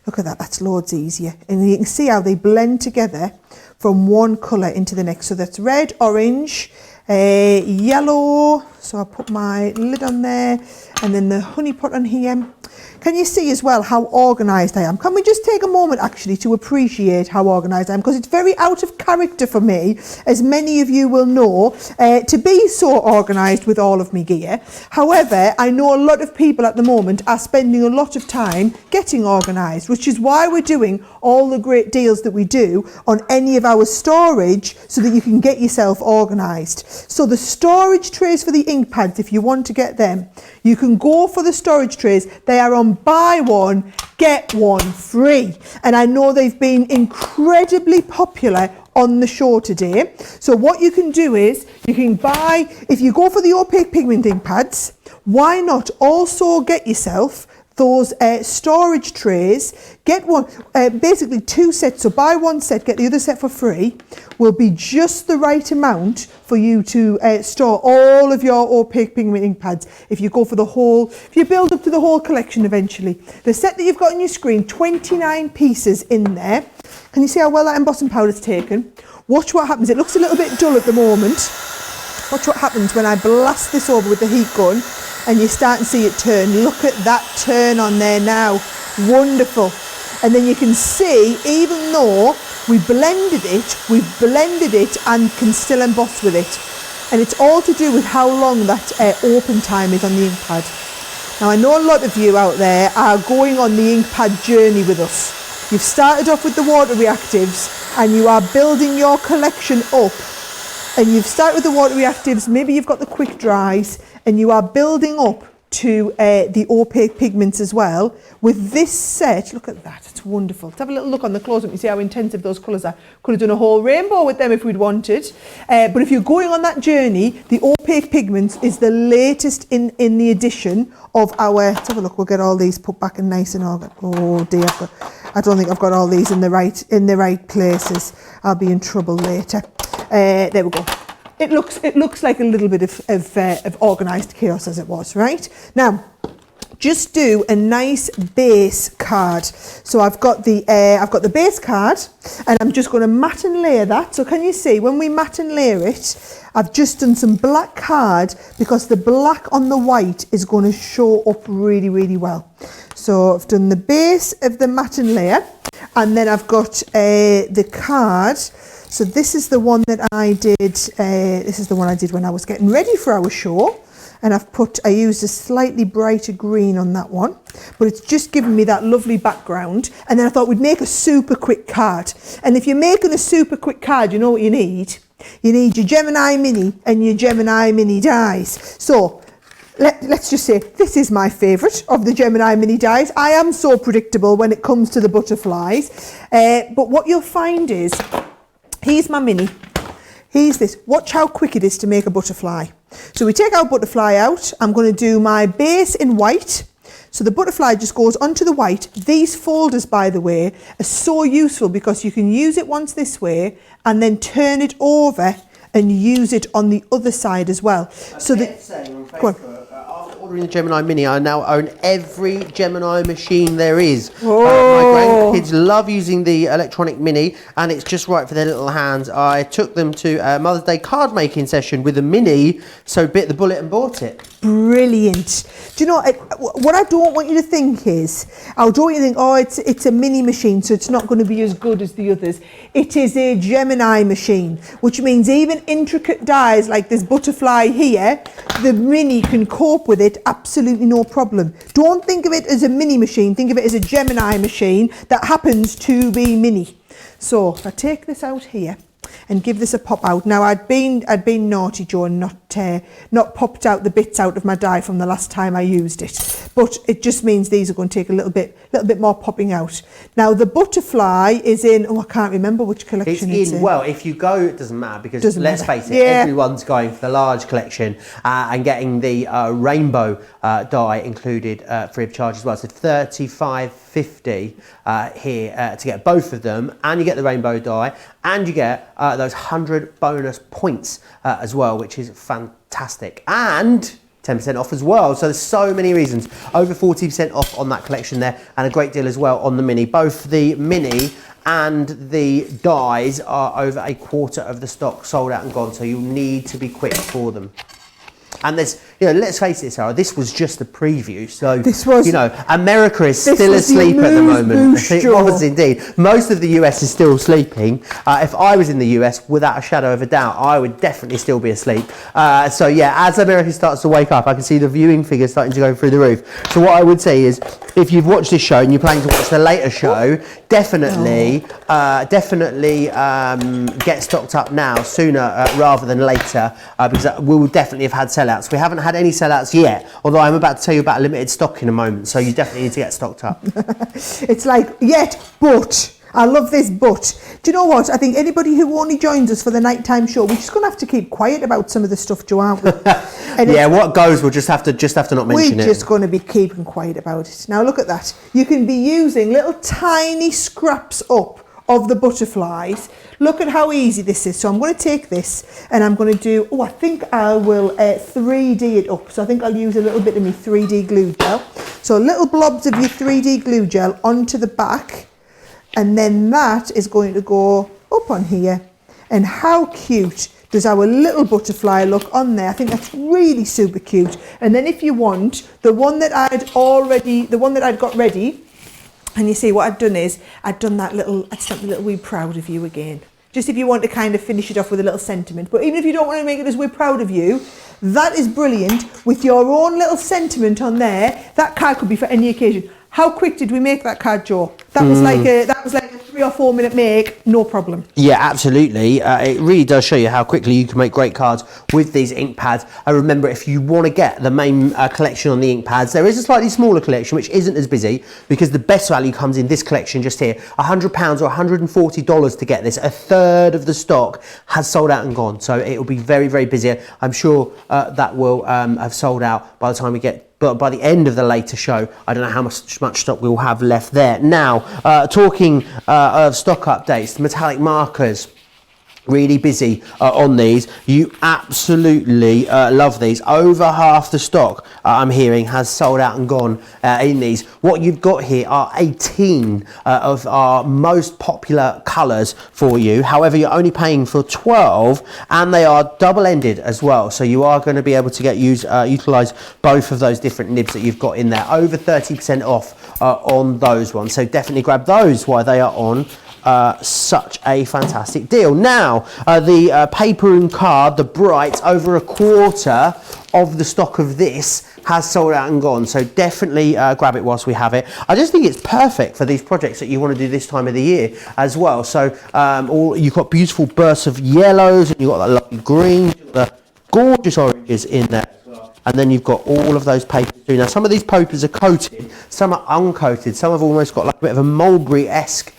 look at that, that's loads easier. And you can see how they blend together from one colour into the next. So that's red, orange, yellow. So I'll put my lid on there, and then the honey pot on here. Can you see as well how organised I am? Can we just take a moment actually to appreciate how organised I am? Because it's very out of character for me, as many of you will know, to be so organised with all of my gear. However, I know a lot of people at the moment are spending a lot of time getting organised, which is why we're doing all the great deals that we do on any of our storage, so that you can get yourself organised. So the storage trays for the ink pads, if you want to get them, you can go for the storage trays. They are on buy one, get one free. And I know they've been incredibly popular on the show today. So what you can do is you can buy, if you go for the opaque pigment ink pads, why not also get yourself those storage trays. Get one, basically two sets, so buy one set, get the other set for free, will be just the right amount for you to store all of your opaque pigment ink pads if you go for the whole, if you build up to the whole collection eventually. The set that you've got on your screen, 29 pieces in there. Can you see how well that embossing powder's taken? Watch what happens. It looks a little bit dull at the moment. Watch what happens when I blast this over with the heat gun and you start to see it turn. Look at that turn on there now. Wonderful. And then you can see, even though we've blended it and can still emboss with it. And it's all to do with how long that open time is on the ink pad. Now I know a lot of you out there are going on the ink pad journey with us. You've started off with the water reactives and you are building your collection up. And you've started with the water reactives, maybe you've got the quick dries, and you are building up to the opaque pigments as well. With this set, look at that, it's wonderful. Let's have a little look on the close-up, you see how intensive those colours are. Could have done a whole rainbow with them if we'd wanted. But if you're going on that journey, the opaque pigments is the latest in the edition of our, let's have a look, we'll get all these put back in nice and all. Oh dear, I don't think I've got all these in the right places. I'll be in trouble later. There we go. It looks like a little bit of organised chaos as it was, right? Now, just do a nice base card. So I've got the base card, and I'm just going to matte and layer that. So can you see when we matte and layer it, I've just done some black card because the black on the white is going to show up really, really well. So I've done the base of the matte and layer, and then I've got the card. So this is the one that I did, this is the one I did when I was getting ready for our show. And I used a slightly brighter green on that one, but it's just given me that lovely background. And then I thought we'd make a super quick card. And if you're making a super quick card, you know what you need? You need your Gemini Mini and your Gemini Mini dies. So let's just say this is my favourite of the Gemini Mini dies. I am so predictable when it comes to the butterflies. But what you'll find is, here's my mini. Here's this. Watch how quick it is to make a butterfly. So we take our butterfly out. I'm going to do my base in white. So the butterfly just goes onto the white. These folders, by the way, are so useful because you can use it once this way and then turn it over and use it on the other side as well. So that, go on. After ordering the Gemini Mini, I now own every Gemini machine there is. Oh. My grandkids love using the electronic Mini, and it's just right for their little hands. I took them to a Mother's Day card making session with the Mini, so bit the bullet and bought it. Brilliant. Do you know what I don't want you to think is, I don't want you to think, oh, it's a mini machine, so it's not going to be as good as the others. It is a Gemini machine, which means even intricate dies like this butterfly here, the Mini can cope with it absolutely no problem. Don't think of it as a mini machine, think of it as a Gemini machine that happens to be mini. So if I take this out here and give this a pop out. Now I'd been naughty, Joe, and not popped out the bits out of my die from the last time I used it. But it just means these are going to take a little bit more popping out. Now the butterfly is in, I can't remember which collection it's in. Well, if you go, it doesn't matter because let's face it, everyone's going for the large collection and getting the rainbow die included free of charge as well. So $35.50 here to get both of them, and you get the rainbow die, and you get those 100 bonus points as well, which is fantastic, and 10% off as well. So there's so many reasons. Over 40% off on that collection there, and a great deal as well on the Mini. Both the Mini and the dies are over a quarter of the stock sold out and gone, so you need to be quick for them. And there's, let's face it, Sarah, this was just a preview. So, this was, America is still asleep at the moment. It was indeed. Most of the US is still sleeping. If I was in the US, without a shadow of a doubt, I would definitely still be asleep. So yeah, as America starts to wake up, I can see the viewing figures starting to go through the roof. So what I would say is, if you've watched this show and you're planning to watch the later show, definitely get stocked up now, sooner rather than later, because we will definitely have had sellouts. We haven't had any sellouts yet, although I'm about to tell you about limited stock in a moment, so you definitely need to get stocked up. It's like, but I love this but. Do you know what? I think anybody who only joins us for the nighttime show, we're just going to have to keep quiet about some of the stuff, Joe, aren't we? Yeah, what goes, we'll just have to not mention it. We're just going to be keeping quiet about it. Now look at that. You can be using little tiny scraps up of the butterflies. Look at how easy this is. So I'm going to take this and I'm going to do, I think I will 3D it up. So I think I'll use a little bit of my 3D glue gel. So little blobs of your 3D glue gel onto the back, and then that is going to go up on here. And how cute does our little butterfly look on there? I think that's really super cute. And then if you want, the one that I'd got ready, and you see what I've done is, I'd stamped a little "we're proud of you" again. Just if you want to kind of finish it off with a little sentiment. But even if you don't want to make it as "we're proud of you," that is brilliant. With your own little sentiment on there, that card could be for any occasion. How quick did we make that card, Joe? That was like a 3 or 4 minute make, no problem. Yeah, absolutely. It really does show you how quickly you can make great cards with these ink pads. And remember, if you want to get the main collection on the ink pads, there is a slightly smaller collection which isn't as busy, because the best value comes in this collection just here. £100 or $140 to get this. A third of the stock has sold out and gone, so it will be very, very busy. I'm sure that will have sold out by the time we get. But by the end of the later show, I don't know how much stock we will have left there. Now, talking of stock updates, the metallic markers, really busy on these. You absolutely love these. Over half the stock I'm hearing has sold out and gone in these. What you've got here are 18 of our most popular colours for you. However, you're only paying for 12, and they are double-ended as well. So you are going to be able to utilise both of those different nibs that you've got in there. Over 30% off on those ones. So definitely grab those while they are on. Such a fantastic deal. Now, the paper and card, the bright, over a quarter of the stock of this has sold out and gone, so definitely grab it whilst we have it. I just think it's perfect for these projects that you want to do this time of the year as well. So you've got beautiful bursts of yellows, and you've got that lovely green, the gorgeous oranges in there. And then you've got all of those papers too. Now, some of these papers are coated, some are uncoated, some have almost got like a bit of a mulberry-esque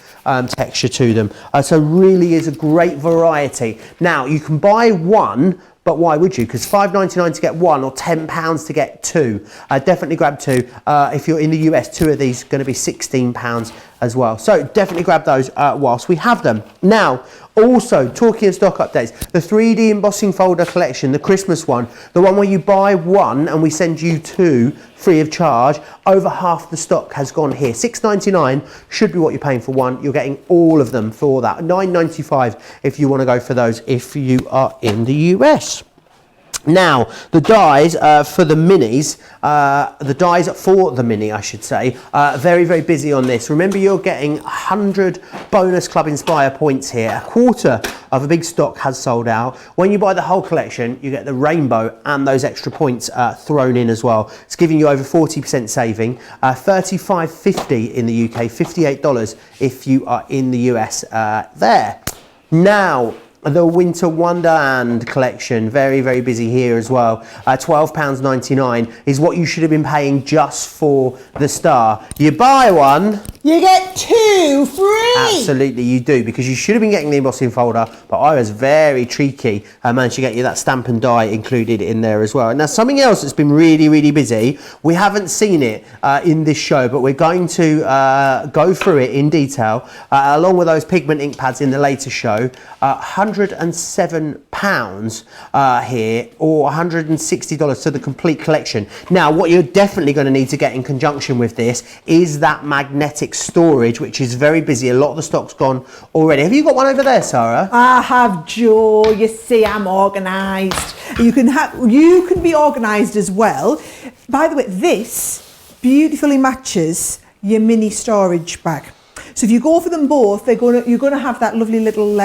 texture to them. So really is a great variety. Now, you can buy one but why would you? Because $5.99 to get one or £10 to get two. Definitely grab two. If you're in the US, two of these are going to be £16 as well. So definitely grab those whilst we have them. Now, also, talking of stock updates, the 3D embossing folder collection, the Christmas one, the one where you buy one and we send you two free of charge, over half the stock has gone here. $6.99 should be what you're paying for one. You're getting all of them for that. $9.95 if you want to go for those if you are in the US. Now, the dies for the minis, the dies for the mini, I should say, very, very busy on this. Remember, you're getting 100 bonus Club Inspire points here. A quarter of a big stock has sold out. When you buy the whole collection, you get the rainbow and those extra points thrown in as well. It's giving you over 40% saving, $35.50 in the UK, $58 if you are in the US there. Now, the Winter Wonderland collection, very, very busy here as well. £12.99 is what you should have been paying just for the star. You buy one, you get two free. Absolutely, you do, because you should have been getting the embossing folder, but I was very cheeky and managed to get you that stamp and die included in there as well. Now, something else that's been really, really busy, we haven't seen it in this show, but we're going to go through it in detail, along with those pigment ink pads in the later show. £107 here, or $160 to the complete collection. Now, what you're definitely going to need to get in conjunction with this is that magnetic storage, which is very busy. A lot of the stock's gone already. Have you got one over there, Sarah? I have, Joe. You see, I'm organised. You can be organised as well. By the way, this beautifully matches your mini storage bag. So if you go for them both, you're going to have that lovely little,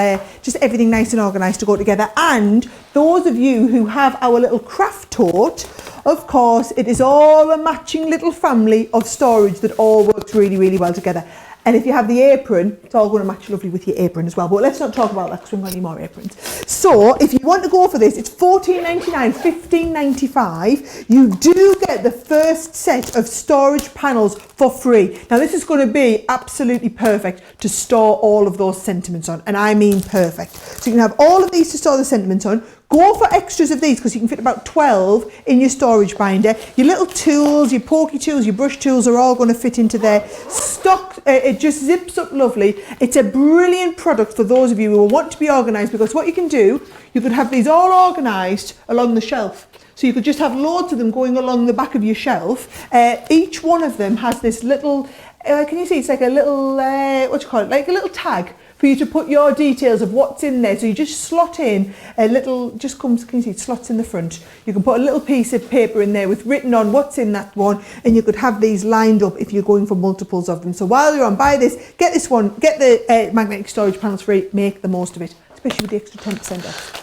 just everything nice and organised to go together. And those of you who have our little craft tote, of course, it is all a matching little family of storage that all works really, really well together. And if you have the apron, it's all going to match lovely with your apron as well. But let's not talk about that because we haven't got any more aprons. So if you want to go for this, it's $14.99, $15.95. You do get the first set of storage panels for free. Now this is going to be absolutely perfect to store all of those sentiments on. And I mean perfect. So you can have all of these to store the sentiments on. Go for extras of these because you can fit about 12 in your storage binder. Your little tools, your pokey tools, your brush tools are all going to fit into there. Stock, it just zips up lovely. It's a brilliant product for those of you who want to be organised, because what you can do, you could have these all organised along the shelf. So you could just have loads of them going along the back of your shelf. Each one of them has this little, can you see, it's like a little, what do you call it, like a little tag for you to put your details of what's in there. So you just slot in a little, just comes, can you see, it slots in the front. You can put a little piece of paper in there with written on what's in that one, and you could have these lined up if you're going for multiples of them. So while you're on, buy this, get this one, get the magnetic storage panels free, make the most of it, especially with the extra 10% off.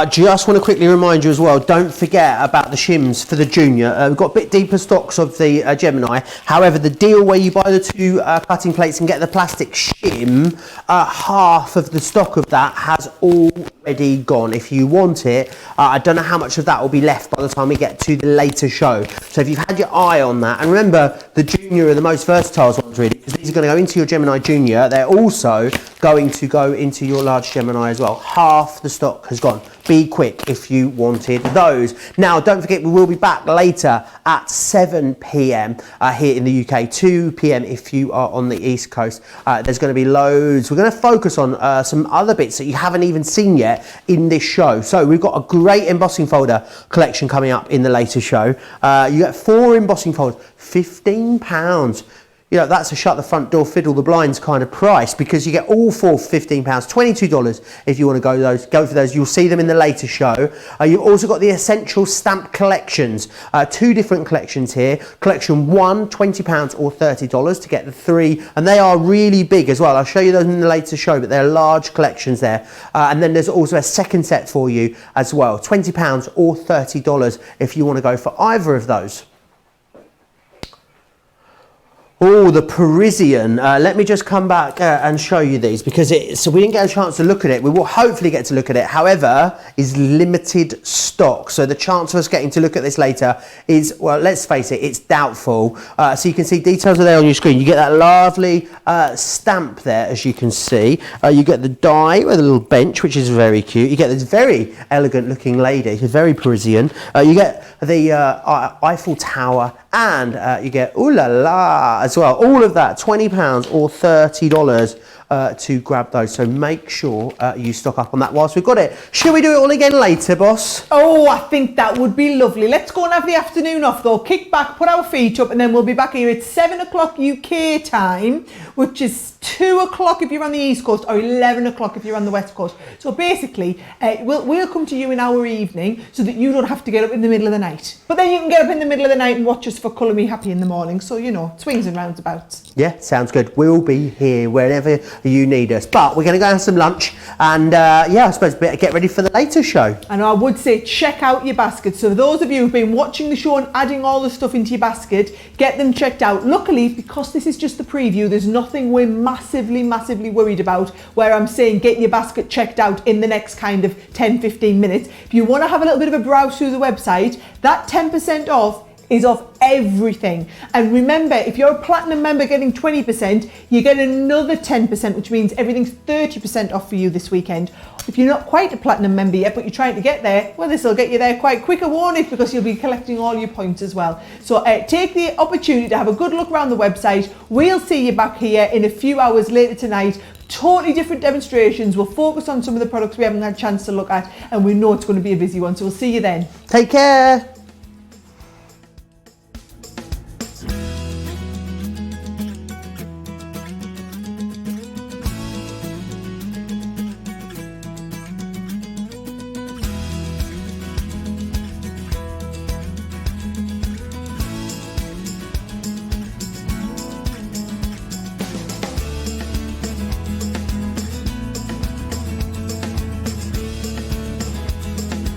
Just want to quickly remind you as well, don't forget about the shims for the Junior. We've got a bit deeper stocks of the Gemini. However, the deal where you buy the two cutting plates and get the plastic shim, half of the stock of that has already gone. If you want it, I don't know how much of that will be left by the time we get to the later show. So if you've had your eye on that, and remember, the Junior are the most versatile ones really, because these are going to go into your Gemini Junior. They're also going to go into your large Gemini as well. Half the stock has gone. Be quick if you wanted those. Now, don't forget, we will be back later at 7 p.m. Here in the UK, 2 p.m. if you are on the East Coast. There's going to be loads. We're going to focus on some other bits that you haven't even seen yet in this show. So we've got a great embossing folder collection coming up in the later show. You get 4 embossing folders, £15. You know, that's a shut the front door, fiddle the blinds kind of price, because you get all 4 for £15, $22 if you want to go for those. You'll see them in the later show. You've also got the Essential Stamp Collections, 2 different collections here. Collection 1, £20 or $30 to get the 3, and they are really big as well. I'll show you those in the later show, but they're large collections there. And then there's also a second set for you as well, £20 or $30 if you want to go for either of those. Oh, the Parisian. Let me just come back and show you these because so we didn't get a chance to look at it. We will hopefully get to look at it. However, is limited stock. So the chance of us getting to look at this later is, well, let's face it, it's doubtful. So you can see details are there on your screen. You get that lovely stamp there, as you can see. You get the die with a little bench, which is very cute. You get this very elegant looking lady, who's very Parisian. You get the Eiffel Tower, and you get ooh la la as well. All of that, £20 or $30 to grab those. So make sure you stock up on that whilst we've got it. Should we do it all again later, boss? Oh, I think that would be lovely. Let's go and have the afternoon off though. Kick back, put our feet up, and then we'll be back here at 7 o'clock UK time, which is 2 o'clock if you're on the East Coast, or 11 o'clock if you're on the West Coast. So basically, we'll come to you in our evening so that you don't have to get up in the middle of the night. But then you can get up in the middle of the night and watch us for Colour Me Happy in the morning. So, you know, swings and roundabouts. Yeah, sounds good. We'll be here whenever you need us. But we're going to go have some lunch and, yeah, I suppose get ready for the later show. And I would say check out your basket. So those of you who've been watching the show and adding all the stuff into your basket, get them checked out. Luckily, because this is just the preview, there's nothing we're massively worried about where I'm saying get your basket checked out in the next kind of 10-15 minutes. If you want to have a little bit of a browse through the website, that 10% off is off everything. And remember, if you're a platinum member getting 20%, you get another 10%, which means everything's 30% off for you this weekend. If you're not quite a platinum member yet, but you're trying to get there, well, this will get you there quite quicker, won't it? Because you'll be collecting all your points as well. So take the opportunity to have a good look around the website. We'll see you back here in a few hours later tonight. Totally different demonstrations. We'll focus on some of the products we haven't had a chance to look at, and we know it's going to be a busy one. So we'll see you then. Take care.